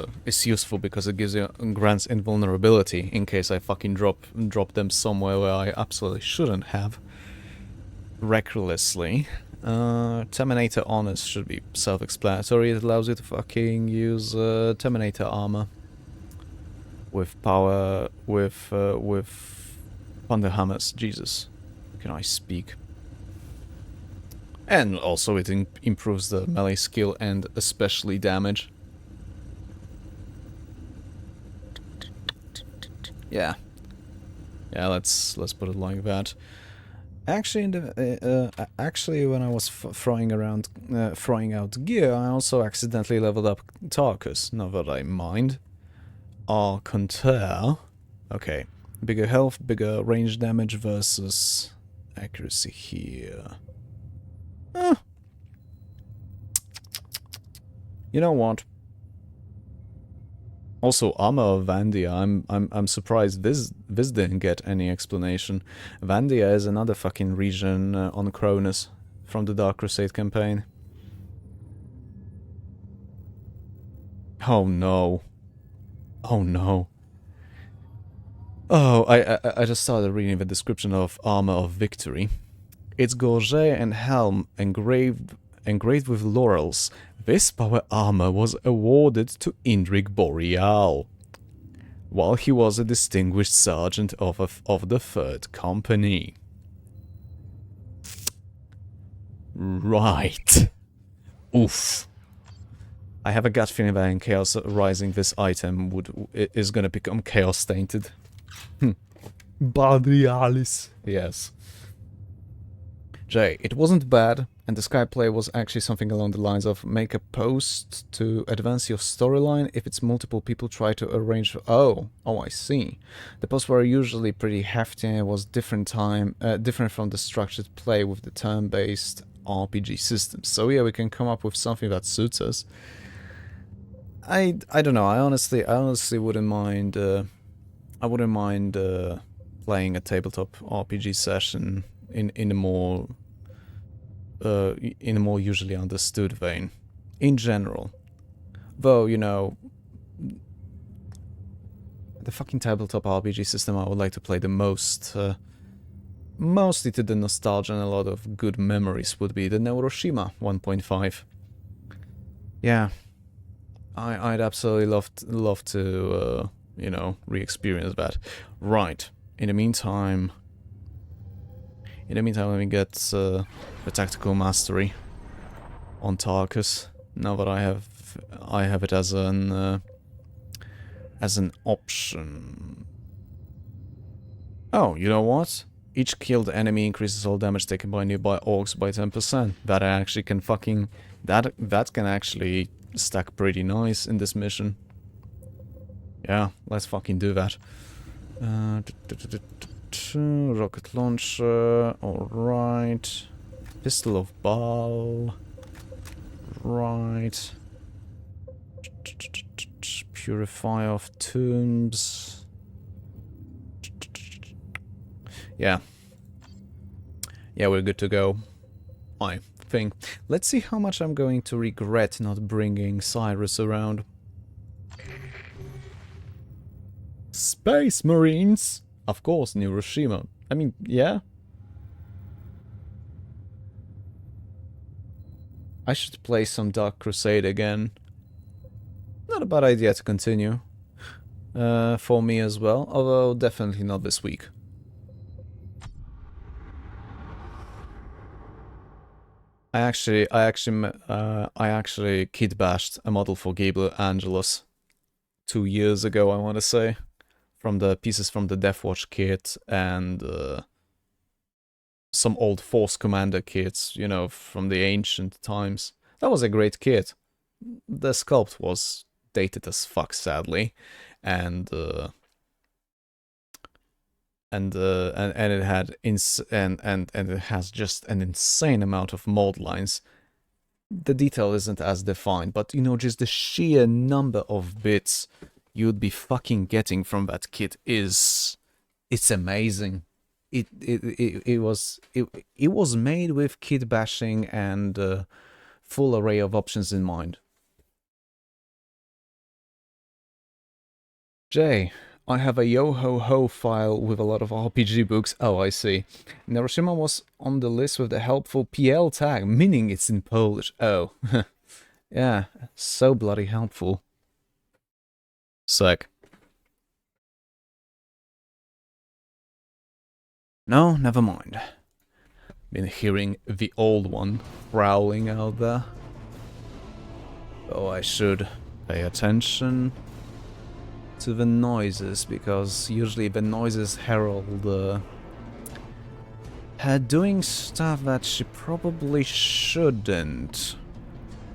useful because it gives you grants invulnerability in case I fucking drop them somewhere where I absolutely shouldn't have. Recklessly. Terminator Honors should be self-explanatory. It allows you to fucking use Terminator armor with power with thunder hammers. Jesus, can I speak? And also it improves the melee skill and especially damage. Yeah. Yeah, let's put it like that. Actually, actually, when I was throwing out gear, I also accidentally leveled up Tarkus. Not that I mind. Au contraire. Okay, bigger health, bigger range damage versus accuracy here. You know what? Also, armor of Vandia. I'm surprised this didn't get any explanation. Vandia is another fucking region on Cronus from the Dark Crusade campaign. Oh no. Oh no. Oh, I just started reading the description of Armor of Victory. It's gorget and helm engraved with laurels. This power armor was awarded to Indrik Boreal while he was a distinguished sergeant of the 3rd Company. Right. Oof. I have a gut feeling that in Chaos Rising this item is gonna become Chaos Tainted. Borealis. Yes. Jay, it wasn't bad, and the Skyplay was actually something along the lines of make a post to advance your storyline if it's multiple people try to arrange... Oh, I see. The posts were usually pretty hefty and it was different from the structured play with the turn-based RPG systems. So yeah, we can come up with something that suits us. I don't know, I honestly wouldn't mind... I wouldn't mind playing a tabletop RPG session in a more usually understood vein, in general. Though, you know, the fucking tabletop RPG system I would like to play the most, mostly to the nostalgia and a lot of good memories, would be the Neuroshima 1.5. Yeah, I'd absolutely love to, you know, re-experience that. Right. In the meantime, let me get the tactical mastery on Tarkus. Now that I have it as an option. Oh, you know what? Each killed enemy increases all damage taken by nearby orcs by 10%. That actually can fucking that can actually stack pretty nice in this mission. Yeah, let's fucking do that. Rocket launcher, alright. Pistol of Baal. Right. Purifier of Tombs. Yeah. Yeah, we're good to go. I think. Let's see how much I'm going to regret not bringing Cyrus around. Space Marines! Of course, Neuroshima. I mean, yeah. I should play some Dark Crusade again. Not a bad idea to continue. For me as well, although definitely not this week. I actually kit bashed a model for Gabriel Angelus 2 years ago, I want to say. From the pieces from the Deathwatch kit and some old Force Commander kits, you know, from the ancient times. That was a great kit. The sculpt was dated as fuck, sadly, and it had and it has just an insane amount of mold lines. The detail isn't as defined, but you know, just the sheer number of bits you'd be fucking getting from that kit it's amazing. It was made with kit bashing and full array of options in mind. Jay, I have a yo-ho-ho file with a lot of RPG books. Oh, I see. Hiroshima was on the list with the helpful PL tag, meaning it's in Polish. Oh. Yeah, so bloody helpful. Sick. No, never mind. Been hearing the old one prowling out there. Oh, I should pay attention to the noises, because usually the noises herald her doing stuff that she probably shouldn't,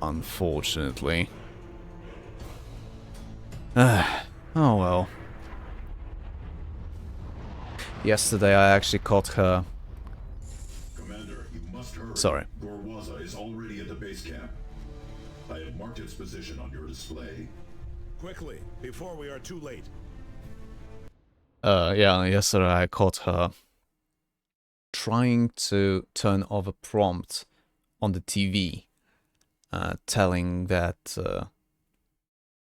unfortunately. Oh well. Yesterday I actually caught her... Commander, you must hurry. Sorry. Gorwaza is already at the base camp. I have marked its position on your display. Quickly, before we are too late. Yeah, yesterday I caught her trying to turn off a prompt on the TV, telling that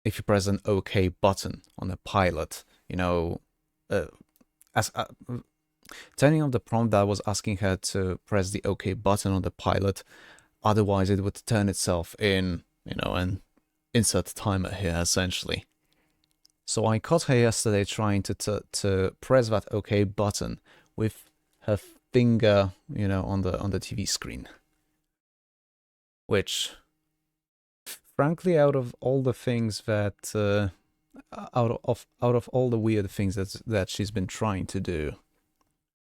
if you press an OK button on a pilot, you know, turning off the prompt that was asking her to press the OK button on the pilot, otherwise it would turn itself in, you know, and insert timer here, essentially. So I caught her yesterday trying to press that OK button with her finger, you know, on the TV screen. Which, frankly, out of all the things that out of all the weird things that she's been trying to do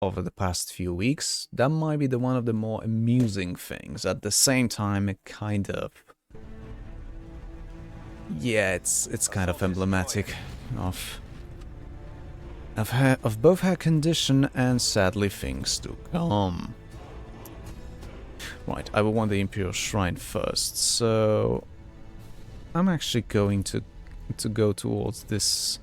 over the past few weeks, that might be the one of the more amusing things. At the same time, it kind of... Yeah, it's kind of emblematic of both her condition and, sadly, things to come. Right, I will want the Imperial Shrine first, so I'm actually going to go towards this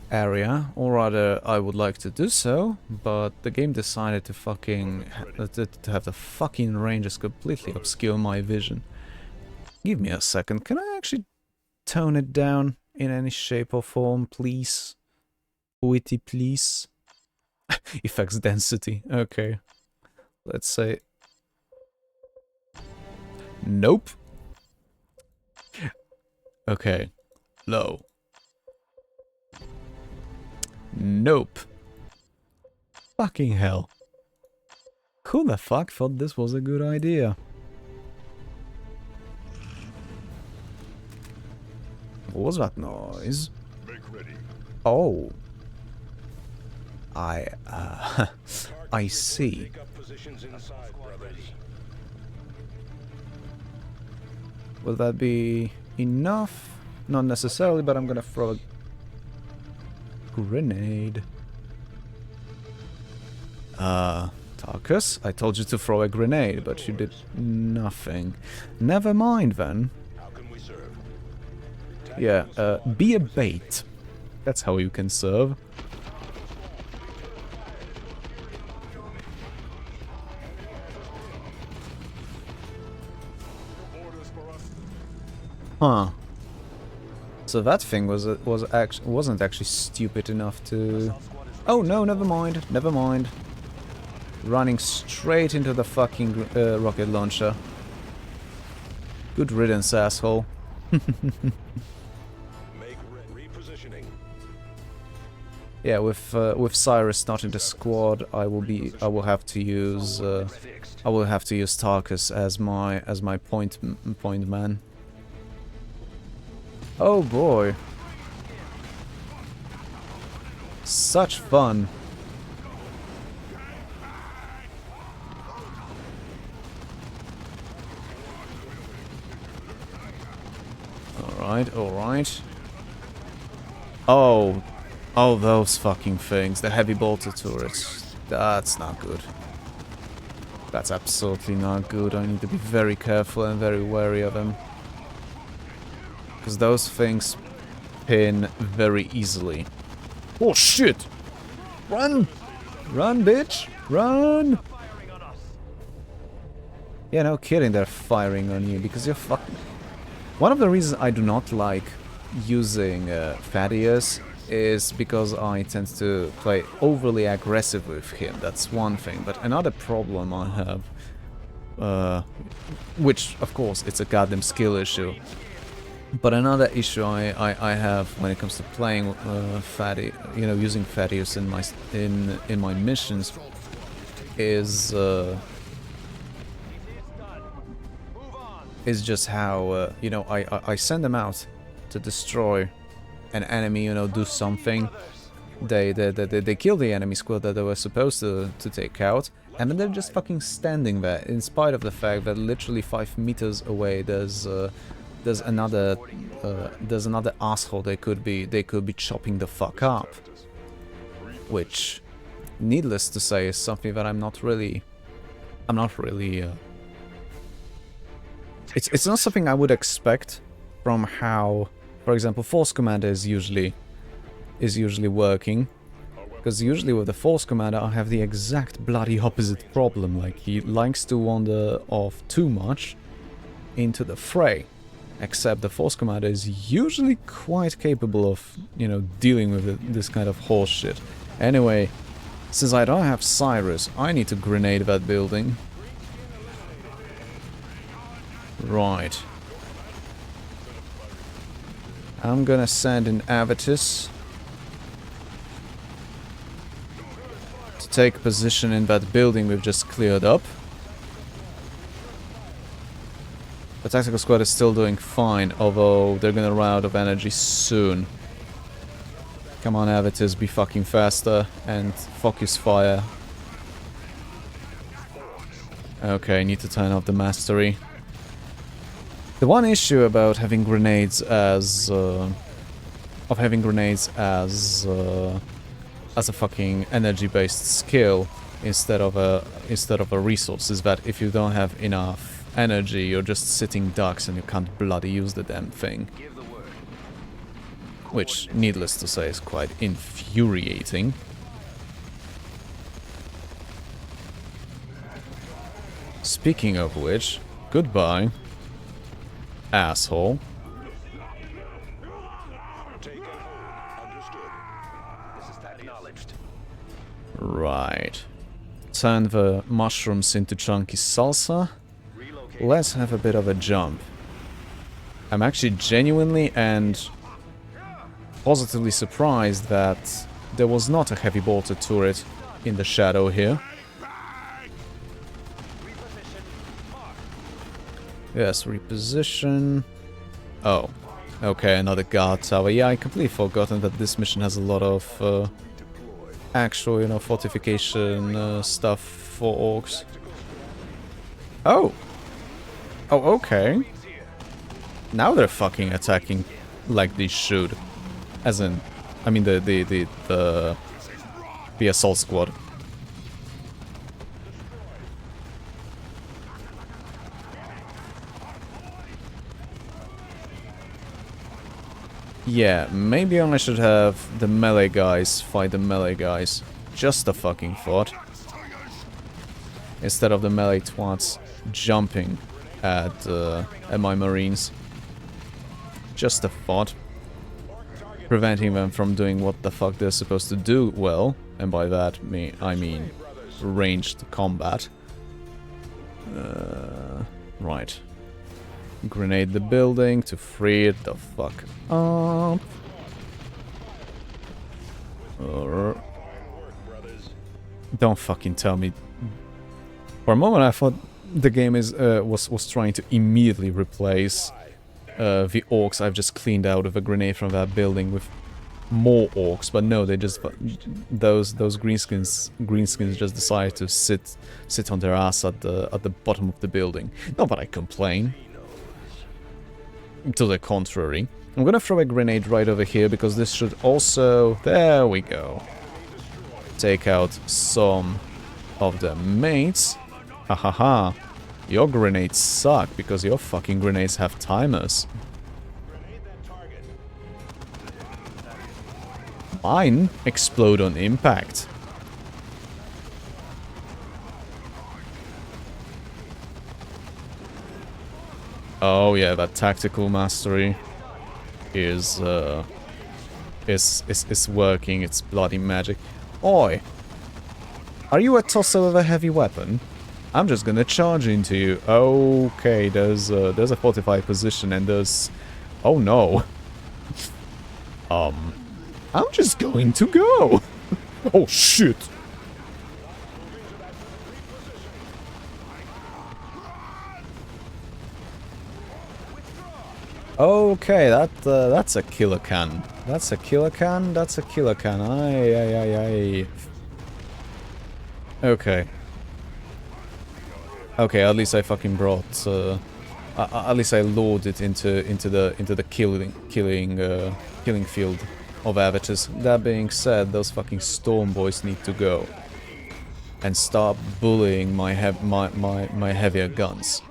area, or rather, I would like to do so, but the game decided to fucking to have the fucking rangers completely obscure my vision. Give me a second. Can I actually tone it down in any shape or form, please? Witty, please. Effects density. Okay. Let's say... Nope. Okay. Low. Nope. Fucking hell. Who the fuck thought this was a good idea? What was that noise? Oh. I see. Will that be enough? Not necessarily, but I'm gonna throw a grenade. Tarkus, I told you to throw a grenade, but you did nothing. Never mind then. Yeah, be a bait. That's how you can serve. Huh. So that thing wasn't actually stupid enough to... Oh no, never mind, never mind. Running straight into the fucking rocket launcher. Good riddance, asshole. Yeah, with Cyrus not in the squad, I will have to use Tarkus as my point man. Oh boy. Such fun. Alright, alright. Oh. Oh, those fucking things. The heavy bolter turrets. That's not good. That's absolutely not good. I need to be very careful and very wary of them. Because those things pin very easily. Oh shit! Run! Run, bitch! Run! Yeah, no kidding, they're firing on you because you're fucking... One of the reasons I do not like using Thaddeus is because I tend to play overly aggressive with him. That's one thing. But another problem I have, which of course it's a goddamn skill issue, but another issue I have when it comes to playing using Thaddeus in my missions is just how I send them out to destroy an enemy, do something. They kill the enemy squad that they were supposed to take out, and then they're just fucking standing there, in spite of the fact that literally 5 meters away there's another asshole they could be chopping the fuck up. Which, needless to say, is something that I'm not really. It's not something I would expect from how, for example, Force Commander is usually working. Because usually with the Force Commander I have the exact bloody opposite problem. Like, he likes to wander off too much into the fray. Except the Force Commander is usually quite capable of, dealing with this kind of horse shit. Anyway, since I don't have Cyrus, I need to grenade that building. Right. I'm gonna send in Avitus to take position in that building we've just cleared up. The tactical squad is still doing fine, although they're gonna run out of energy soon. Come on, Avitus, be fucking faster and focus fire. Okay, need to turn off the mastery. The one issue about having grenades as a fucking energy-based skill instead of a resource is that if you don't have enough energy, you're just sitting ducks and you can't bloody use the damn thing. Which, needless to say, is quite infuriating. Speaking of which, goodbye, asshole. Right. Turn the mushrooms into chunky salsa. Let's have a bit of a jump. I'm actually genuinely and positively surprised that there was not a heavy bolter turret in the shadow here. Yes, reposition. Oh, okay, another guard tower. Yeah, I completely forgotten that this mission has a lot of actual, fortification stuff for orcs. Oh! Oh, okay. Now they're fucking attacking like they should. As in, I mean the assault squad. Yeah, maybe I should have the melee guys fight the melee guys. Just a fucking thought. Instead of the melee twats jumping at my marines. Just a thought. Preventing them from doing what the fuck they're supposed to do well. And by that I mean ranged combat. Right. Grenade the building to free it the fuck up. Don't fucking tell me. For a moment I thought the game was trying to immediately replace the orcs I've just cleaned out of a grenade from that building with more orcs, but no, they just those greenskins just decided to sit on their ass at the bottom of the building. Not that I complain. To the contrary, I'm gonna throw a grenade right over here because this should also... There we go. Take out some of the mates. Ha ha ha. Your grenades suck because your fucking grenades have timers. Mine explode on impact. Oh yeah, that tactical mastery is working. It's bloody magic. Oi! Are you a tosser with a heavy weapon? I'm just gonna charge into you. Okay, there's a fortified position and there's... Oh no. I'm just going to go. Oh shit. Okay, that's a killer can. That's a killer can. That's a killer can. Aye. Okay. Okay, at least I fucking brought. At least I lured it into the killing field of avatars. That being said, those fucking storm boys need to go and start bullying my heavier guns.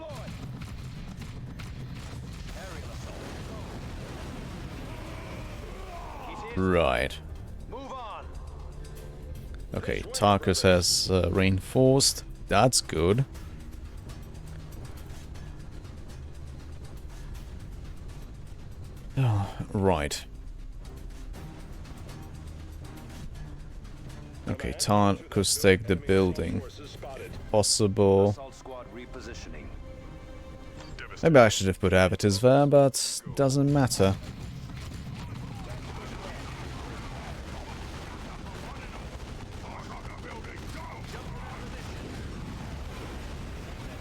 Right. Okay, Tarkus has reinforced. That's good. Oh, right. Okay, Tarkus take the building. If possible. Maybe I should have put avatars there, but doesn't matter.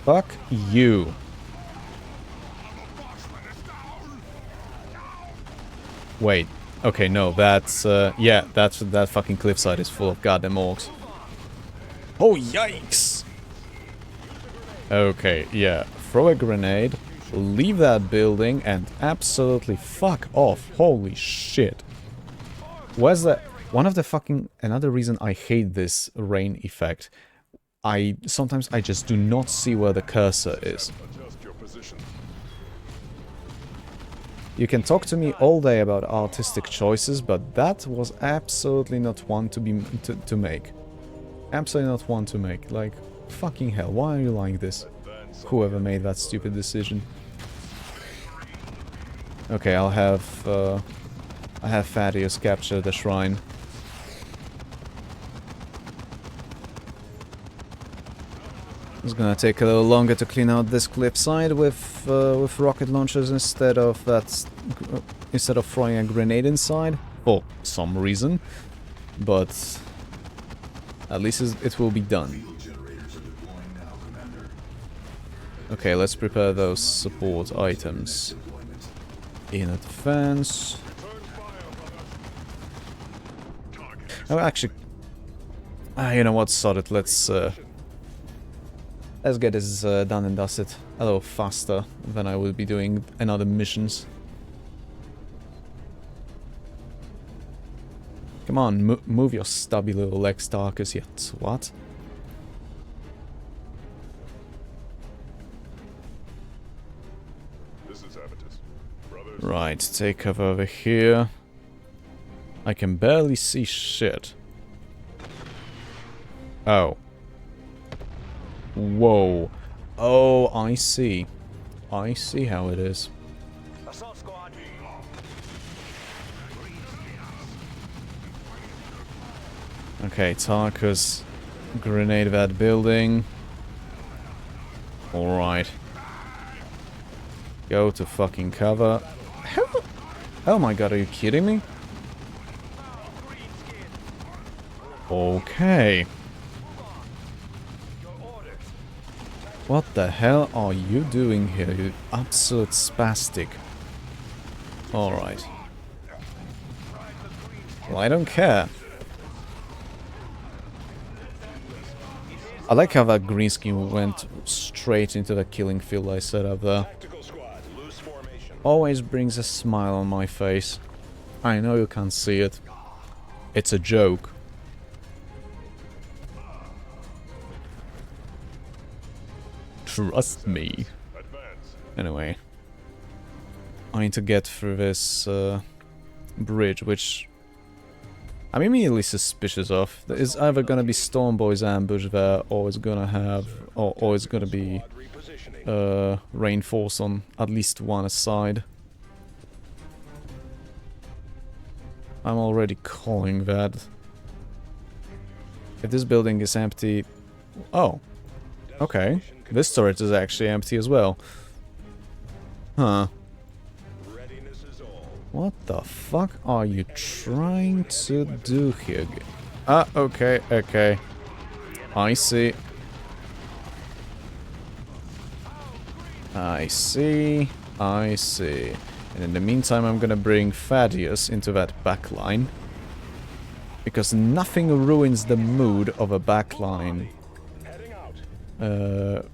Fuck you. Wait. Okay, no, that's, yeah, that fucking cliffside is full of goddamn orcs. Oh, yikes! Okay, yeah, throw a grenade, leave that building, and absolutely fuck off. Holy shit. Where's the... One of the fucking... Another reason I hate this rain effect. Sometimes I just do not see where the cursor is. You can talk to me all day about artistic choices, but that was absolutely not one to make. Absolutely not one to make. Like, fucking hell, why are you like this? Whoever made that stupid decision. Okay, I'll have Thaddeus capture the shrine. It's gonna take a little longer to clean out this cliffside with rocket launchers instead of throwing a grenade inside for some reason, but at least it will be done. Okay, let's prepare those support items in advance. Oh, actually, you know what? Sod it. Let's get this done and dusted a little faster than I will be doing another missions. Come on, move your stubby little legs, Tarkus, you twat. Right, take cover over here. I can barely see shit. Oh. Whoa. Oh, I see. I see how it is. Okay, Tarkus, grenade that building. Alright. Go to fucking cover. Oh my god, are you kidding me? Okay. What the hell are you doing here, you absolute spastic? Alright. Well, I don't care. I like how that green screen went straight into the killing field I set up there. always brings a smile on my face. I know you can't see it. It's a joke. Trust me. Anyway. I need to get through this bridge, which I'm immediately suspicious of. It's either gonna be Stormboy's ambush there, or it's gonna have, or it's gonna be reinforced on at least one side. I'm already calling that. If this building is empty... Oh. Okay. This turret is actually empty as well. Huh. What the fuck are you trying to do here? Ah, okay, okay. I see. I see. I see. And in the meantime, I'm gonna bring Thaddeus into that backline. Because nothing ruins the mood of a backline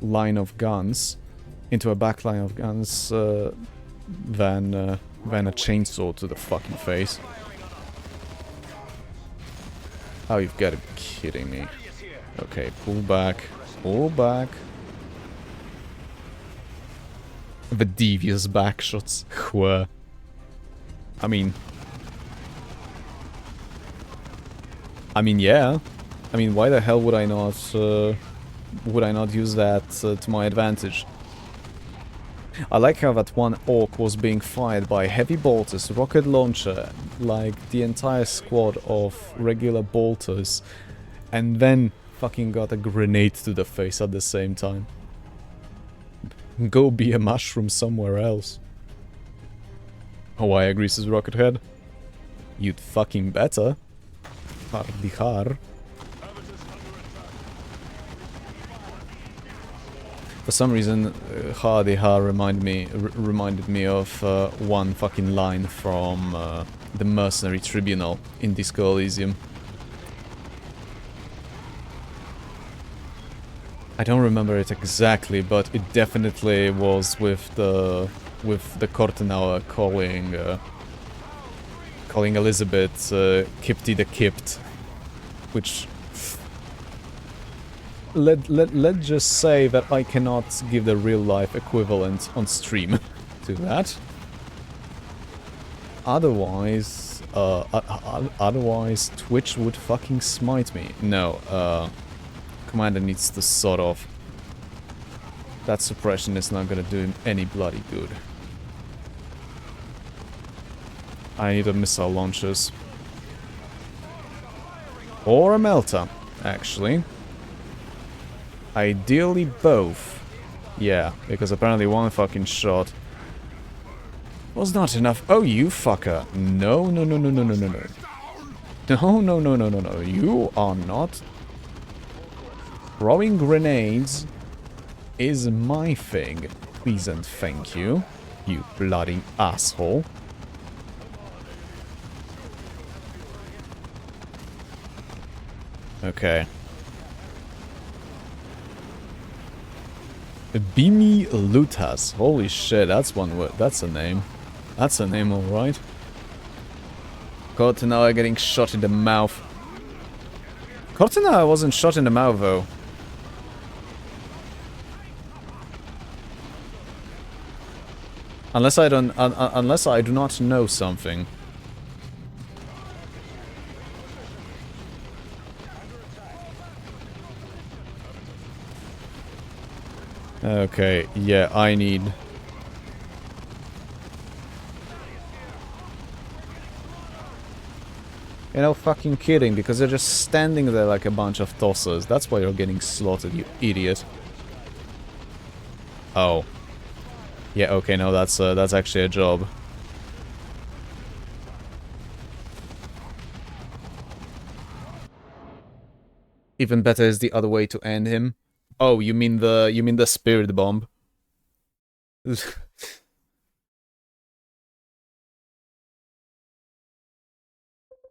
line of guns into a backline of guns than a chainsaw to the fucking face. Oh, you've got to be kidding me. Okay, pull back. Pull back. The devious backshots. Where? I mean, yeah. I mean, why the hell would I not use that to my advantage? I like how that one orc was being fired by heavy bolters, rocket launcher, like the entire squad of regular bolters, and then fucking got a grenade to the face at the same time. Go be a mushroom somewhere else. Oh, I agree, says Rockethead. You'd fucking better. Hardihar. For some reason, Hardihar reminded me of one fucking line from the Mercenary Tribunal in Disco Elysium. I don't remember it exactly, but it definitely was with the Kortenauer calling Elizabeth Kipty the Kipt, which let's just say that I cannot give the real life equivalent on stream to that. Otherwise, otherwise Twitch would fucking smite me. No, Commander needs to sort of. That suppression is not gonna do him any bloody good. I need a missile launchers. Or a melter, actually. Ideally both. Yeah, because apparently one fucking shot was not enough. Oh, you fucker. No, no, no, no, no, no, no, no. No, no, no, no, no, no. You are not. Throwing grenades is my thing. Please and thank you. You bloody asshole. Okay. Bimi Lutas. Holy shit, that's one word. That's a name. That's a name, alright. Kortenauer getting shot in the mouth. Kortenauer wasn't shot in the mouth, though. Unless I do not know something. Okay, yeah, I need... You know, fucking kidding, because they're just standing there like a bunch of tossers. That's why you're getting slaughtered, you idiot. Oh. Yeah, okay, no, that's actually a job. Even better is the other way to end him. Oh, you mean the spirit bomb?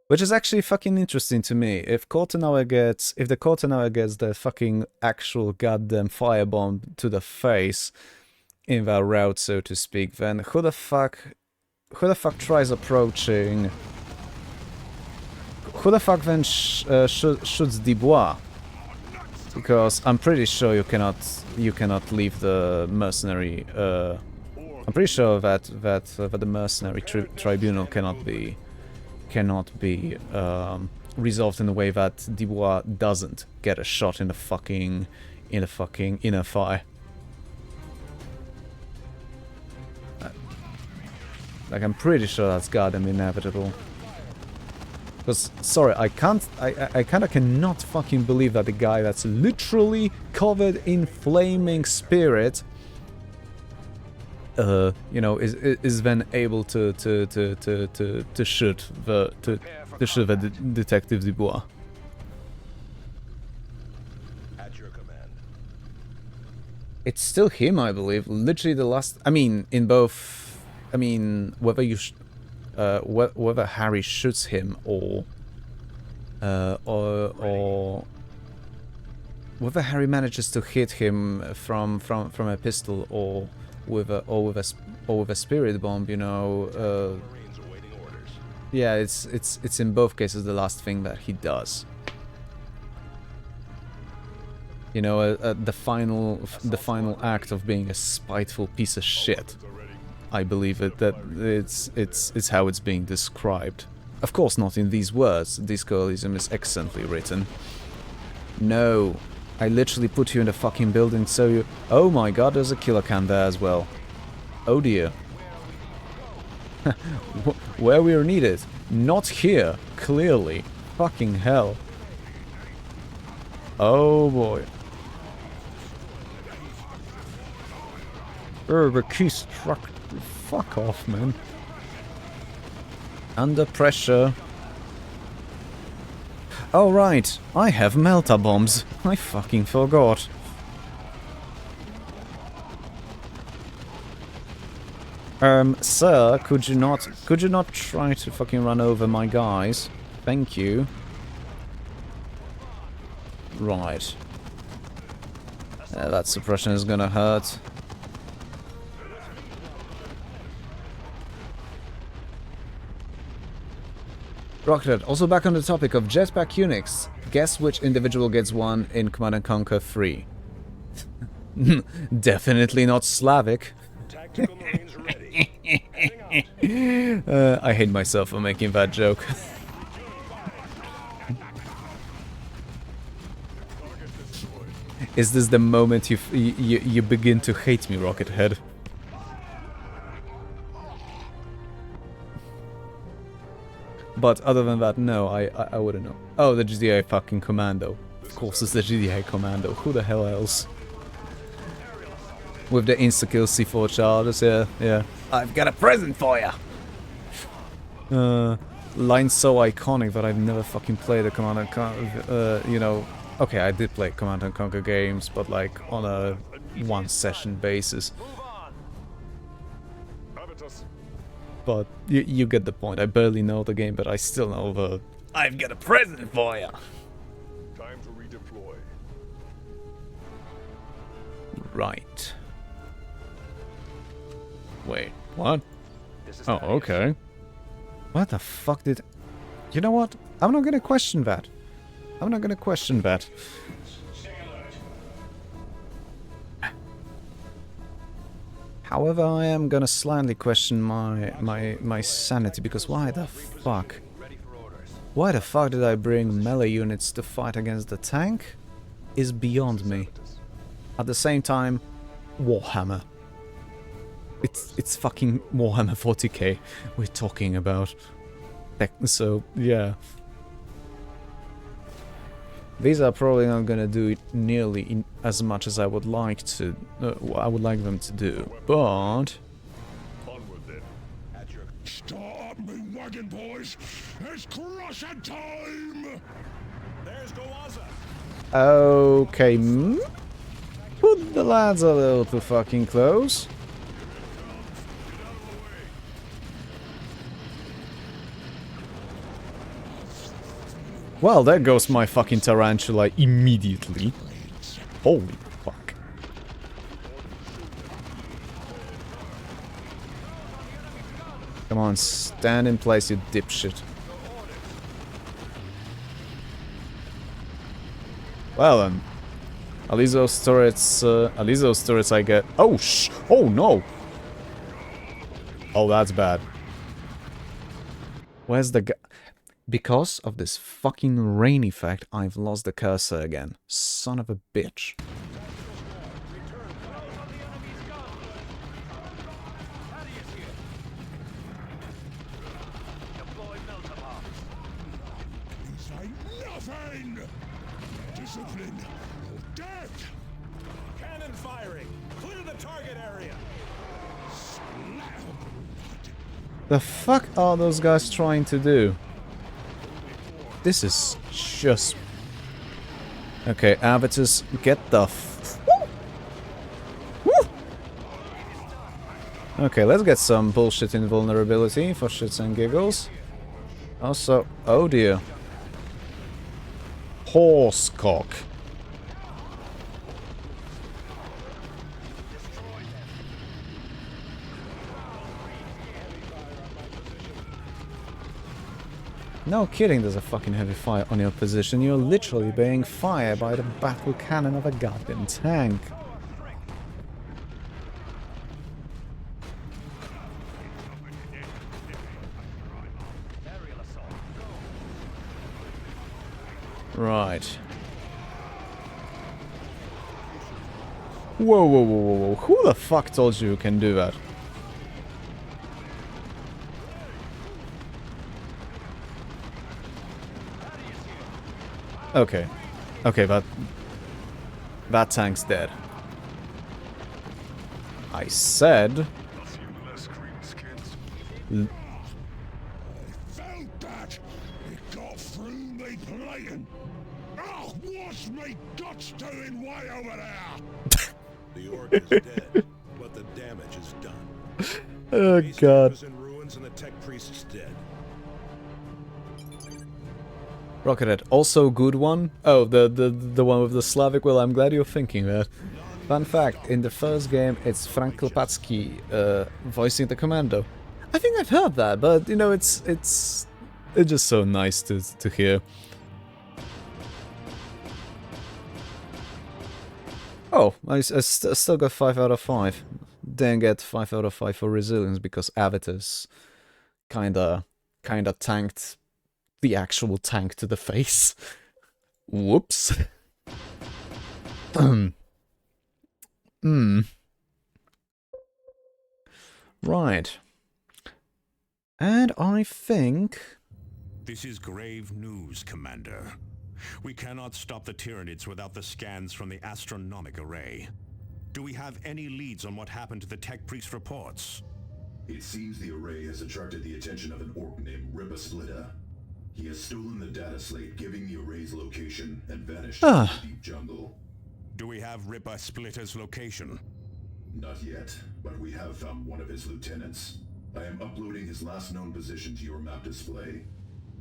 Which is actually fucking interesting to me. If the Kortenauer gets the fucking actual goddamn firebomb to the face, in that route, so to speak, then who the fuck tries approaching? Who the fuck then shoots Dubois? Because I'm pretty sure you cannot leave the mercenary. I'm pretty sure that the mercenary tribunal cannot be resolved in a way that Dubois doesn't get a shot in the fucking inner thigh. Like, I'm pretty sure that's goddamn inevitable. Because, sorry, I kinda cannot fucking believe that the guy that's literally covered in flaming spirit, you know, is then able to shoot the Detective Dubois. At your command. It's still him, I believe. Literally the last. I mean, in both. I mean, whether whether Harry shoots him or whether Harry manages to hit him from a pistol or with a spirit bomb, you know. Marines awaiting orders. Yeah, it's in both cases the last thing that he does. You know, the final act of being a spiteful piece of shit. I believe that it's how it's being described. Of course, not in these words. Discoalism is excellently written. No, I literally put you in the fucking building so you. Oh my god, there's a killer cam there as well. Oh dear. Where we are needed. Not here, clearly. Fucking hell. Oh boy. The key struck. Fuck off, man. Under pressure. Oh right, I have melta bombs. I fucking forgot. Sir, could you not try to fucking run over my guys? Thank you. Right. That suppression is gonna hurt. Rocket, also back on the topic of jetpack units. Guess which individual gets one in Command & Conquer 3? Definitely not Slavic. Tactical Marines ready. Heading out. I hate myself for making that joke. Is this the moment you begin to hate me, Rockethead? But other than that, no, I wouldn't know. Oh, the GDI fucking commando. Of course it's the GDI commando. Who the hell else? With the insta-kill C4 charges, yeah. I've got a present for ya! Line so iconic that I've never fucking played a Command & Conquer, you know... Okay, I did play Command & Conquer games, but like on a one-session basis. But you get the point. I barely know the game, but I still know the... I've got a present for ya! Time to redeploy. Right. Wait, what? Oh, okay. What the fuck did... You know what? I'm not gonna question that. I'm not gonna question that. However, I am gonna slightly question my sanity, because why the fuck? Why the fuck did I bring melee units to fight against the tank? Is beyond me. At the same time, Warhammer. It's fucking Warhammer 40k we're talking about. So, yeah. These are probably not gonna do it nearly as much as I would like to. I would like them to do, but On with it. At your... Start up me wagon, boys! It's crushing time! There's Goaza. okay, put the lads a little too fucking close. Well, there goes my fucking tarantula immediately. Holy fuck. Come on, stand in place, you dipshit. Well then. At least those turrets I get... Oh, oh no! Oh, that's bad. Where's the guy? Because of this fucking rain effect, I've lost the cursor again. Son of a bitch. Nothing! Discipline or death! Cannon firing! Clear the target area! The fuck are those guys trying to do? This is just... Okay, avatars, get the Woo! Okay, let's get some bullshit invulnerability for shits and giggles. Also, oh dear. Horsecock. No kidding, there's a fucking heavy fire on your position. You're literally being fired by the battle cannon of a goddamn tank. Right. Whoa, whoa, whoa, whoa, whoa. Who the fuck told you can do that? Okay. Okay, but... that tank's dead. I said... I felt that! It got through me playing! Oh, what's me guts doing way over there? The orc is dead, but the damage is done. Oh Base god. camp is in ruins and the tech priest's dead. Rockethead, also good one. Oh, the one with the Slavic. Well, I'm glad you're thinking that. Fun fact, in the first game, it's Frank Klepacki voicing the commando. I think I've heard that, but you know, it's just so nice to hear. Oh, I still got 5 out of 5. Didn't get 5 out of 5 for resilience because avatars kinda tanked the actual tank to the face. Whoops. Right. And I think... This is grave news, Commander. We cannot stop the Tyranids without the scans from the astronomic array. Do we have any leads on what happened to the tech priest reports? It seems the array has attracted the attention of an orc named Rippa Splitter. He has stolen the data slate, giving the array's location, and vanished into the deep jungle. Do we have Rippa Splitter's location? Not yet, but we have found one of his lieutenants. I am uploading his last known position to your map display.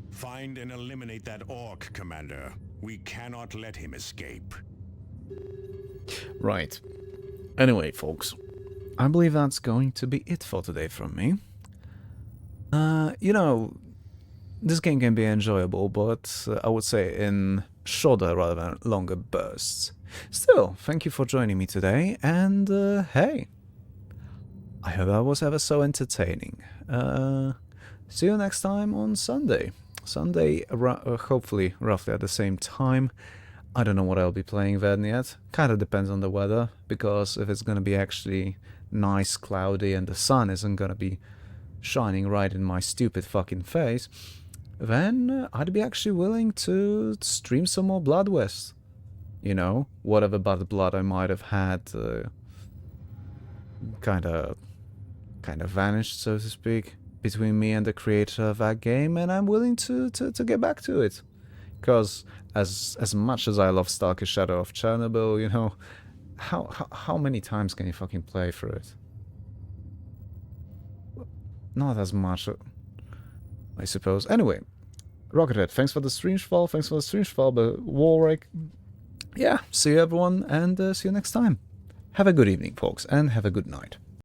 Find and eliminate that orc, Commander. We cannot let him escape. Right. Anyway, folks, I believe that's going to be it for today from me. You know, this game can be enjoyable, but I would say in shorter rather than longer bursts. Still, thank you for joining me today, and hey, I hope that was ever so entertaining. See you next time on Sunday. Sunday, hopefully roughly at the same time. I don't know what I'll be playing then yet. Kind of depends on the weather, because if it's gonna be actually nice, cloudy, and the sun isn't gonna be shining right in my stupid fucking face, then I'd be actually willing to stream some more Blood West. You know, whatever bad blood I might have had kind of vanished, so to speak, between me and the creator of that game, and I'm willing to get back to it. Because as much as I love Stalker Shadow of Chernobyl, you know, how many times can you fucking play through it? Not as much, I suppose. Anyway, Rockethead, thanks for the stream fall, but Warwick, yeah, see you everyone, and see you next time. Have a good evening, folks, and have a good night.